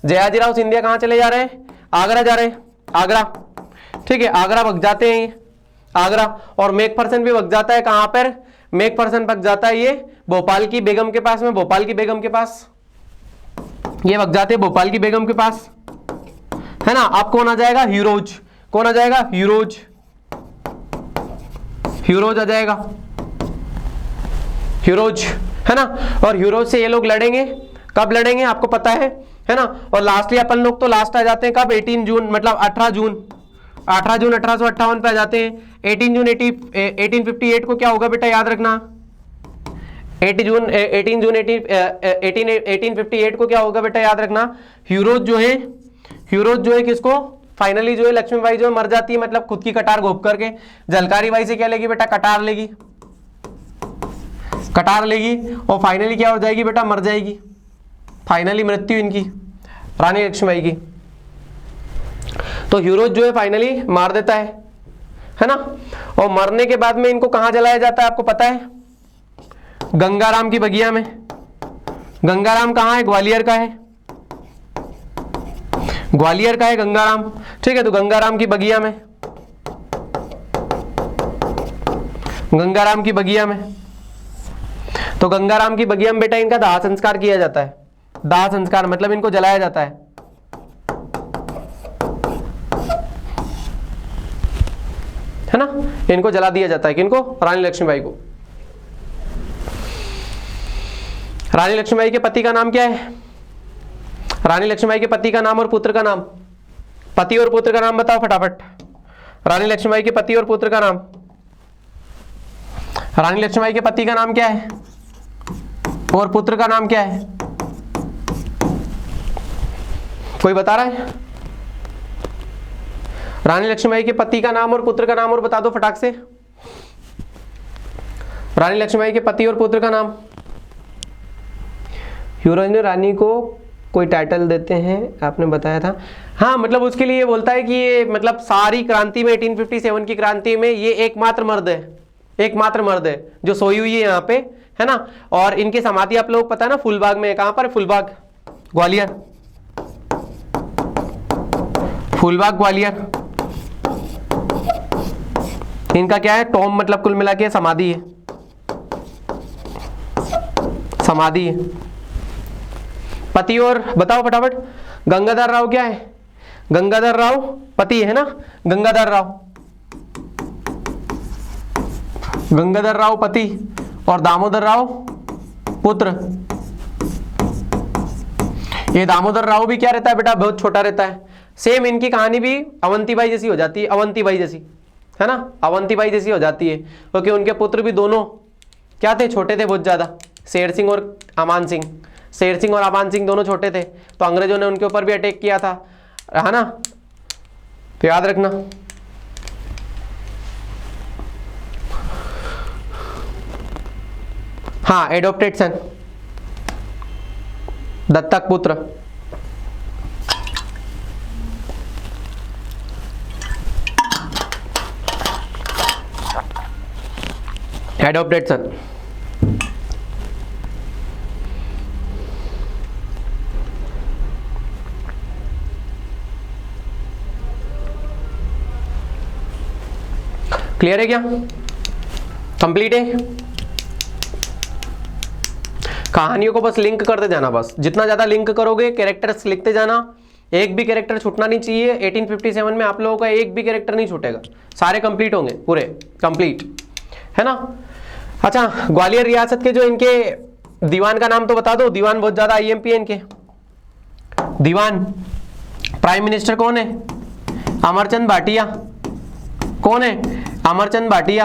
जयाजी राव सिंधिया कहां चले जा रहे हैं, आगरा जा रहे हैं, आगरा, ठीक है, आगरा भग जाते हैं, आगरा। और मैकफर्सन भी भग जाता है कहां पर, मैकफर्सन भग जाता है ये भोपाल की बेगम के पास में, भोपाल की बेगम के पास, ये भग जाते हैं भोपाल की बेगम के पास, है ना। अब कौन आ जाएगा, ह्यूरोज, कौन आ जाएगा, ह्यूरोज, ह्यूरोज आ जाएगा, ह्यूरोज, है ना। और ह्यूरोज से ये लोग लड़ेंगे, कब लड़ेंगे आपको पता है ना। और लास्टली अपन लोग तो लास्ट आ जाते हैं कब, 18 जून मतलब 18 जून 1858 पे आ जाते हैं। 18 जून 1858 को क्या होगा बेटा, याद रखना 1858 को क्या होगा बेटा, याद रखना, ह्यूरोज जो है किसको फाइनली जो है लक्ष्मीबाई जो है मर जाती है, मतलब खुद की कटार घोंप करके। झलकारी बाई से क्या लेगी बेटा, कटार लेगी, कटार लेगी और फाइनली क्या हो जाएगी बेटा, मर जाएगी। फाइनली मृत्यु इनकी रानी लक्ष्मीबाई की। तो हीरोज जो है फाइनली मार देता है ना। और मरने के बाद में इनको कहां जलाया जाता है आपको पता है, गंगाराम की बगिया में। गंगाराम कहां है, ग्वालियर का है, ग्वालियर का है गंगाराम, ठीक है। तो गंगाराम की बगिया में, गंगाराम की बगिया में, तो गंगाराम की बगिया में बेटा इनका दाह संस्कार किया जाता है। दाह संस्कार मतलब इनको जलाया जाता है ना, इनको जला दिया जाता है। किनको, रानी लक्ष्मीबाई को। रानी लक्ष्मीबाई के पति का नाम क्या है, रानी लक्ष्मीबाई के पति का नाम और पुत्र का नाम, पति और पुत्र का नाम बताओ फटाफट। रानी लक्ष्मीबाई के पति और पुत्र का नाम, रानी लक्ष्मीबाई के पति का नाम क्या है और पुत्र का नाम क्या है, कोई बता रहा है? रानी लक्ष्मीबाई के पति का नाम और पुत्र का नाम और बता दो फटाक से। रानी लक्ष्मीबाई के पति और पुत्र का नाम। हीरोइन ने रानी को कोई टाइटल देते हैं, आपने बताया था। हाँ, मतलब उसके लिए बोलता है कि ये मतलब सारी क्रांति में 1857 की क्रांति में ये एकमात्र मर्द है, एकमात्र मर्द है जो सोई हुई है यहाँ पे, है ना। और इनकी समाधि आप लोग पता है ना, फूलबाग में। कहाँ पर, फूलबाग ग्वालियर, फूलबाग ग्वालियर। इनका क्या है, टॉम मतलब कुल मिला के समाधि है, समाधि है। पति और बताओ फटाफट। गंगाधर राव क्या है, गंगाधर राव पति है ना, गंगाधर राव, गंगाधर राव पति और दामोदर राव पुत्र। ये दामोदर राव भी क्या रहता है बेटा, बहुत छोटा रहता है। सेम इनकी कहानी भी अवंतीबाई जैसी हो जाती है, अवंतीबाई जैसी, है ना, अवंतीबाई जैसी हो जाती है, क्योंकि उनके पुत्र भी दोनों क्या थे, छोटे थे बहुत ज्यादा। शेर सिंह और अमान सिंह, शेर सिंह और अमान सिंह दोनों छोटे थे, तो अंग्रेजों ने उनके ऊपर भी अटैक किया था, है ना, तो याद रखना। हाँ, एडॉप्टेड सन, दत्तक पुत्र। एडॉप्टेड सन। क्लियर है क्या, कंप्लीट है? कहानियों को बस लिंक करते जाना, बस जितना ज्यादा लिंक करोगे, कैरेक्टर्स लिखते जाना, एक भी कैरेक्टर छूटना नहीं चाहिए। 1857 में आप लोगों का एक भी कैरेक्टर नहीं छूटेगा, सारे कंप्लीट होंगे, पूरे कंप्लीट, है ना। अच्छा, ग्वालियर रियासत के जो इनके दीवान का नाम तो बता दो। दीवान बहुत ज्यादा आईएमपी है इनके। दीवान, प्राइम मिनिस्टर कौन है, अमरचंद भाटिया। कौन है, अमरचंद भाटिया।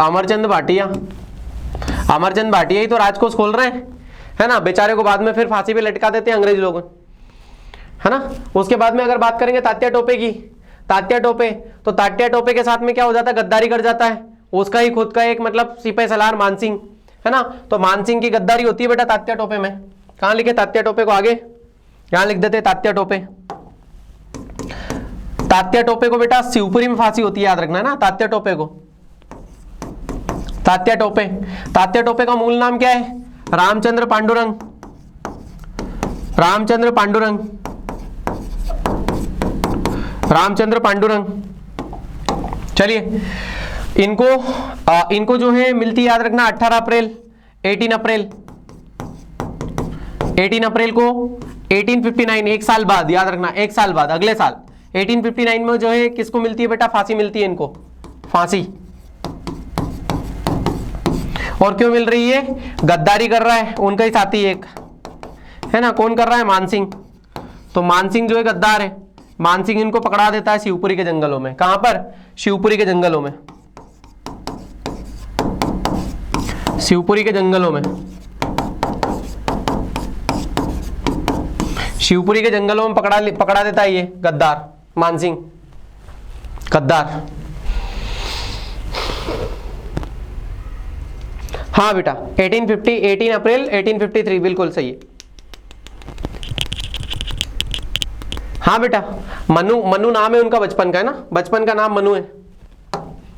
अमरचंद भाटिया, अमरचंद भाटिया ही तो राजकोष खोल रहे हैं, है ना। बेचारे को बाद में फिर फांसी पे लटका देते हैं अंग्रेज लोग, है ना। उसके बाद में अगर बात करेंगे तात्या टोपे की, तात्या टोपे, तो तात्या टोपे के साथ में क्या हो जाता है, गद्दारी कर जाता है। उसका ही खुद का एक मतलब सिपाही सलार मानसिंह, है ना। तो मानसिंह की गद्दारी होती है बेटा तात्या टोपे में। कहां लिखे तात्या टोपे को, आगे यहां लिख देते तात्या टोपे। तात्या टोपे को बेटा शिवपुरी में फांसी होती है, याद रखना है ना, तात्या टोपे को। तात्या टोपे, तात्या टोपे का मूल नाम क्या है, रामचंद्र पांडुरंग, रामचंद्र पांडुरंग, रामचंद्र पांडुरंग। चलिए, इनको जो है मिलती, याद रखना 18 अप्रैल, 18 अप्रैल, 18 अप्रैल को 1859, एक साल बाद, याद रखना एक साल बाद, अगले साल 1859 में जो है किसको मिलती है बेटा, फांसी मिलती है इनको, फांसी। और क्यों मिल रही है, गद्दारी कर रहा है उनका ही साथी एक, है ना। कौन कर रहा है, मानसिंह। तो मानसिंह जो है गद्दार है, मानसिंह इनको पकड़ा देता है शिवपुरी के जंगलों में। कहां पर, शिवपुरी के जंगलों में, शिवपुरी के जंगलों में। शिवपुरी के जंगलों में पकड़ा देता है ये गद्दार मानसिंह, गद्दार। हाँ बेटा 1850, 18 अप्रैल 1853 बिल्कुल सही है। हाँ बेटा मनु, मनु नाम है उनका बचपन का, है ना, बचपन का नाम मनु है।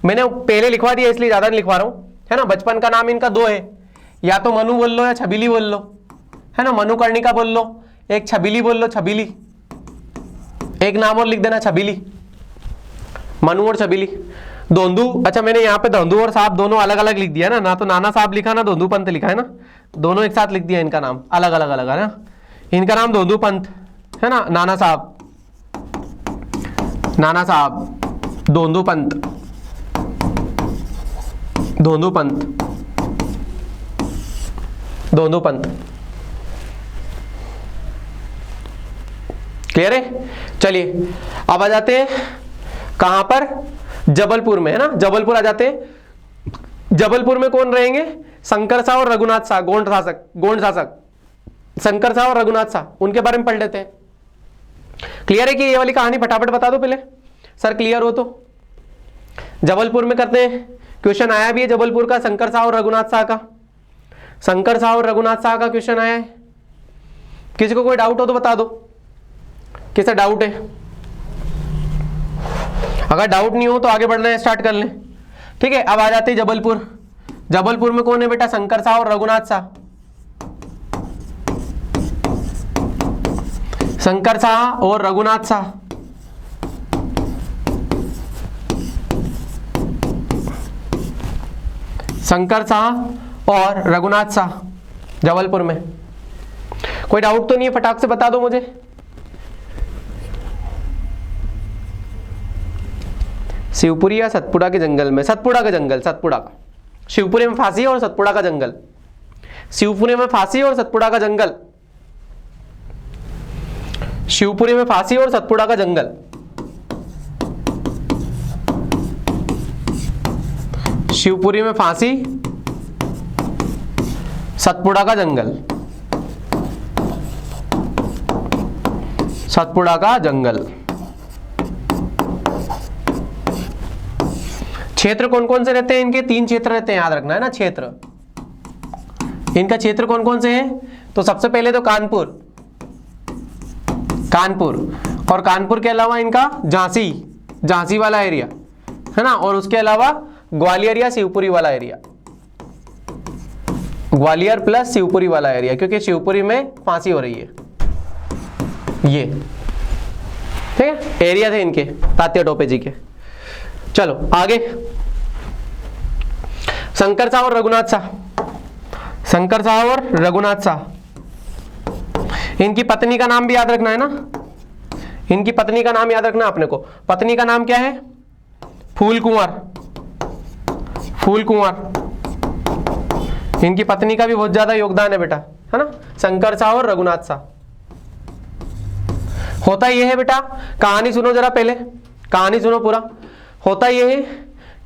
मैंने पहले लिखवा दिया इसलिए ज्यादा नहीं लिखवा रहा हूं, है ना। बचपन का नाम इनका दो है, या तो मनु बोल लो या छबीली बोल लो, है ना। मनु कर्णिका बोल लो, एक छबीली बोल लो, छबीली। एक नाम और लिख देना छबीली, मनु और छबीली। धोंदू, अच्छा मैंने यहाँ पे धोंदू और साहब दोनों अलग अलग लिख दिया ना तो नाना साहब लिखा ना धोंदू पंत लिखा, है ना। दोनों एक साथ लिख दिया, इनका नाम अलग अलग अलग, है ना। इनका नाम धोंदू पंत, है ना। नाना साहब, नाना साहब धोंदू पंत, धोंदू पंत, धोंदू पंत। क्लियर है। चलिए अब आ जाते हैं कहां पर, जबलपुर में, है ना। जबलपुर आ जाते हैं। जबलपुर में कौन रहेंगे, शंकर शाह और रघुनाथ शाह, गोंड शासक, गोंड शासक शंकर शाह और रघुनाथ शाह, उनके बारे में पढ़ लेते हैं। क्लियर है कि ये वाली कहानी फटाफट बता दो पहले, सर क्लियर हो तो। जबलपुर में करते हैं, क्वेश्चन आया भी है जबलपुर का, शंकर शाह और रघुनाथ शाह का, शंकर शाह और रघुनाथ शाह का क्वेश्चन आया है। किसी को कोई डाउट हो तो बता दो, किसे डाउट है। अगर डाउट नहीं हो तो आगे बढ़ना है, स्टार्ट कर लें। ठीक है, अब आ जाते हैं जबलपुर। जबलपुर में कौन है बेटा, शंकर शाह और रघुनाथ शाह। शंकर शाह और रघुनाथ शाह, शंकर शाह और रघुनाथ शाह जबलपुर में। कोई डाउट तो नहीं है, फटाक से बता दो मुझे। शिवपुरी या सतपुड़ा के जंगल में, सतपुड़ा का जंगल, सतपुड़ा का। शिवपुरी में फांसी और सतपुड़ा का जंगल, शिवपुरी में फांसी और सतपुड़ा का जंगल, शिवपुरी में फांसी और सतपुड़ा का जंगल, शिवपुरी में फांसी, सतपुड़ा का जंगल, सतपुड़ा का जंगल। क्षेत्र कौन कौन से रहते हैं इनके, 3 क्षेत्र रहते हैं, याद रखना है ना क्षेत्र। इनका क्षेत्र कौन कौन से हैं, तो सबसे पहले तो कानपुर, कानपुर, और कानपुर के अलावा इनका झांसी, झांसी वाला एरिया, है ना। और उसके अलावा ग्वालियर या शिवपुरी वाला एरिया, ग्वालियर प्लस शिवपुरी वाला एरिया, क्योंकि शिवपुरी में फांसी हो रही है। ये ठीक है, एरिया थे इनके तात्या टोपे जी के। चलो आगे, शंकर शाह और रघुनाथ शाह, शंकर शाह और रघुनाथ शाह। इनकी पत्नी का नाम भी याद रखना है ना, इनकी पत्नी का नाम याद रखना अपने को। पत्नी का नाम क्या है, फूल कुंवर, फूल कुंवर। इनकी पत्नी का भी बहुत ज्यादा योगदान है बेटा, है ना, शंकर शाह और रघुनाथ शाह। होता यह है बेटा, कहानी सुनो जरा पहले, कहानी सुनो पूरा। होता यह है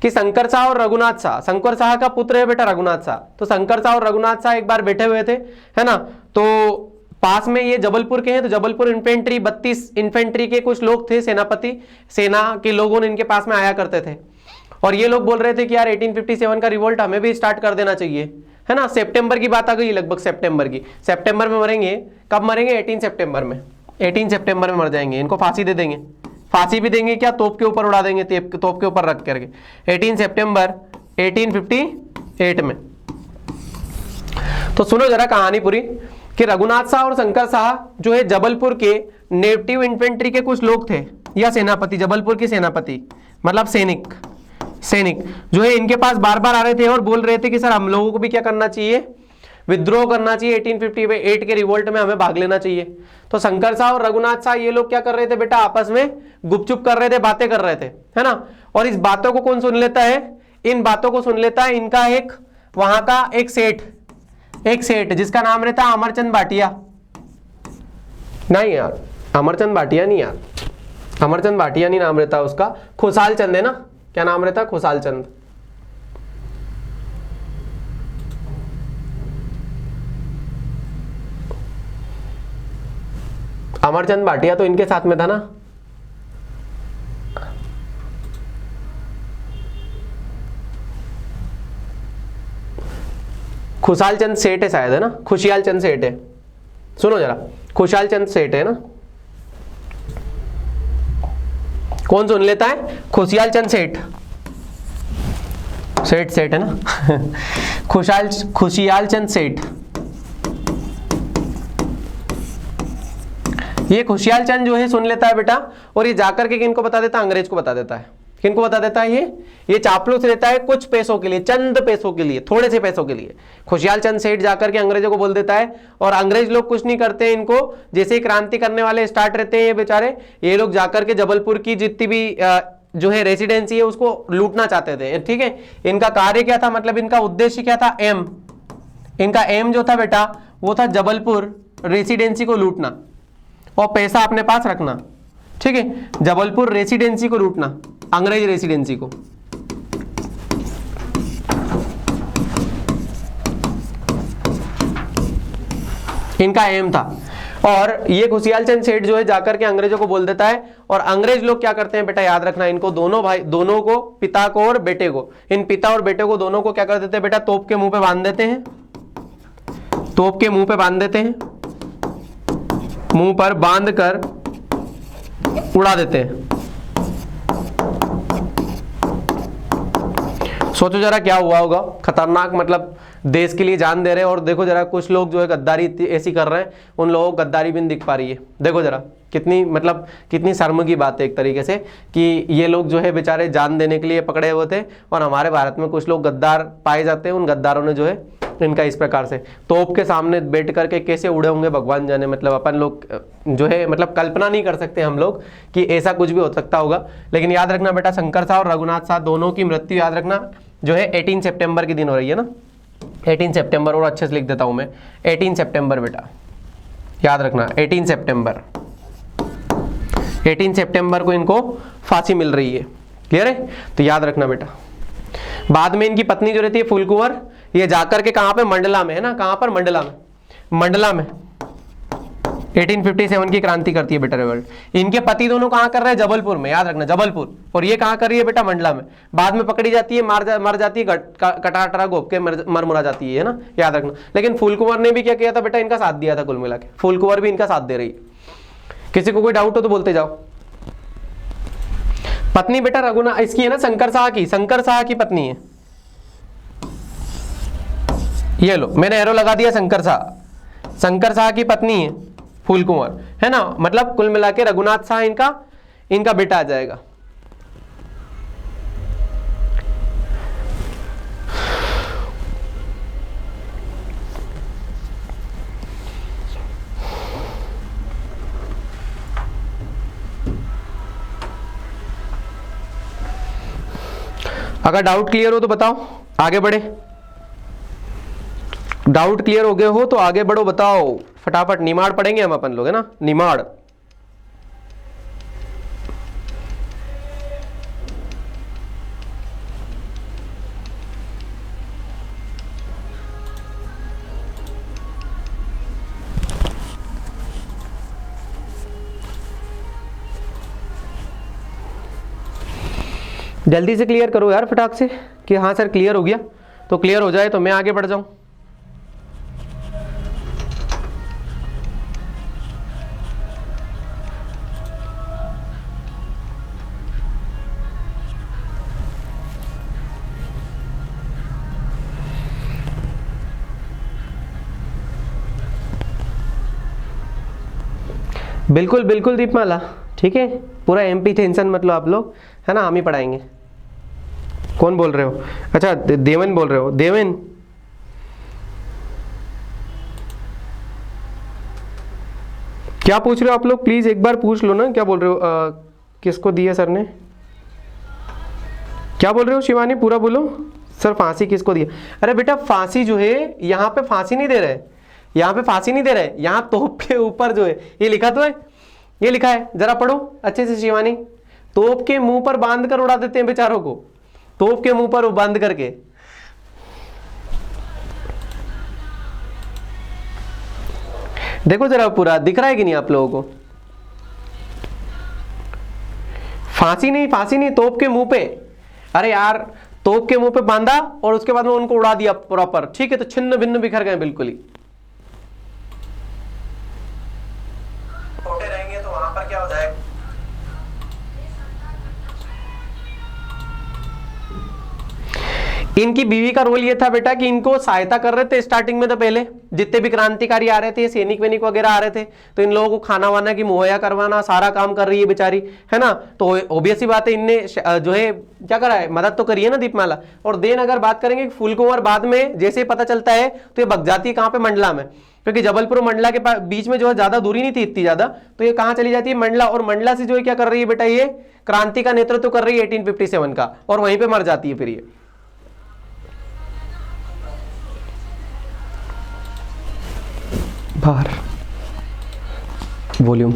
कि शंकर शाह और रघुनाथ शाह, शंकर शाह का पुत्र है बेटा रघुनाथ शाह। तो शंकर शाह और रघुनाथ शाह एक बार बैठे हुए थे, है ना। तो पास में ये जबलपुर के हैं, तो जबलपुर इन्फेंट्री 32 इन्फेंट्री के कुछ लोग थे, सेनापति, सेना के लोगों ने इनके पास में आया करते थे। और ये लोग बोल रहे थे कि यार 1857 का रिवोल्ट हमें भी स्टार्ट कर देना चाहिए, है ना। सितंबर की बात आ गई, लगभग सितंबर की, सितंबर में मरेंगे। कब मरेंगे, 18 सितंबर में, 18 सितंबर में मर जाएंगे। इनको फांसी दे देंगे, फांसी भी देंगे क्या, तोप के ऊपर उड़ा देंगे, तोप के ऊपर रख करके। 18 सितंबर 1858 में। तो सुनो जरा कहानी पूरी, कि रघुनाथ शाह और शंकर शाह जो है जबलपुर के नेटिव इन्फेंट्री के कुछ लोग थे, या सेनापति, जबलपुर के सेनापति मतलब सैनिक, सैनिक जो है इनके पास बार बार आ रहे थे और बोल रहे थे कि सर हम लोगों को भी क्या करना चाहिए, विद्रोह करना चाहिए, 1858 के रिवोल्ट में हमें भाग लेना चाहिए। तो शंकर शाह और रघुनाथ शाह ये लोग क्या कर रहे थे बेटा, आपस में गुपचुप कर रहे थे, बातें कर रहे थे, है ना। और इस बातों को कौन सुन लेता है, इन बातों को सुन लेता है इनका एक वहां का एक सेठ, एक सेठ जिसका नाम रहता है अमरचंद भाटिया। नहीं यार, अमरचंद भाटिया नहीं यार, अमरचंद भाटिया नहीं नाम रहता उसका, खुशाल चंद है ना। क्या नाम रहता है, खुशाल चंद। अमरचंद भाटिया तो इनके साथ में था ना। खुशहाल चंद सेठ है शायद, है ना, खुशहाल चंद सेठ है। सुनो जरा, खुशहाल चंद सेठ है ना, कौन सुन लेता है? खुशहाल चंद सेठ, सेठ है ना खुशहाल चंद सेठ। ये खुशहाल चंद जो है सुन लेता है बेटा, और ये जाकर के किनको बता देता है? अंग्रेज को बता देता है। किनको बता देता है? ये चापलूस रहता है कुछ पैसों के लिए, चंद पैसों के लिए, थोड़े से पैसों के लिए। खुशहाल चंद सेठ जाकर के अंग्रेजों को बोल देता है, और अंग्रेज लोग कुछ नहीं करते हैं इनको, जैसे ही क्रांति करने वाले स्टार्ट रहते हैं ये बेचारे, ये लोग जाकर के जबलपुर की जितनी भी जो है रेसिडेंसी है उसको लूटना चाहते थे। ठीक है, इनका कार्य क्या था, मतलब इनका उद्देश्य क्या था? एम, इनका एम जो था बेटा वो था जबलपुर रेसिडेंसी को लूटना और पैसा अपने पास रखना। ठीक है, जबलपुर रेसिडेंसी को लूटना, अंग्रेज रेसिडेंसी को। इनका एम था। और ये खुशहाल चंद सेठ जो है जाकर के अंग्रेजों को बोल देता है, और अंग्रेज लोग क्या करते हैं बेटा, याद रखना, इनको दोनों भाई, दोनों को, पिता को और बेटे को, इन पिता और बेटे को दोनों को क्या कर देते हैं बेटा, तोप के मुंह पे बांध देते हैं, तोप के मुंह पे बांध देते हैं, मुंह पर बांध कर उड़ा देते हैं। सोचो जरा क्या हुआ होगा, खतरनाक, मतलब देश के लिए जान दे रहे हैं, और देखो जरा कुछ लोग जो है गद्दारी ऐसी कर रहे हैं, उन लोगों को गद्दारी भी नहीं दिख पा रही है। देखो जरा कितनी, मतलब कितनी शर्म की बात है एक तरीके से, कि ये लोग जो है बेचारे जान देने के लिए पकड़े हुए थे, और हमारे भारत में कुछ लोग गद्दार पाए जाते हैं, उन गद्दारों ने जो है इनका इस प्रकार से तोप के सामने बैठ करके कैसे उड़े होंगे भगवान जाने। मतलब अपन लोग जो है मतलब कल्पना नहीं कर सकते हम लोग कि ऐसा कुछ भी हो सकता होगा। लेकिन याद रखना बेटा, शंकर शाह और रघुनाथ शाह दोनों की मृत्यु याद रखना जो है 18 सितंबर के दिन हो रही है ना, 18 सितंबर, और अच्छे से लिख देता हूं मैं, 18 सितंबर बेटा, याद रखना 18 सितंबर, 18 सितंबर को इनको फांसी मिल रही है। क्लियर है? तो याद रखना बेटा। बाद में इनकी पत्नी जो रहती है फूल कुंवर, ये जाकर के कहां पे, मंडला में, है ना, कहां पर, मंडला में, मंडला में 1857 की क्रांति करती है बेटा रिवोल्ट। इनके पति दोनों कहां कर रहे हैं? जबलपुर में, याद रखना जबलपुर, और ये कहां कर रही है बेटा? मंडला में। बाद में पकड़ी जाती है, मर जाती है, कटाटरा घोप के मर मुरा जाती है ना, याद रखना। लेकिन फूल कुंवर ने भी क्या किया था बेटा? इनका साथ दिया था, कुल मिला के फूल कुंवर भी इनका साथ दे रही है। किसी को कोई डाउट हो तो बोलते जाओ। पत्नी बेटा रघुनाथ इसकी है ना, शंकर शाह की, शंकर शाह की पत्नी है। ये लो मैंने एरो लगा दिया, शंकर शाह की पत्नी है फूल कुंवर, है ना। मतलब कुल मिला के रघुनाथ शाह इनका बेटा आ जाएगा। अगर डाउट क्लियर हो तो बताओ, आगे बढ़े। डाउट क्लियर हो गए हो तो आगे बढ़ो, बताओ फटाफट। निमाड़ पढ़ेंगे हम अपन लोग, है ना, निमाड़। जल्दी से क्लियर करो यार फटाक से, कि हाँ सर क्लियर हो गया, तो क्लियर हो जाए तो मैं आगे बढ़ जाऊं। बिल्कुल बिल्कुल दीपमाला, ठीक है, पूरा एमपी टेंशन मत लो आप लोग, है ना, हम ही पढ़ाएंगे। कौन बोल रहे हो? अच्छा देवन बोल रहे हो, देवन। क्या पूछ रहे हो आप लोग? प्लीज एक बार पूछ लो ना, क्या बोल रहे हो? किसको दिया सर ने? क्या बोल रहे हो शिवानी? पूरा बोलो। सर फांसी किसको दिया? अरे बेटा फांसी जो है यहाँ पे फांसी नहीं दे रहे, यहाँ पे फांसी नहीं दे रहे, यहाँ तोप के ऊपर जो है ये लिखा तो है, ये लिखा है, जरा पढ़ो अच्छे से शिवानी। तोप के मुंह पर बांध कर उड़ा देते हैं बेचारों को, तोप के मुंह पर बांध करके। देखो जरा पूरा दिख रहा है कि नहीं आप लोगों को? फांसी नहीं, तोप के मुंह पे। अरे यार, तोप के मुंह पे बांधा और उसके बाद में उनको उड़ा दिया प्रॉपर, ठीक है, तो छिन्न भिन्न बिखर गए बिल्कुल ही। छोटे रहेंगे तो वहां पर क्या हो जाएगा? इनकी बीवी का रोल ये था बेटा कि इनको सहायता कर रहे थे स्टार्टिंग में, तो पहले जितने भी क्रांतिकारी आ रहे थे, सैनिक वैनिक वगैरह आ रहे थे, तो इन लोगों को खाना वाना की मुहैया करवाना, सारा काम कर रही है बेचारी, है ना। तो ऑब्वियस सी बात है, इनने जो है क्या करा है, मदद तो करी है ना दीपमाला। और देन अगर बात करेंगे फूल कुंवर, बाद में जैसे ही पता चलता है तो ये भग जाती है कहाँ पे, मंडला में, क्योंकि जबलपुर मंडला के बीच में जो है ज्यादा दूरी नहीं थी इतनी ज्यादा, तो ये कहाँ चली जाती है, मंडला। और मंडला से जो है क्या कर रही है बेटा, ये क्रांति का नेतृत्व कर रही है 1857 का, और वहीं पे मर जाती है फिर ये। बाहर वॉल्यूम,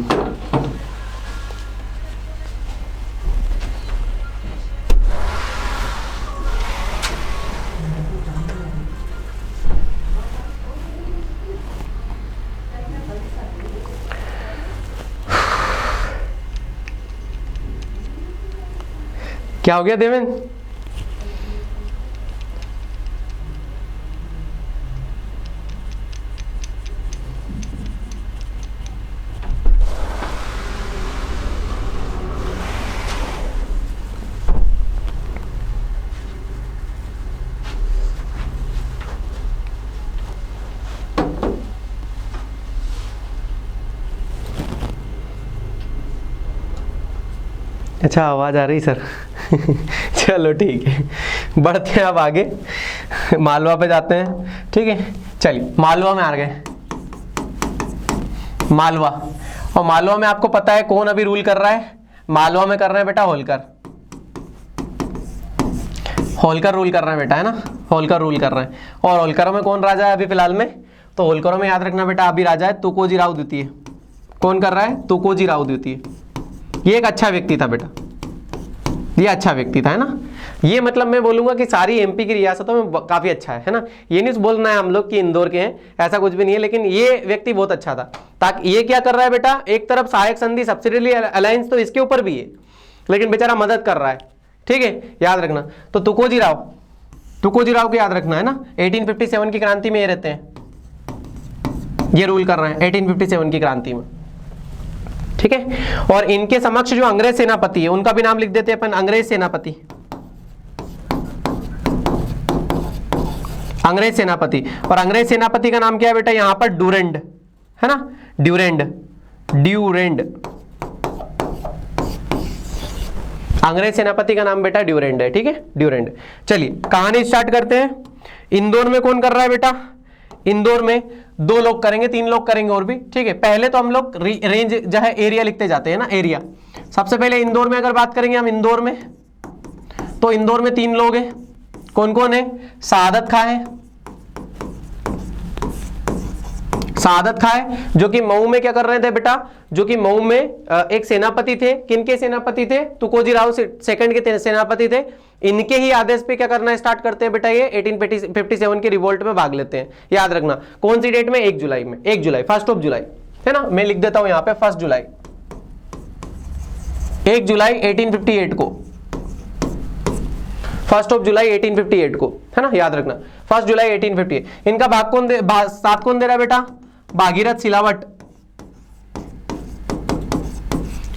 क्या हो गया देवेंद्र? अच्छा, आवाज आ रही सर? चलो ठीक है, बढ़ते हैं अब आगे, मालवा पे जाते हैं, ठीक है। चलिए मालवा में आ गए, मालवा। और मालवा में आपको पता है कौन अभी रूल कर रहा है? मालवा में कर रहे हैं बेटा होलकर, होलकर रूल कर रहे हैं बेटा, है ना, होलकर रूल कर रहे हैं। और होलकरों में कौन राजा है अभी फिलहाल में? तो होलकरों में याद रखना बेटा अभी राजा है तुकोजी राव द्वितीय। कौन कर रहा है? तुकोजी राव द्वितीय। ये एक अच्छा व्यक्ति था बेटा, ये अच्छा व्यक्ति था, है ना। ये मतलब मैं बोलूंगा कि सारी एमपी की रियासतों में काफी अच्छा है ना। ये नहीं बोलना है हम लोग कि इंदौर के हैं, ऐसा कुछ भी नहीं है, लेकिन ये व्यक्ति बहुत अच्छा था। ताकि ये क्या कर रहा है बेटा, एक तरफ सहायक संधि सब्सिडियरी अलायंस तो इसके ऊपर भी है, लेकिन बेचारा मदद कर रहा है, ठीक है, याद रखना। तो तुकोजी राव को याद रखना है ना, 1857 की क्रांति में ये रहते हैं, ये रूल कर रहे हैं 1857 की क्रांति में, ठीक है। और इनके समक्ष जो अंग्रेज सेनापति है उनका भी नाम लिख देते हैं अपन, अंग्रेज सेनापति, अंग्रेज सेनापति। और अंग्रेज सेनापति का नाम क्या है बेटा, यहां पर ड्यूरेंड, है ना, ड्यूरेंड, ड्यूरेंड। अंग्रेज सेनापति का नाम बेटा ड्यूरेंड है, ठीक है, ड्यूरेंड। चलिए कहानी स्टार्ट करते हैं। इंदौर में कौन कर रहा है बेटा? इंदौर में 2 लोग करेंगे, 3 लोग करेंगे और भी, ठीक है। पहले तो हम लोग रेंज जो है एरिया लिखते जाते हैं ना, एरिया। सबसे पहले इंदौर में अगर बात करेंगे हम इंदौर में, तो इंदौर में 3 लोग हैं। कौन कौन है? सादत खां है, सादत खां है, जो कि मऊ में क्या कर रहे थे बेटा, जो कि मऊ में एक सेनापति थे। किनके सेनापति थे? तुकोजी राव सेकंड के सेनापति थे। इनके ही आदेश पे क्या करना स्टार्ट करते हैं बेटा, ये 1857 के रिवोल्ट में भाग लेते हैं। याद रखना कौन सी डेट में? 1 जुलाई में, 1 जुलाई, 1 जुलाई, है ना। मैं लिख देता हूं यहां पे 1 जुलाई, 1 जुलाई 1858 को, 1 जुलाई 1858 को, है ना, याद रखना 1 जुलाई 1858। इनका भाग कौन साथ कौन दे रहा है बेटा? भागीरथ सिलावट,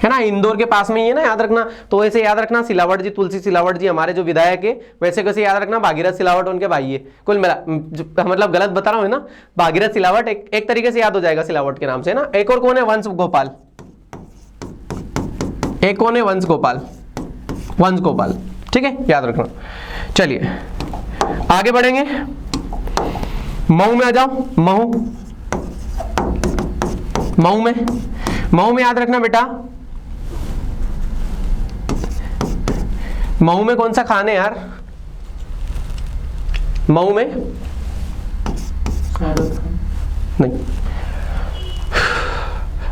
है ना, इंदौर के पास में ही है ना, याद रखना। तो ऐसे याद रखना सिलावट जी, तुलसी सिलावट जी हमारे जो विधायक है, वैसे कैसे याद रखना भागीरथ सिलावट उनके भाई है। कुल मिला मतलब गलत बता रहा हूं ना, भागीरथ सिलावट एक तरीके से याद हो जाएगा सिलावट के नाम से ना। एक और कौन है? वंश गोपाल, एक कौन है? वंश गोपाल, वंश गोपाल, ठीक है, याद रखना। चलिए आगे बढ़ेंगे, मऊ में आ जाओ। मऊ में याद रखना बेटा, मऊ में कौन सा खान है यार? मऊ में नहीं,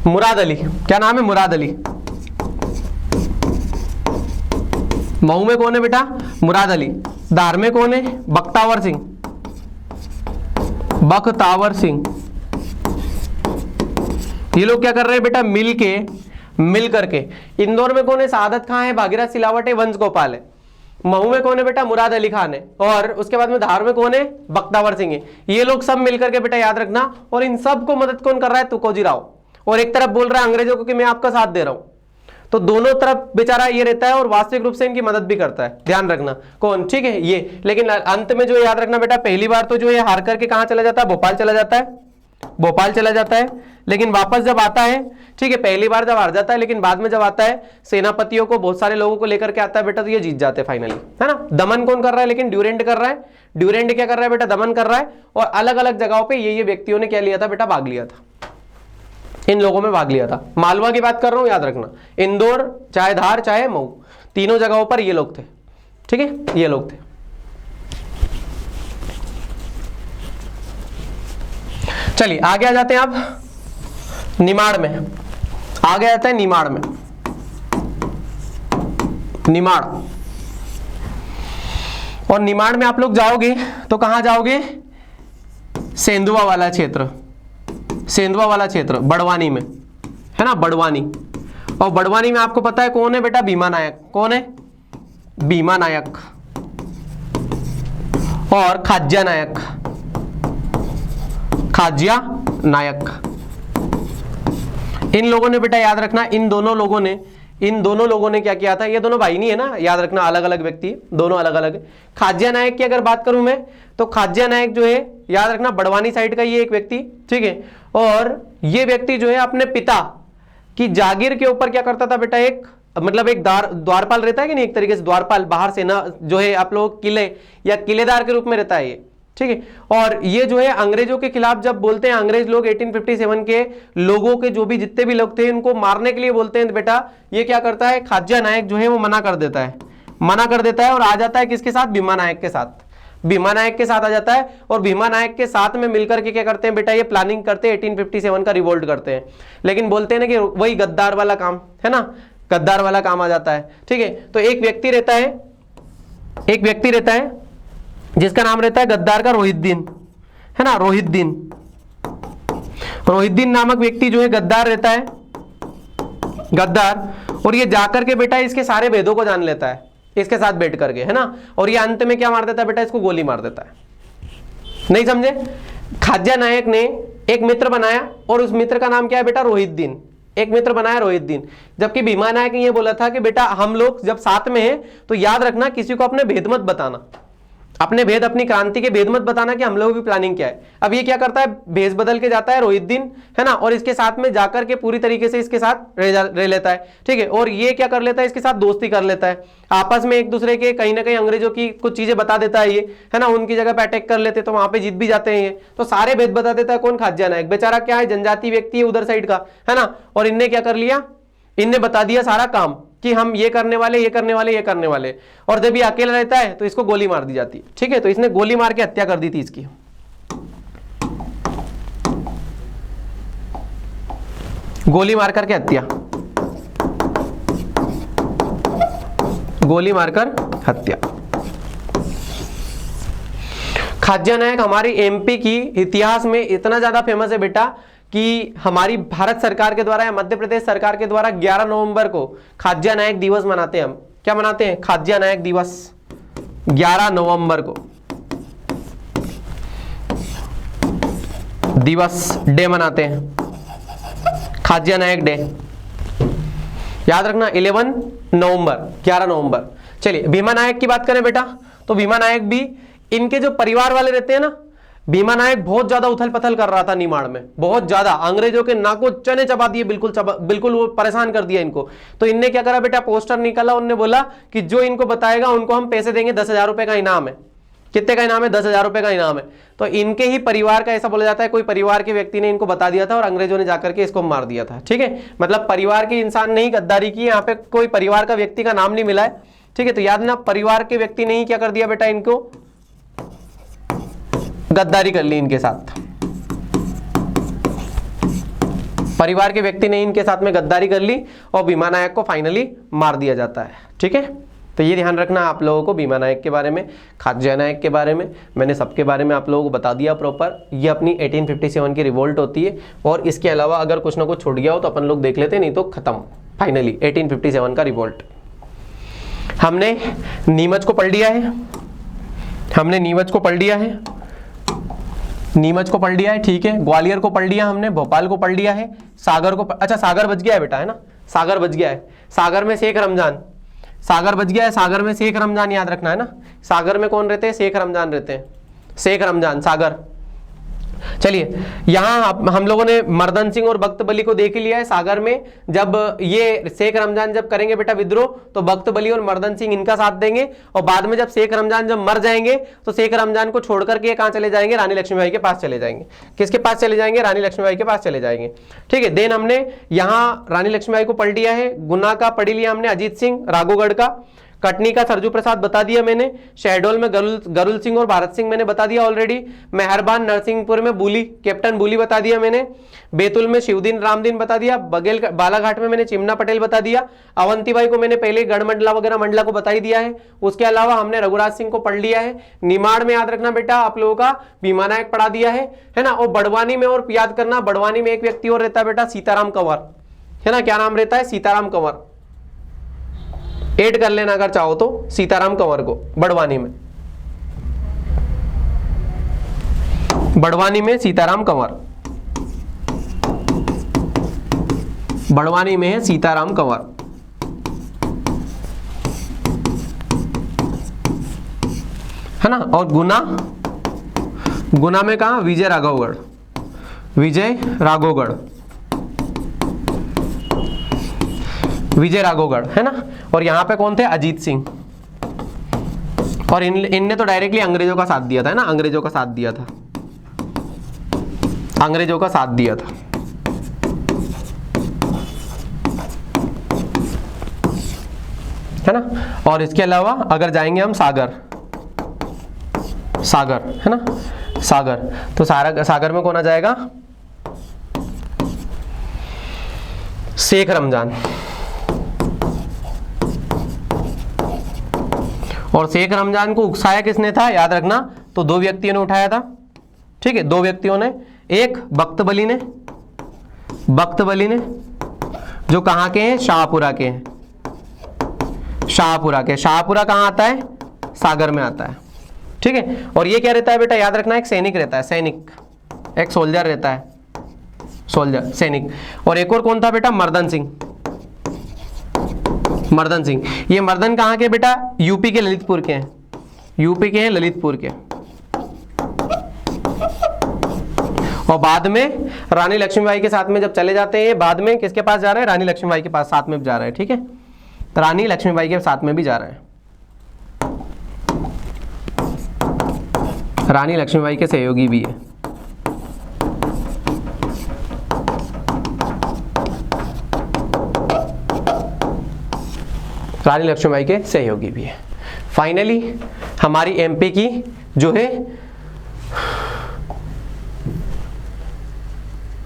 मुराद अली। क्या नाम है? मुराद अली। मऊ में कौन है बेटा? मुराद अली। धार में कौन है? बख्तावर सिंह, बख्तावर सिंह। ये लोग क्या कर रहे हैं बेटा? मिलके मिल करके। इंदौर में कौन है? सादत खां है, भागीरथ सिलावट है, वंश गोपाल है। महू में कौन है बेटा? मुराद अली खान है। और उसके बाद में धार में कौन है? बख्तावर सिंह है। ये लोग सब मिलकर के बेटा याद रखना। और इन सब को मदद कौन कर रहा है? तुकोजी राव। और एक तरफ बोल रहा है अंग्रेजों को कि मैं आपका साथ दे रहा हूं, तो दोनों तरफ बेचारा ये रहता है और वास्तविक रूप से इनकी मदद भी करता है। ध्यान रखना कौन, ठीक है ये। लेकिन अंत में जो याद रखना बेटा, पहली बार तो जो ये हार करके कहां चला जाता है? भोपाल चला जाता है, भोपाल चला जाता है। लेकिन वापस जब आता है, ठीक है, पहली बार जब हार जाता है, लेकिन बाद में जब आता है सेनापतियों को, बहुत सारे लोगों को लेकर के आता है बेटा, तो ये जीत जाते हैं फाइनली, है ना। दमन कौन कर रहा है? लेकिन ड्यूरेंट कर रहा है। ड्यूरेंट क्या कर रहा है बेटा? दमन कर रहा है। और अलग अलग जगहों पे ये व्यक्तियों ने क्या लिया था बेटा? भाग लिया था, इन लोगों में भाग लिया था। मालवा की बात कर रहा हूं, याद रखना। इंदौर, चाहे धार, चाहे मऊ, तीनों जगहों पर ये लोग थे, ठीक है, ये लोग थे। चलिए आगे आ जाते हैं आप निमाड़ में। आगे आ जाते हैं निमाड़ में। निमाड़, और निमाड़ में आप लोग जाओगे तो कहां जाओगे? सेंधुआ वाला क्षेत्र, सेंधुआ वाला क्षेत्र, बड़वानी में, है ना, बड़वानी। और बड़वानी में आपको पता है कौन है बेटा? भीमा नायक। कौन है? भीमा नायक और खाज्या नायक, खाज्या नायक। इन लोगों ने बेटा याद रखना, इन दोनों लोगों ने क्या किया था? ये दोनों भाई नहीं है ना, याद रखना, अलग अलग व्यक्ति, दोनों अलग अलग। खाज्या नायक की अगर बात करूं मैं, तो खाज्या नायक जो है याद रखना बड़वानी साइड का ये एक व्यक्ति, ठीक है। और ये व्यक्ति जो है अपने पिता की जागीर के ऊपर क्या करता था बेटा? एक मतलब एक द्वारपाल रहता है कि नहीं, एक तरीके से द्वारपाल, बाहर सेना जो है आप लोग किले या किलेदार के रूप में रहता है ये, ठीक है। और ये जो है अंग्रेजों के खिलाफ जब बोलते हैं, अंग्रेज लोग 1857 के लोगों के जो भी जितने भी लोग थे इनको मारने के लिए बोलते हैं बेटा, ये क्या करता है? खाज्या नायक जो है वो मना कर देता है, मना कर देता है। और आ जाता है किसके साथ? भीमा नायक के साथ, भीमा नायक के साथ आ जाता है। और भीमा नायक के साथ में मिलकर के क्या करते हैं बेटा? ये प्लानिंग करते हैं, 1857 का रिवोल्ट करते हैं। लेकिन बोलते हैं ना कि वही गद्दार वाला काम है ना, गद्दार वाला काम आ जाता है, ठीक है। तो एक व्यक्ति रहता है, एक व्यक्ति रहता है जिसका नाम रहता है गद्दार का रोहिद्दीन, है ना, रोहिद्दीन। रोहिद्दीन नामक व्यक्ति जो है गद्दार रहता है, गद्दार। और ये जाकर के बेटा इसके सारे भेदों को जान लेता है इसके साथ बैठ करके, है ना। और ये अंत में क्या मार देता है बेटा? इसको गोली मार देता है। नहीं समझे? खाज्या नायक ने एक मित्र बनाया और उस मित्र का नाम क्या है बेटा? रोहिद्दीन। एक मित्र बनाया रोहिद्दीन। जबकि भीमा नायक ने ये बोला था कि बेटा हम लोग जब साथ में हैं तो याद रखना किसी को अपने भेद मत बताना, अपने भेद, अपनी क्रांति के भेद मत बताना कि हम लोगों की प्लानिंग क्या है। अब ये क्या करता है? भेष बदल के जाता है रोहिद्दीन, है ना, और इसके साथ में जाकर के पूरी तरीके से इसके साथ रह लेता है, ठीक है। और ये क्या कर लेता है? इसके साथ दोस्ती कर लेता है, आपस में एक दूसरे के कहीं ना कहीं अंग्रेजों की कुछ चीजें बता देता है ये, है ना, उनकी जगह पे अटैक कर लेते तो वहां पे जीत भी जाते हैं ये। तो सारे भेद बता देता है कौन? खाज्या नायक। बेचारा क्या है? जनजाति व्यक्ति है उधर साइड का, है ना। और इनने क्या कर लिया? इनने बता दिया सारा काम कि हम ये करने वाले, ये करने वाले, ये करने वाले। और जब ये अकेला रहता है तो इसको गोली मार दी जाती है, ठीक है। तो इसने गोली मार के हत्या कर दी थी इसकी, गोली मार करके हत्या, गोली मारकर हत्या। खाज्या नायक हमारी एमपी की इतिहास में इतना ज्यादा फेमस है बेटा कि हमारी भारत सरकार के द्वारा या मध्य प्रदेश सरकार के द्वारा 11 नवंबर को खाज्या नायक दिवस मनाते हैं। हम क्या मनाते हैं? खाज्या नायक दिवस, 11 नवंबर को दिवस, डे मनाते हैं, खाज्या नायक डे। याद रखना 11 नवंबर, 11 नवंबर। चलिए भीमा नायक की बात करें बेटा, तो भीमा नायक भी, इनके जो परिवार वाले रहते हैं ना, भीमा नायक बहुत ज्यादा उथल पथल कर रहा था निमाड़ में, बहुत ज्यादा। अंग्रेजों के नाको चने चबा दिए, बिल्कुल वो परेशान कर दिया इनको। तो इनने क्या करा बेटा? पोस्टर निकाला, उनने बोला कि जो इनको बताएगा उनको हम पैसे देंगे, 10,000 रुपए का इनाम है। कितने का इनाम है? 10,000 रुपए का इनाम है। तो इनके ही परिवार का, ऐसा बोला जाता है, कोई परिवार के व्यक्ति ने इनको बता दिया था और अंग्रेजों ने जाकर के इसको मार दिया था, ठीक है। मतलब परिवार के इंसान ने ही गद्दारी की, यहाँ पे कोई परिवार का व्यक्ति का नाम नहीं मिला है, ठीक है। तो याद ना, परिवार के व्यक्ति ने ही क्या कर दिया बेटा? इनको गद्दारी कर ली इनके साथ, परिवार के व्यक्ति ने इनके साथ में गद्दारी कर ली और भीमा नायक को फाइनली मार दिया जाता है, ठीक है। तो ये ध्यान रखना आप लोगों को, भीमा नायक के बारे में, खाज्या नायक के बारे में, मैंने सबके बारे में आप लोगों को बता दिया प्रॉपर। ये अपनी 1857 की रिवोल्ट होती है। और इसके अलावा अगर कुछ ना कुछ छूट गया हो तो अपन लोग देख लेते, नहीं तो खत्म, फाइनली 1857 का रिवोल्ट। हमने नीमच को पढ़ लिया है, हमने नीमच को पढ़ लिया है, नीमच को पढ़ लिया है, ठीक है। ग्वालियर को पढ़ लिया हमने, भोपाल को पढ़ लिया है, सागर को अच्छा सागर बच गया है बेटा, है ना, सागर बच गया है। सागर में शेख रमजान, सागर बच गया है, सागर में शेख रमजान याद रखना है ना। सागर में कौन रहते हैं? शेख रमजान रहते हैं, शेख रमजान सागर। चलिए यहां हम लोगों ने मर्दन सिंह और बख्त बली को देख लिया है। सागर में जब ये शेख रमजान जब करेंगे बेटा विद्रोह, तो बख्त बली और मर्दन सिंह इनका साथ देंगे, और बाद में जब शेख रमजान जब मर जाएंगे तो शेख रमजान को छोड़ करके कहां चले जाएंगे? रानी लक्ष्मीबाई के पास चले जाएंगे। किसके पास चले जाएंगे? रानी लक्ष्मीबाई के पास चले जाएंगे, ठीक है। देन हमने यहां रानी लक्ष्मीबाई को पढ़ लिया है, गुना का पढ़ लिया हमने, अजीत सिंह राघोगढ़ का, कटनी का सरजू प्रसाद बता दिया मैंने, शहडोल में गरुल सिंह और भारत सिंह मैंने बता दिया ऑलरेडी, मेहरबान नरसिंहपुर में बुली, कैप्टन बुली बता दिया मैंने, बैतूल में शिवदीन रामदीन बता दिया, बघेल बालाघाट में मैंने चिमना पटेल बता दिया, अवंतीबाई को मैंने पहले गढ़मंडला वगैरह मंडला को बता ही दिया है। उसके अलावा हमने रघुराज सिंह को पढ़ लिया है। निमाड़ में याद रखना बेटा आप लोगों का भीमा नायक पढ़ा दिया है ना। और बड़वानी में और याद करना, बड़वानी में एक व्यक्ति और रहता है बेटा, सीताराम कंवर, है ना। क्या नाम रहता है? सीताराम कंवर, ऐड कर लेना अगर चाहो तो सीताराम कंवर को बड़वानी में, बड़वानी में सीताराम कंवर, बड़वानी में है सीताराम कंवर, है ना। और गुना में कहा? विजय राघवगढ़, विजय राघवगढ़, विजय राघवगढ़, है ना। और यहां पे कौन थे? अजीत सिंह। और इनने तो डायरेक्टली अंग्रेजों का साथ दिया था, है ना, अंग्रेजों का साथ दिया था, अंग्रेजों का साथ दिया था, है ना। और इसके अलावा अगर जाएंगे हम सागर, सागर, है ना, सागर, तो सागर में कौन आ जाएगा? शेख रमजान। और शेख रमजान को उकसाया किसने था? याद रखना, तो दो व्यक्तियों ने उठाया था, ठीक है, दो व्यक्तियों ने। एक बख्त बली ने, बख्त बली ने, जो कहां के हैं? शाहपुरा के हैं, शाहपुरा के। शाहपुरा कहां आता है? सागर में आता है, ठीक है। और ये क्या रहता है बेटा? याद रखना, एक सैनिक रहता है, सैनिक, एक सोल्जर रहता है, सोल्जर, सैनिक। और एक और कौन था बेटा? मर्दन सिंह, मर्दन सिंह। ये मर्दन कहां के बेटा? यूपी के ललितपुर के हैं, यूपी के हैं ललितपुर के। और बाद में रानी लक्ष्मीबाई के साथ में जब चले जाते हैं, बाद में किसके पास जा रहे हैं? रानी लक्ष्मीबाई के पास साथ में जा रहे हैं, ठीक है। तो रानी लक्ष्मीबाई के साथ में भी जा रहे हैं, रानी लक्ष्मीबाई के सहयोगी भी है। रानी लक्ष्मीबाई के सहयोगी भी है। फाइनली हमारी एमपी की जो है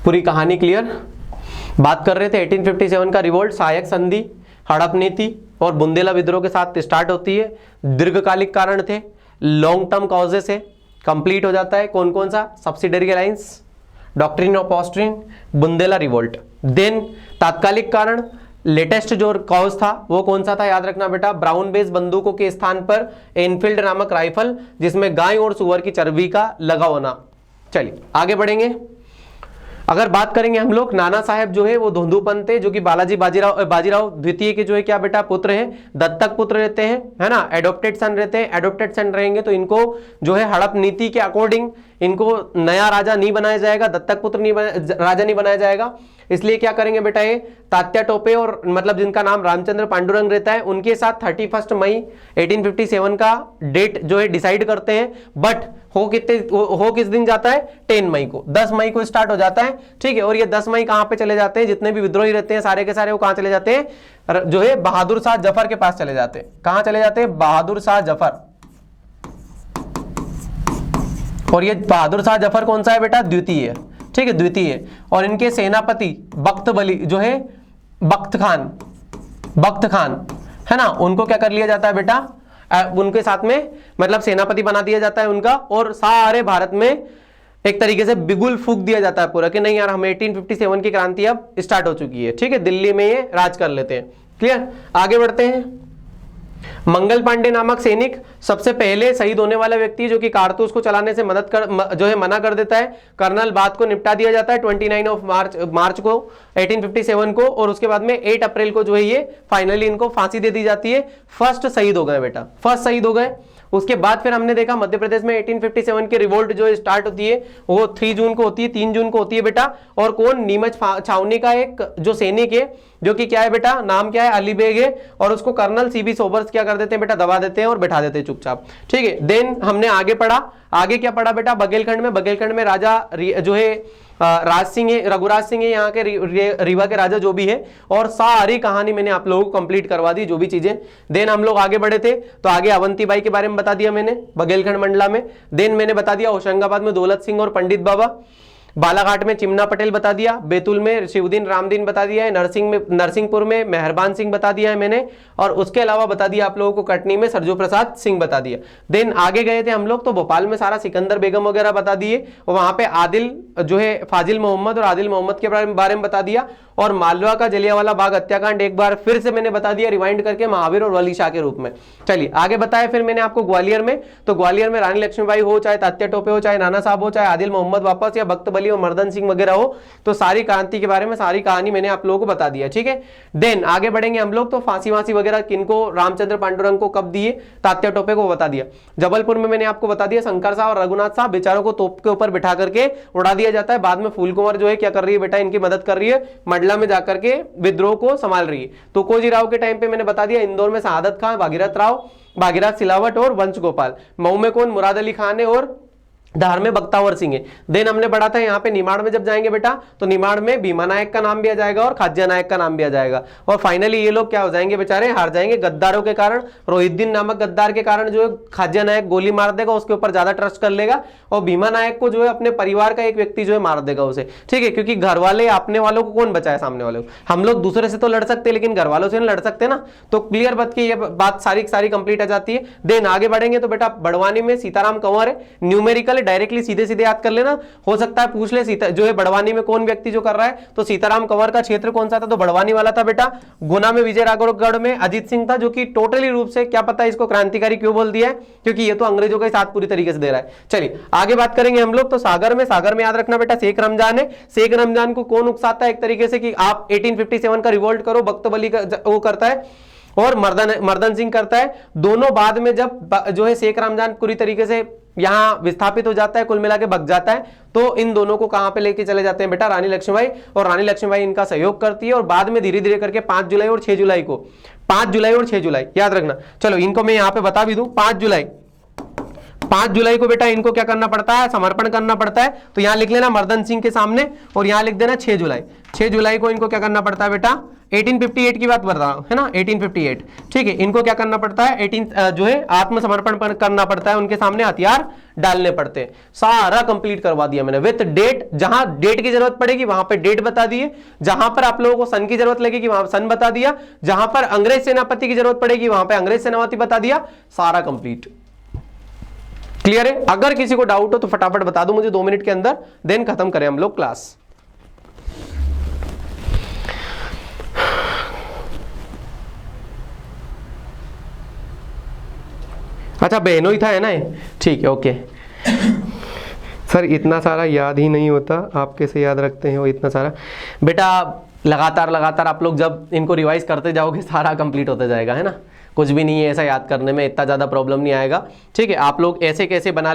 पूरी कहानी क्लियर। बात कर रहे थे 1857 का रिवोल्ट, सहायक संधि, हड़प नीति और बुंदेला विद्रोह के साथ स्टार्ट होती है। दीर्घकालिक कारण थे, लॉन्ग टर्म कॉजेस है, कंप्लीट हो जाता है। कौन कौन सा? सब्सिडरी अलायंस, डॉक्ट्रिन ऑफ ऑस्ट्रिन, बुंदेला रिवोल्ट। देन तात्कालिक कारण, लेटेस्ट जो कॉज था वो कौन सा था? याद रखना बेटा, ब्राउन बेस बंदूकों के स्थान पर एनफील्ड नामक राइफल, जिसमें गाय और सुअर की चर्बी का लगा होना। चलिए आगे बढ़ेंगे। अगर बात करेंगे हम लोग, नाना साहेब जो है वो धोंधुपंत थे, जो कि बाजीराव द्वितीय के जो है क्या बेटा पुत्र हैं, दत्तक पुत्र रहते हैं, है ना, एडॉप्टेड सन रहते हैं। एडॉप्टेड सन रहेंगे तो इनको जो है हड़प नीति के अकॉर्डिंग इनको नया राजा नहीं बनाया जाएगा, दत्तक पुत्र राजा नहीं बनाया जाएगा। इसलिए क्या करेंगे बेटा, ये तात्या टोपे और मतलब जिनका नाम रामचंद्र पांडुरंग रहता है, उनके साथ 31 मई 1857 का डेट जो है डिसाइड करते हैं। बट हो किस दिन जाता है? 10 मई को, 10 मई को स्टार्ट हो जाता है, ठीक है। और ये 10 मई कहां पे चले जाते हैं? जितने भी विद्रोही रहते हैं सारे के सारे वो कहां चले जाते हैं? जो है बहादुर शाह जफर के पास चले जाते हैं। कहां चले जाते हैं? बहादुर शाह जफर। और ये बहादुर शाह जफर कौन सा है बेटा? द्वितीय, ठीक है, द्वितीय। और इनके सेनापति बख्त बली जो है बख्त खान, है ना, उनको क्या कर लिया जाता है बेटा? उनके साथ में मतलब सेनापति बना दिया जाता है उनका। और सारे भारत में एक तरीके से बिगुल फूंक दिया जाता है पूरा कि नहीं यार हमें 1857 की क्रांति अब स्टार्ट हो चुकी है, ठीक है, दिल्ली में ये राज कर लेते हैं। क्लियर, आगे बढ़ते हैं। मंगल पांडे नामक सैनिक सबसे पहले शहीद होने वाला व्यक्ति जो कि कारतूस को चलाने से जो है मना कर देता है। कर्नल बात को निपटा दिया जाता है 29 ऑफ मार्च को 1857 को, और उसके बाद में 8 अप्रैल को जो है ये फाइनली इनको फांसी दे दी जाती है। फर्स्ट शहीद हो गए बेटा, फर्स्ट शहीद हो गए। उसके बाद फिर हमने देखा मध्य प्रदेश में 1857 की रिवोल्ट जो स्टार्ट होती है वो 3 जून को होती है, 3 जून को होती है बेटा। और कौन, नीमच छावनी का एक जो सैनिक है जो कि क्या है बेटा, नाम क्या है, अली बेग है, और उसको कर्नल सीबी सोबर्स क्या कर देते हैं बेटा, दबा देते हैं और बैठा देते हैं चुपचाप, ठीक है। देन हमने आगे पढ़ा, आगे क्या पढ़ा बेटा, बघेलखंड में राजा जो है राज सिंह है, रघुराज सिंह है यहाँ के रीवा के राजा जो भी है, और सारी कहानी मैंने आप लोगों को कंप्लीट करवा दी जो भी चीजें। देन हम लोग आगे बढ़े थे तो आगे अवंतीबाई के बारे में बता दिया मैंने बघेलखंड मंडला में। देन मैंने बता दिया होशंगाबाद में दौलत सिंह और पंडित बाबा, बालाघाट में चिमना पटेल बता दिया, बैतूल में शिवदीन रामदीन बता दिया है, नरसिंहपुर में मेहरबान सिंह बता दिया है मैंने, और उसके अलावा बता दिया आप लोगों को कटनी में सरजू प्रसाद सिंह बता दिया। देन आगे गए थे हम लोग तो भोपाल में सारा सिकंदर बेगम वगैरह बता दिए, और वहां पे आदिल जो है फाजिल मोहम्मद और आदिल मोहम्मद के बारे में बता दिया, और मालवा का जलियांवाला बाग हत्याकांड एक बार फिर से मैंने बता दिया रिवाइंड करके महावीर और वली शाह के रूप में। चलिए आगे बताया फिर मैंने आपको ग्वालियर में, तो ग्वालियर में रानी लक्ष्मीबाई हो, चाहे तात्या टोपे हो, चाहे नाना साहब हो, चाहे आदिल मोहम्मद वापस या भक्त बली और मर्दन सिंह वगैरह हो, तो सारी क्रांति के बारे में सारी कहानी मैंने आप लोगों को बता दिया, ठीक है। देन आगे बढ़ेंगे हम लोग तो फांसी वांसी वगैरह किनको, रामचंद्र पांडुरंग को कब दिए, तात्या टोपे को बता दिया। जबलपुर में मैंने आपको बता दिया शंकर साहब और रघुनाथ साहब बेचारों को तोप के ऊपर बिठा करके उड़ा दिया जाता है। बाद में फूल कुंवर जो है क्या कर रही है बेटा, इनकी मदद कर रही है, मंडला में जाकर के विद्रोह को संभाल रही है। तो कोजीराव के टाइम पे मैंने बता दिया इंदौर में शहादत खान, भागीरथ सिलावट और वंश गोपाल। मऊ में कौन, मुराद अली खान है, और धार में बख्तावर सिंह है। देन हमने पढ़ा था यहाँ पे निमाड़ में जब जाएंगे बेटा तो निमाड़ में भीमा नायक का नाम भी आ जाएगा और खाज्या नायक का नाम भी आ जाएगा, और फाइनली ये लोग क्या हो जाएंगे बेचारे, हार जाएंगे गद्दारों के कारण। रोहिद्दीन नामक गद्दार के कारण जो है खाज्या नायक गोली मार देगा, उसके ऊपर ज्यादा ट्रस्ट कर लेगा, और भीमा नायक को जो है अपने परिवार का एक व्यक्ति जो है मार देगा उसे, ठीक है, क्योंकि घर वाले अपने वालों को कौन बचाए, सामने वालों को। हम लोग दूसरे से तो लड़ सकते हैं लेकिन घर वालों से नहीं लड़ सकते ना। तो क्लियर बात की ये बात सारी कंप्लीट आ जाती है। देन आगे बढ़ेंगे तो बेटा बड़वानी में सीताराम कंवर है, न्यूमेरिकल डायरेक्टली सीधे याद कर लेना, हो सकता है पूछ ले जो है बड़वानी में कौन व्यक्ति जो कर रहा है, तो सीताराम कंवर का क्षेत्र कौन सा था, तो बड़वानी वाला था बेटा। गुना में विजय राघवगढ़ में अजीत सिंह था, जो कि टोटली रूप से क्या पता है इसको क्रांतिकारी क्यों बोल दिया है, क्योंकि ये तो अंग्रेजों का साथ पूरी तरीके से दे रहा है। चलिए आगे बात करेंगे हम लोग तो सागर में याद रखना बेटा शेख रमजान है। शेख रमजान को कौन उकसाता है एक तरीके से कि आप 1857 का रिवोल्ट करो, बख्त बली का वो करता है और मर्दन सिंह करता है। दोनों बाद में जब जो है शेख रमजान पूरी तरीके से यहां विस्थापित हो जाता है, कुल मिला के भग जाता है, तो इन दोनों को कहां पे लेके चले जाते हैं बेटा, रानी लक्ष्मीबाई, और रानी लक्ष्मीबाई इनका सहयोग करती है। और बाद में धीरे धीरे करके 5 जुलाई और 6 जुलाई याद रखना। चलो इनको मैं यहां पे बता भी दूं, 5 जुलाई को बेटा इनको क्या करना पड़ता है, समर्पण करना पड़ता है। तो यहां लिख लेना मर्दन सिंह के सामने, और यहां लिख देना 6 जुलाई को इनको क्या करना पड़ता है बेटा, 1858 की बात बता रहा हूं है ना, 1858, ठीक है। इनको क्या करना पड़ता है, 18 जो है आत्मसमर्पण करना पड़ता है, उनके सामने हथियार डालने पड़ते हैं। सारा कंप्लीट करवा दिया मैंने विथ डेट, जहां डेट की जरूरत पड़ेगी वहां पे डेट बता दिए, जहां पर आप लोगों को सन की जरूरत लगेगी वहां सन बता दिया, जहां पर अंग्रेज सेनापति की जरूरत पड़ेगी वहां पे अंग्रेज सेनापति बता दिया, सारा कंप्लीट। क्लियर है? अगर किसी को डाउट हो तो फटाफट बता दो मुझे 2 मिनट के अंदर, देन खत्म करें हम लोग क्लास। अच्छा बहनों ही था है ना, ठीक है, ओके। सर इतना सारा याद ही नहीं होता, आप कैसे याद रखते हैं वो इतना सारा? बेटा लगातार आप लोग जब इनको रिवाइज करते जाओगे सारा कंप्लीट होता जाएगा, है ना। कुछ भी नहीं है ऐसा याद करने में, इतना ज़्यादा प्रॉब्लम नहीं आएगा, ठीक है। आप लोग ऐसे कैसे बना